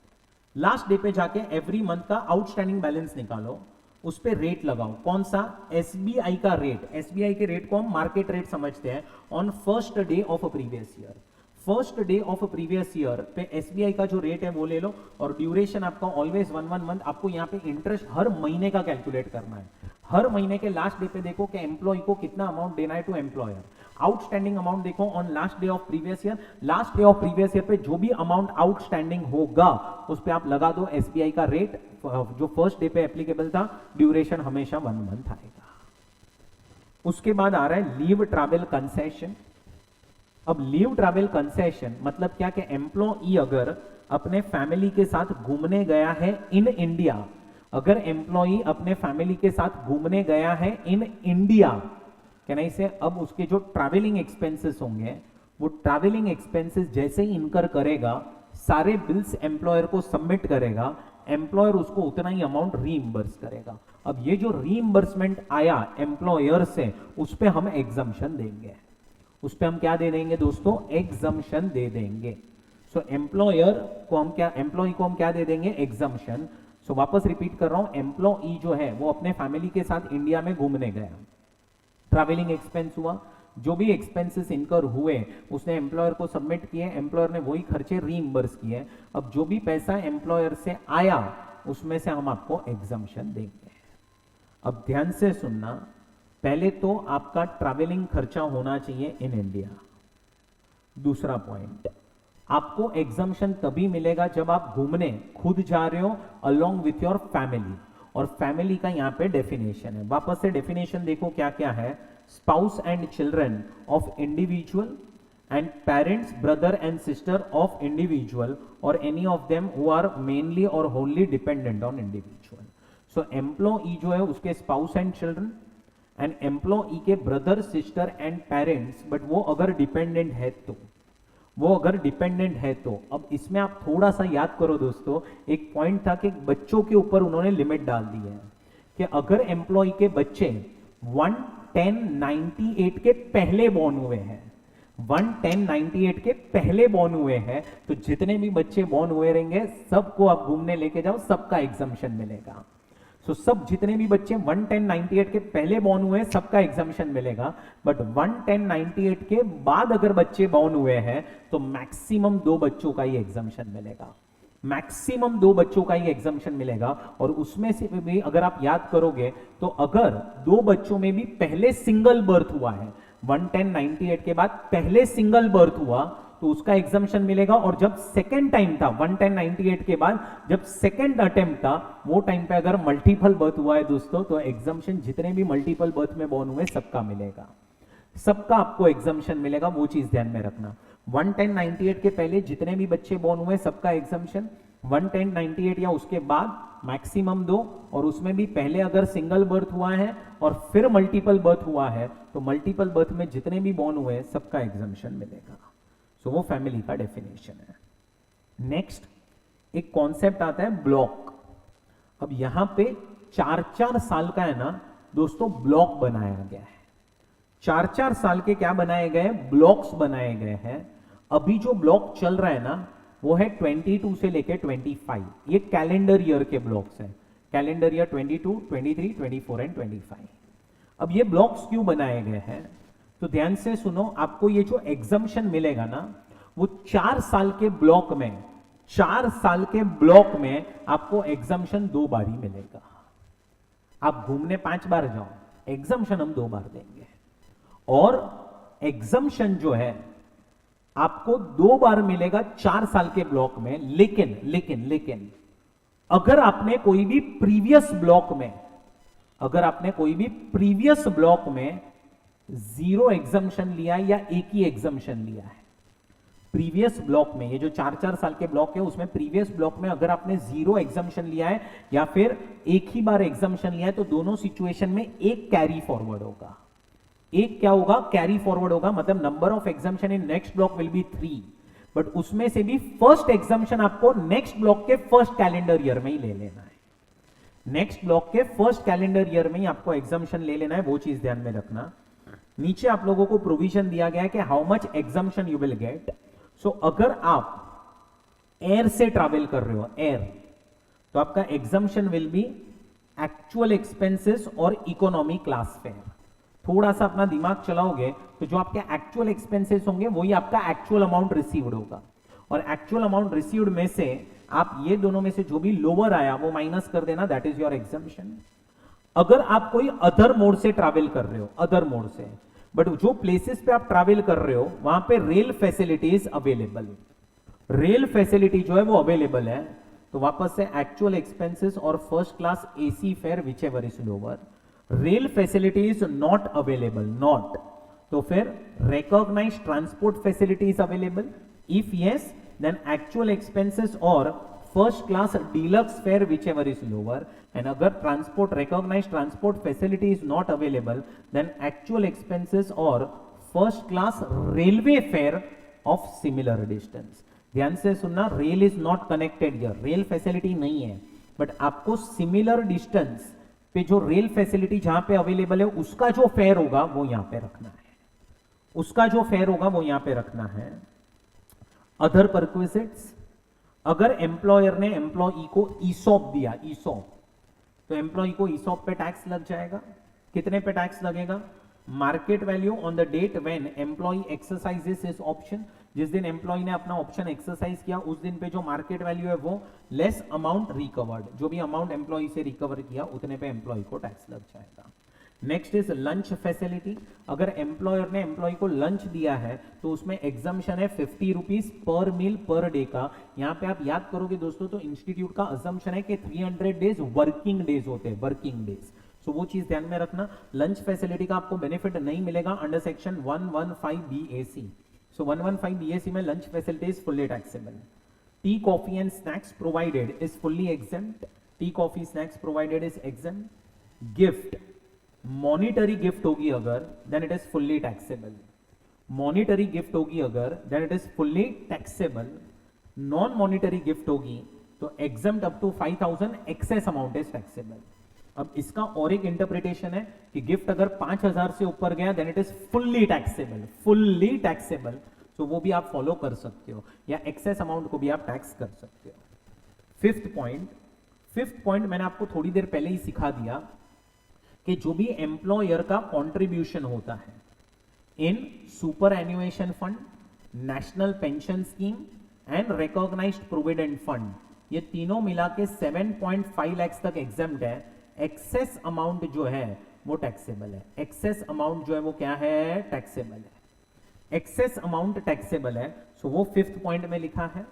last day पे जाके एवरी मंथ का आउटस्टैंडिंग बैलेंस निकालो, उस पे रेट लगाओ। कौन सा, SBI का रेट। SBI के रेट को हम मार्केट रेट समझते हैं on first day of a previous year. First day of previous year पे SBI का जो रेट है वो ले लो और ड्यूरेशन आपका ऑलवेज 1 मंथ। आपको यहाँ पे इंटरेस्ट हर महीने का कैलकुलेट करना है। हर महीने के लास्ट डे पे देखो कि एम्प्लॉय को कितना अमाउंट देना है टू एम्प्लॉयर। आउटस्टैंडिंग अमाउंट देखो on last day of previous year. Last day of previous year पे जो भी अमाउंट आउटस्टैंडिंग होगा उस पे आप लगा दो SBI का रेट जो फर्स्ट डे पे एप्लीकेबल था। ड्यूरेशन हमेशा 1 मंथ आएगा। उसके बाद आ रहा है लीव ट्रैवल कंसेशन। अब लीव ट्रैवल कंसेशन मतलब क्या कि एम्प्लॉई अगर अपने फैमिली के साथ घूमने गया है इन इंडिया, अगर एम्प्लॉई अपने फैमिली के साथ घूमने गया है इन इंडिया, कहना इसे, अब उसके जो ट्रैवलिंग एक्सपेंसेस होंगे वो ट्रैवलिंग एक्सपेंसेस जैसे ही इनकर करेगा, सारे बिल्स एम्प्लॉयर को सबमिट करेगा, एम्प्लॉयर उसको उतना ही अमाउंट रीइंबर्स करेगा। अब ये जो रीइंबर्समेंट आया एम्प्लॉयर से, उस पे हम एग्जम्पशन देंगे। उस पे हम क्या दे देंगे दोस्तों, एग्जम्पशन दे देंगे। सो एम्प्लॉयर को हम क्या, एम्प्लॉय को हम क्या दे देंगे, एग्जम्पशन। सो वापस रिपीट कर रहा हूं, एम्प्लॉई जो है वो अपने फैमिली के साथ इंडिया में घूमने गया, ट्रैवलिंग एक्सपेंस हुआ, जो भी एक्सपेंसेस इनकर हुए उसने एम्प्लॉयर को सबमिट किए, एम्प्लॉयर ने वही खर्चे रीइंबर्स किए। अब जो भी पैसा एम्प्लॉयर से आया उसमें से हम आपको एग्जम्पशन देंगे। अब ध्यान से सुनना, पहले तो आपका ट्रैवलिंग खर्चा होना चाहिए इन इंडिया। दूसरा पॉइंट, आपको एग्जम्पशन तभी मिलेगा जब आप घूमने खुद जा रहे हो अलोंग विथ योर फैमिली। और फैमिली का यहां पे डेफिनेशन है, वापस से डेफिनेशन देखो क्या क्या है। Spouse and children of individual and parents, brother and sister of individual और any of them who are mainly और wholly dependent on individual. So employee जो है उसके spouse and children and employee के brother, sister and parents, but वो अगर dependent है तो, वो अगर डिपेंडेंट है तो। अब इसमें आप थोड़ा सा याद करो दोस्तों, एक पॉइंट था कि बच्चों के ऊपर उन्होंने लिमिट डाल दी है कि अगर एम्प्लॉय के बच्चे 11098 के पहले बॉर्न हुए हैं, 11098 के पहले बॉर्न हुए हैं, तो जितने भी बच्चे बॉर्न हुए रहेंगे सबको आप घूमने लेके जाओ, सबका एग्जम्पशन मिलेगा। सब जितने भी बच्चे 11098 के पहले बॉर्न हुए हैं सबका एग्जम्पशन मिलेगा। बट 11098 के बाद अगर बच्चे बॉर्न हुए हैं तो मैक्सिमम 2 बच्चों का ही एग्जम्पशन मिलेगा, मैक्सिमम 2 बच्चों का ही एग्जम्पशन मिलेगा। और उसमें से भी अगर आप याद करोगे तो अगर 2 बच्चों में भी पहले सिंगल बर्थ हुआ है, 11098 के बाद पहले सिंगल बर्थ हुआ तो उसका एग्जम्पशन मिलेगा। और जब सेकेंड टाइम था 11098 के बाद, जब सेकेंड अटेम्प्ट था, वो टाइम पे अगर मल्टीपल बर्थ हुआ है दोस्तों, तो एग्जम्पशन जितने भी मल्टीपल बर्थ में बॉर्न हुए सबका मिलेगा, सबका आपको एग्जम्पशन मिलेगा। वो चीज ध्यान में रखना, 11098 के पहले जितने भी बच्चे बॉर्न हुए सबका एग्जम्पशन, 11098 या उसके बाद मैक्सिमम 2, और उसमें भी पहले अगर सिंगल बर्थ हुआ है और फिर मल्टीपल बर्थ हुआ है तो मल्टीपल बर्थ में जितने भी बॉर्न हुए सबका एग्जम्पशन मिलेगा। वो फैमिली का डेफिनेशन है। नेक्स्ट एक कॉन्सेप्ट आता है ब्लॉक। अब यहां पे 4-4 साल का है ना दोस्तों ब्लॉक बनाया गया है, 4-4 साल के क्या बनाए गए, ब्लॉक्स बनाए गए हैं। अभी जो ब्लॉक चल रहा है ना वो है 22 से लेके 25, ये कैलेंडर ईयर के ब्लॉक्स हैं, कैलेंडर ईयर 22, 23, 24 एंड 25। अब ये ब्लॉक्स क्यों बनाए गए हैं तो ध्यान से सुनो, आपको ये जो एग्जम्पशन मिलेगा ना वो 4 साल के ब्लॉक में, 4 साल के ब्लॉक में आपको एग्जम्पशन 2 बार ही मिलेगा। आप घूमने 5 बार जाओ, एग्जम्पशन हम 2 बार देंगे। और एग्जम्पशन जो है आपको 2 बार मिलेगा 4 साल के ब्लॉक में। लेकिन लेकिन लेकिन अगर आपने कोई भी प्रीवियस ब्लॉक में, अगर आपने कोई भी प्रीवियस ब्लॉक में 0 एग्जम्पशन लिया है या एक ही एग्जम्पशन लिया है, प्रीवियस ब्लॉक में, ये जो 4-4 साल के ब्लॉक है उसमें प्रीवियस ब्लॉक में अगर आपने 0 एग्जम्पशन लिया है या फिर एक ही बार एग्जम्पशन लिया है तो दोनों सिचुएशन में एक कैरी फॉरवर्ड होगा। एक क्या होगा, कैरी फॉरवर्ड होगा, मतलब number of exemption in next block will be 3, but उसमें से भी फर्स्ट एग्जम्पशन आपको नेक्स्ट ब्लॉक के फर्स्ट कैलेंडर ईयर में ही ले लेना है, नेक्स्ट ब्लॉक के फर्स्ट कैलेंडर ईयर में ही आपको एग्जम्पशन ले लेना है। वो चीज ध्यान में रखना। नीचे आप लोगों को प्रोविजन दिया गया है कि how much exemption you will get. So अगर आप एयर से ट्रैवल कर रहे हो, एयर, तो आपका exemption will be actual expenses और इकोनॉमी क्लास फेयर। थोड़ा सा अपना दिमाग चलाओगे तो जो आपके एक्चुअल एक्सपेंसेस होंगे वही आपका एक्चुअल अमाउंट रिसीव्ड होगा, और एक्चुअल अमाउंट रिसीव्ड में से आप ये दोनों में से जो भी लोअर आया वो माइनस कर देना, दैट इज योर एग्जम्पशन। अगर आप कोई अदर मोड से ट्रैवल कर रहे हो, अदर मोड से, बट जो प्लेसेस पे आप ट्रैवल कर रहे हो वहां पे rail facilities available, rail facility जो है वो अवेलेबल है, तो वापस से एक्चुअल एक्सपेंसेस और first class AC fare whichever is lower. Rail facility is not available, not, तो फिर recognise transport facility is available, if yes then actual expenses और first class deluxe fare whichever is lower, and अगर transport recognise transport facility is not available then actual expenses और first class railway fare of similar distance. ध्यान से सुनना, rail is not connected here, rail facility नहीं है, but आपको similar distance पे जो रेल फैसिलिटी जहां पे अवेलेबल है उसका जो फेयर होगा वो यहां पे रखना है, उसका जो फेयर होगा वो यहां पे रखना है। अदर परक्विजिट्स, अगर एम्प्लॉयर ने एम्प्लॉई को ईसॉप दिया, ईसॉप, तो एम्प्लॉई को ईसॉप पे टैक्स लग जाएगा। कितने पे टैक्स लगेगा, market value on the date when employee exercises this option, जिस दिन एम्प्लॉय ने अपना ऑप्शन एक्सरसाइज किया उस दिन पे जो मार्केट वैल्यू है वो लेस अमाउंट रिकवर्ड, जो भी अमाउंट एम्प्लॉय से रिकवर किया उतने पे एम्प्लॉय को टैक्स लग जाएगा। नेक्स्ट इज लंच फैसिलिटी, अगर एम्प्लॉयर ने एम्प्लॉय को लंच दिया है तो उसमें एग्जम्पशन है 50 रुपीज पर मील पर डे का। यहां पे आप याद करोगे दोस्तों तो इंस्टीट्यूट का अजम्पशन है कि 300 डेज वर्किंग डेज होते हैं, वर्किंग डेज, सो वो चीज ध्यान में रखना। लंच फैसिलिटी का आपको बेनिफिट नहीं मिलेगा under section 115 BAC, so 115 BAC में lunch facility is fully taxable. Tea, coffee and snacks provided is fully exempt. Tea, coffee, snacks provided is exempt. Gift, monetary gift होगी अगर then it is fully taxable. Monetary gift होगी अगर then it is fully taxable. Non monetary gift होगी तो exempt up to 5000, excess amount is taxable. अब इसका और एक इंटरप्रिटेशन है कि गिफ्ट अगर 5,000 से ऊपर गया then it is fully taxable, तो वो भी आप फॉलो कर सकते हो, या एक्सेस अमाउंट को भी आप टैक्स कर सकते हो। फिफ्थ पॉइंट मैंने आपको थोड़ी देर पहले ही सिखा दिया कि जो भी एम्प्लॉयर का कंट्रीब्यूशन होता है in superannuation fund, national pension scheme and recognised provident fund, ये तीनों मिला के 7.5 लाख तक एग्जम्प्ट है। एक्सेस अमाउंट जो है वो टैक्सेबल है। एक्सेस अमाउंट जो है वो क्या है? टैक्सेबल है। एक्सेस अमाउंट टैक्सेबल है, सो वो 5th पॉइंट में लिखा है।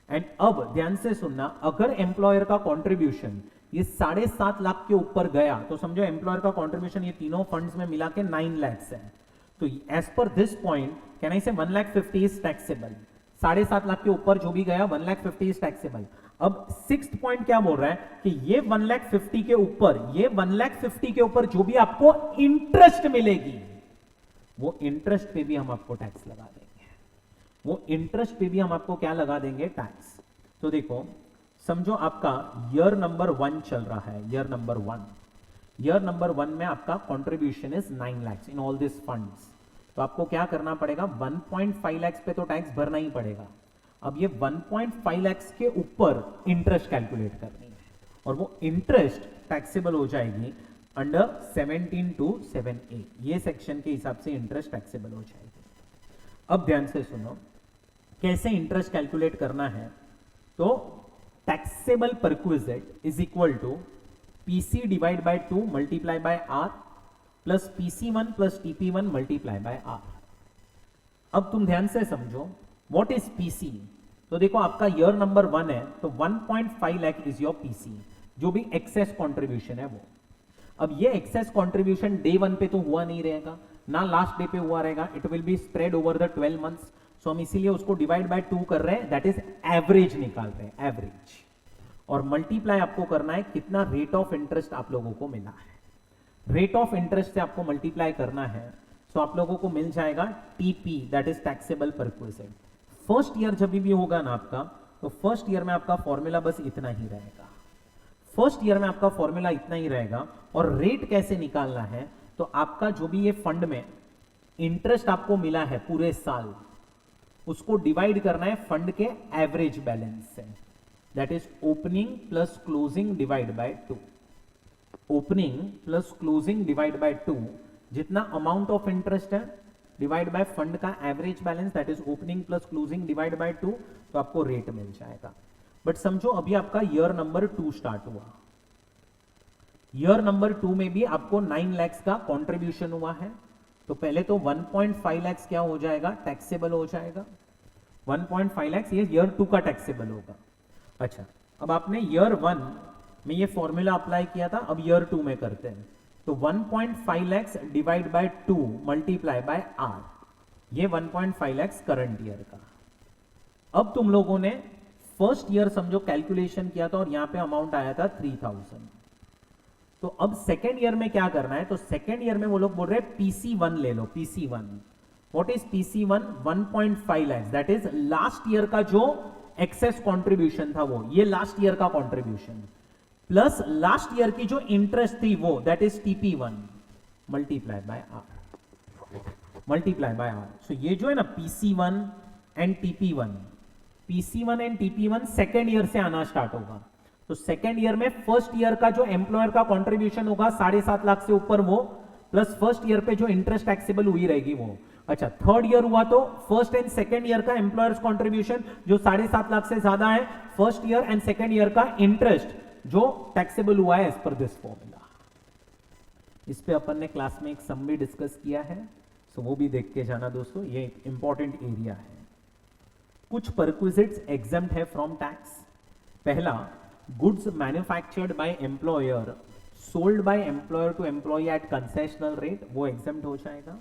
एंड अब ध्यान से सुनना, अगर एम्प्लॉयर का कंट्रीब्यूशन ये 7.5 लाख के ऊपर गया तो समझो एम्प्लॉयर का कंट्रीब्यूशन ये तीनों फंड्स में मिला के 9 लाख है, तो as per this point can I से 1,50,000 इज टैक्सेबल। 7.5 लाख के ऊपर जो भी गया 1,50,000 इज टैक्सेबल। अब 6th पॉइंट क्या बोल रहा है कि ये 1,50,000 के ऊपर, ये 1,50,000 के ऊपर जो भी आपको इंटरेस्ट मिलेगी वो इंटरेस्ट पे भी हम आपको टैक्स लगा देंगे। वो इंटरेस्ट पे भी हम आपको क्या लगा देंगे? टैक्स। तो देखो, समझो आपका ईयर नंबर 1 चल रहा है। ईयर नंबर 1 में आपका contribution is 9 lakh in all this funds. तो आपको क्या करना पड़ेगा? 1.5 लाख पे तो टैक्स भरना ही पड़ेगा। अब ये 1.5 लाख के ऊपर इंटरेस्ट कैलकुलेट करनी है, और वो इंटरेस्ट टैक्सेबल हो जाएगी अंडर 17(2)(7)(a। ये सेक्शन के हिसाब से इंटरेस्ट टैक्सेबल हो जाएगी। अब ध्यान से सुनो, कैसे इंटरेस्ट कैलकुलेट करना है। तो taxable perquisite is equal to PC divide by 2 multiply by R plus PC1 plus TP1 multiply by R. अब तुम ध्यान से समझो, व्हाट इज PC? तो देखो, आपका ईयर नंबर 1 है तो 1.5 लाख इज योर PC, जो भी एक्सेस कंट्रीब्यूशन है वो। अब ये एक्सेस कंट्रीब्यूशन डे 1 पे तो हुआ नहीं रहेगा, ना लास्ट डे पे हुआ रहेगा, it will be spread over the 12 months. So हम इसीलिए उसको डिवाइड बाय 2 कर रहे हैं, दैट इज एवरेज निकाल रहे हैं, एवरेज। और मल्टीप्लाई आपको करना है कितना रेट ऑफ इंटरेस्ट आप लोगों को मिला है। रेट ऑफ इंटरेस्ट से आपको मल्टीप्लाई करना है, सो आप लोगों को मिल जाएगा TP, that is taxable perquisite. First year जब भी होगा ना आपका, तो फर्स्ट ईयर में आपका फॉर्मूला बस इतना ही रहेगा। फर्स्ट ईयर में आपका फॉर्मूला इतना ही रहेगा। और रेट कैसे निकालना है? तो आपका जो भी ये फंड में इंटरेस्ट आपको मिला है पूरे साल, उसको डिवाइड करना है फंड के एवरेज बैलेंस से, that is opening plus closing divide by 2। Opening plus closing divide by 2, जितना अमाउंट ऑफ इंटरेस्ट है डिवाइड बाय फंड का average balance, that is opening plus closing divide by 2, तो आपको rate मिल जाएगा। But समझो अभी आपका ईयर नंबर 2 स्टार्ट हुआ। ईयर नंबर 2 में भी आपको 9 लाख का कंट्रीब्यूशन हुआ है, तो पहले तो 1.5 लाख क्या हो जाएगा? टैक्सेबल हो जाएगा। 1.5 लाख ये ईयर 2 का टैक्सेबल होगा। अच्छा, अब आपने ईयर 1 में ये फॉर्मूला अप्लाई किया था, अब ईयर 2 में करते हैं। तो 1.5 lakh divide by 2 multiply by R, ये 1.5 लाख करंट ईयर का। अब तुम लोगों ने फर्स्ट ईयर समझो कैलकुलेशन किया था और यहां पे अमाउंट आया था 3000। तो अब सेकेंड ईयर में क्या करना है? तो सेकेंड ईयर में वो लोग बोल रहे हैं PC1 ले लो। PC1, what is PC1? 1.5 lakh, that is last year का जो एक्सेस कंट्रीब्यूशन था वो, ये लास्ट ईयर का कंट्रीब्यूशन प्लस लास्ट ईयर की जो इंटरेस्ट थी वो, that is TP1 multiply by R, multiply by R. So ये जो है ना PC1 and PC1 and TP1 second year से आना स्टार्ट होगा। तो सेकेंड ईयर में फर्स्ट ईयर का जो एम्प्लॉयर का कंट्रीब्यूशन होगा 7.5 लाख से ऊपर वो, प्लस फर्स्ट ईयर पे जो इंटरेस्ट टैक्सेबल हुई रहेगी वो। अच्छा, थर्ड ईयर हुआ तो फर्स्ट एंड सेकेंड ईयर का एम्प्लॉयर्स कंट्रीब्यूशन जो 7.5 लाख से ज्यादा है, first year and second year का इंटरेस्ट जो टैक्सेबल हुआ है एज पर दिस फॉर्मूला। इस पे अपन ने क्लास में एक सम भी डिस्कस किया है, सो वो भी देख के जाना दोस्तों, ये एक इंपॉर्टेंट एरिया है। कुछ परक्विजिट्स एग्जम्प्ट है फ्रॉम टैक्स। पहला, goods manufactured by employer sold by employer to employee at concessional rate, वो एग्जम्प्ट हो जाएगा।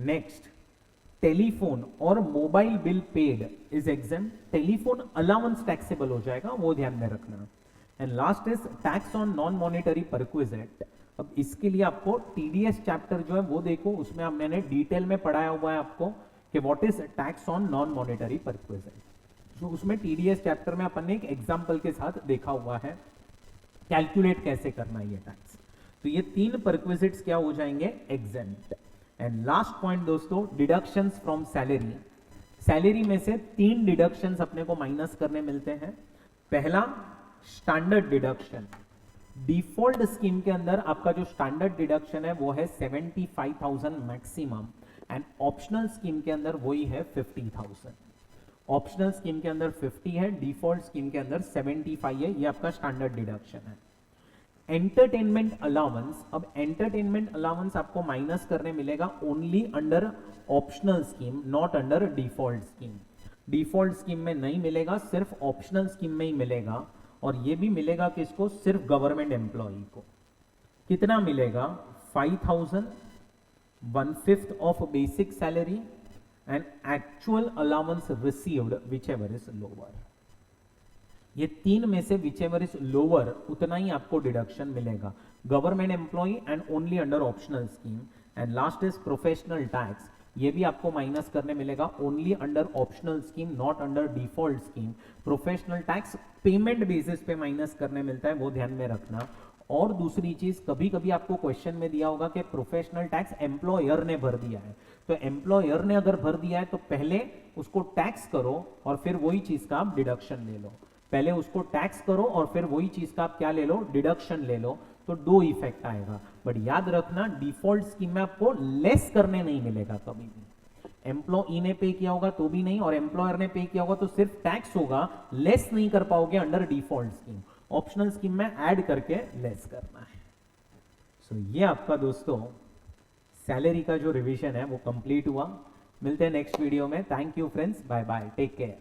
नेक्स्ट, टेलीफोन और mobile bill paid is exempt, telephone allowance taxable हो जाएगा, वो ध्यान में रखना। And last is tax on non monetary perquisite. अब इसके लिए आपको TDS चैप्टर जो है वो देखो, उसमें हमने डिटेल में पढ़ाया हुआ है आपको कि what is tax on non monetary perquisite. जो उसमें TDS चैप्टर में अपन ने एक एग्जांपल के साथ देखा हुआ है। कैलकुलेट कैसे करना है ये टैक्स। तो ये 3 परक्विजिट्स क्या हो जाएंगे, एग्जेम्प्ट। एंड लास्ट पॉइंट दोस्तों, डिडक्शंस फ्रॉम सैलरी। सैलरी में से 3 डिडक्शंस अपने को माइनस करने मिलते हैं। पहला स्टैंडर्ड डिडक्शन। डिफॉल्ट स्कीम के अंदर आपका जो स्टैंडर्ड डिडक्शन है वो है 75,000 मैक्सिमम, एंड ऑप्शनल स्कीम के अंदर वही है 50,000। ऑप्शनल स्कीम के अंदर 50 है, डिफॉल्ट स्कीम के अंदर 75 है, ये आपका स्टैंडर्ड डिडक्शन है। एंटरटेनमेंट अलाउंस, अब एंटरटेनमेंट अलाउंस आपको माइनस करने मिलेगा only under optional scheme, not under default scheme. Default scheme में नहीं मिलेगा, सिर्फ ऑप्शनल स्कीम में ही मिलेगा। और ये भी मिलेगा किसको, सिर्फ गवर्नमेंट एम्प्लॉय को। कितना मिलेगा, 5,000, 1/5 of basic salary and actual allowance received whichever is lower. ये 3 में से विचएवर इज लोअर उतना ही आपको डिडक्शन मिलेगा, government employee and only under optional scheme. And last is professional tax, ये भी आपको माइनस करने मिलेगा only under optional scheme, not under default scheme. Professional tax payment basis पे माइनस करने मिलता है, वो ध्यान में रखना। और दूसरी चीज, कभी कभी आपको क्वेश्चन में दिया होगा कि प्रोफेशनल टैक्स एम्प्लॉयर ने भर दिया है, तो एम्प्लॉयर ने अगर भर दिया है तो पहले उसको टैक्स करो और फिर वही चीज का आप डिडक्शन ले लो। पहले उसको टैक्स करो और फिर वही चीज का आप क्या ले लो, डिडक्शन ले लो, तो 2 इफेक्ट आएगा। बट याद रखना, डिफॉल्ट स्कीम में आपको लेस करने नहीं मिलेगा कभी भी। एम्प्लॉई ने पे किया होगा तो भी नहीं, और एम्प्लॉयर ने पे किया होगा तो सिर्फ टैक्स होगा, लेस नहीं कर पाओगे under default scheme. Optional scheme में ऐड करके लेस करना है। सो ये आपका दोस्तों सैलरी का जो रिवीजन है वो कंप्लीट हुआ। मिलते हैं नेक्स्ट वीडियो में। Thank you friends, bye bye, take care.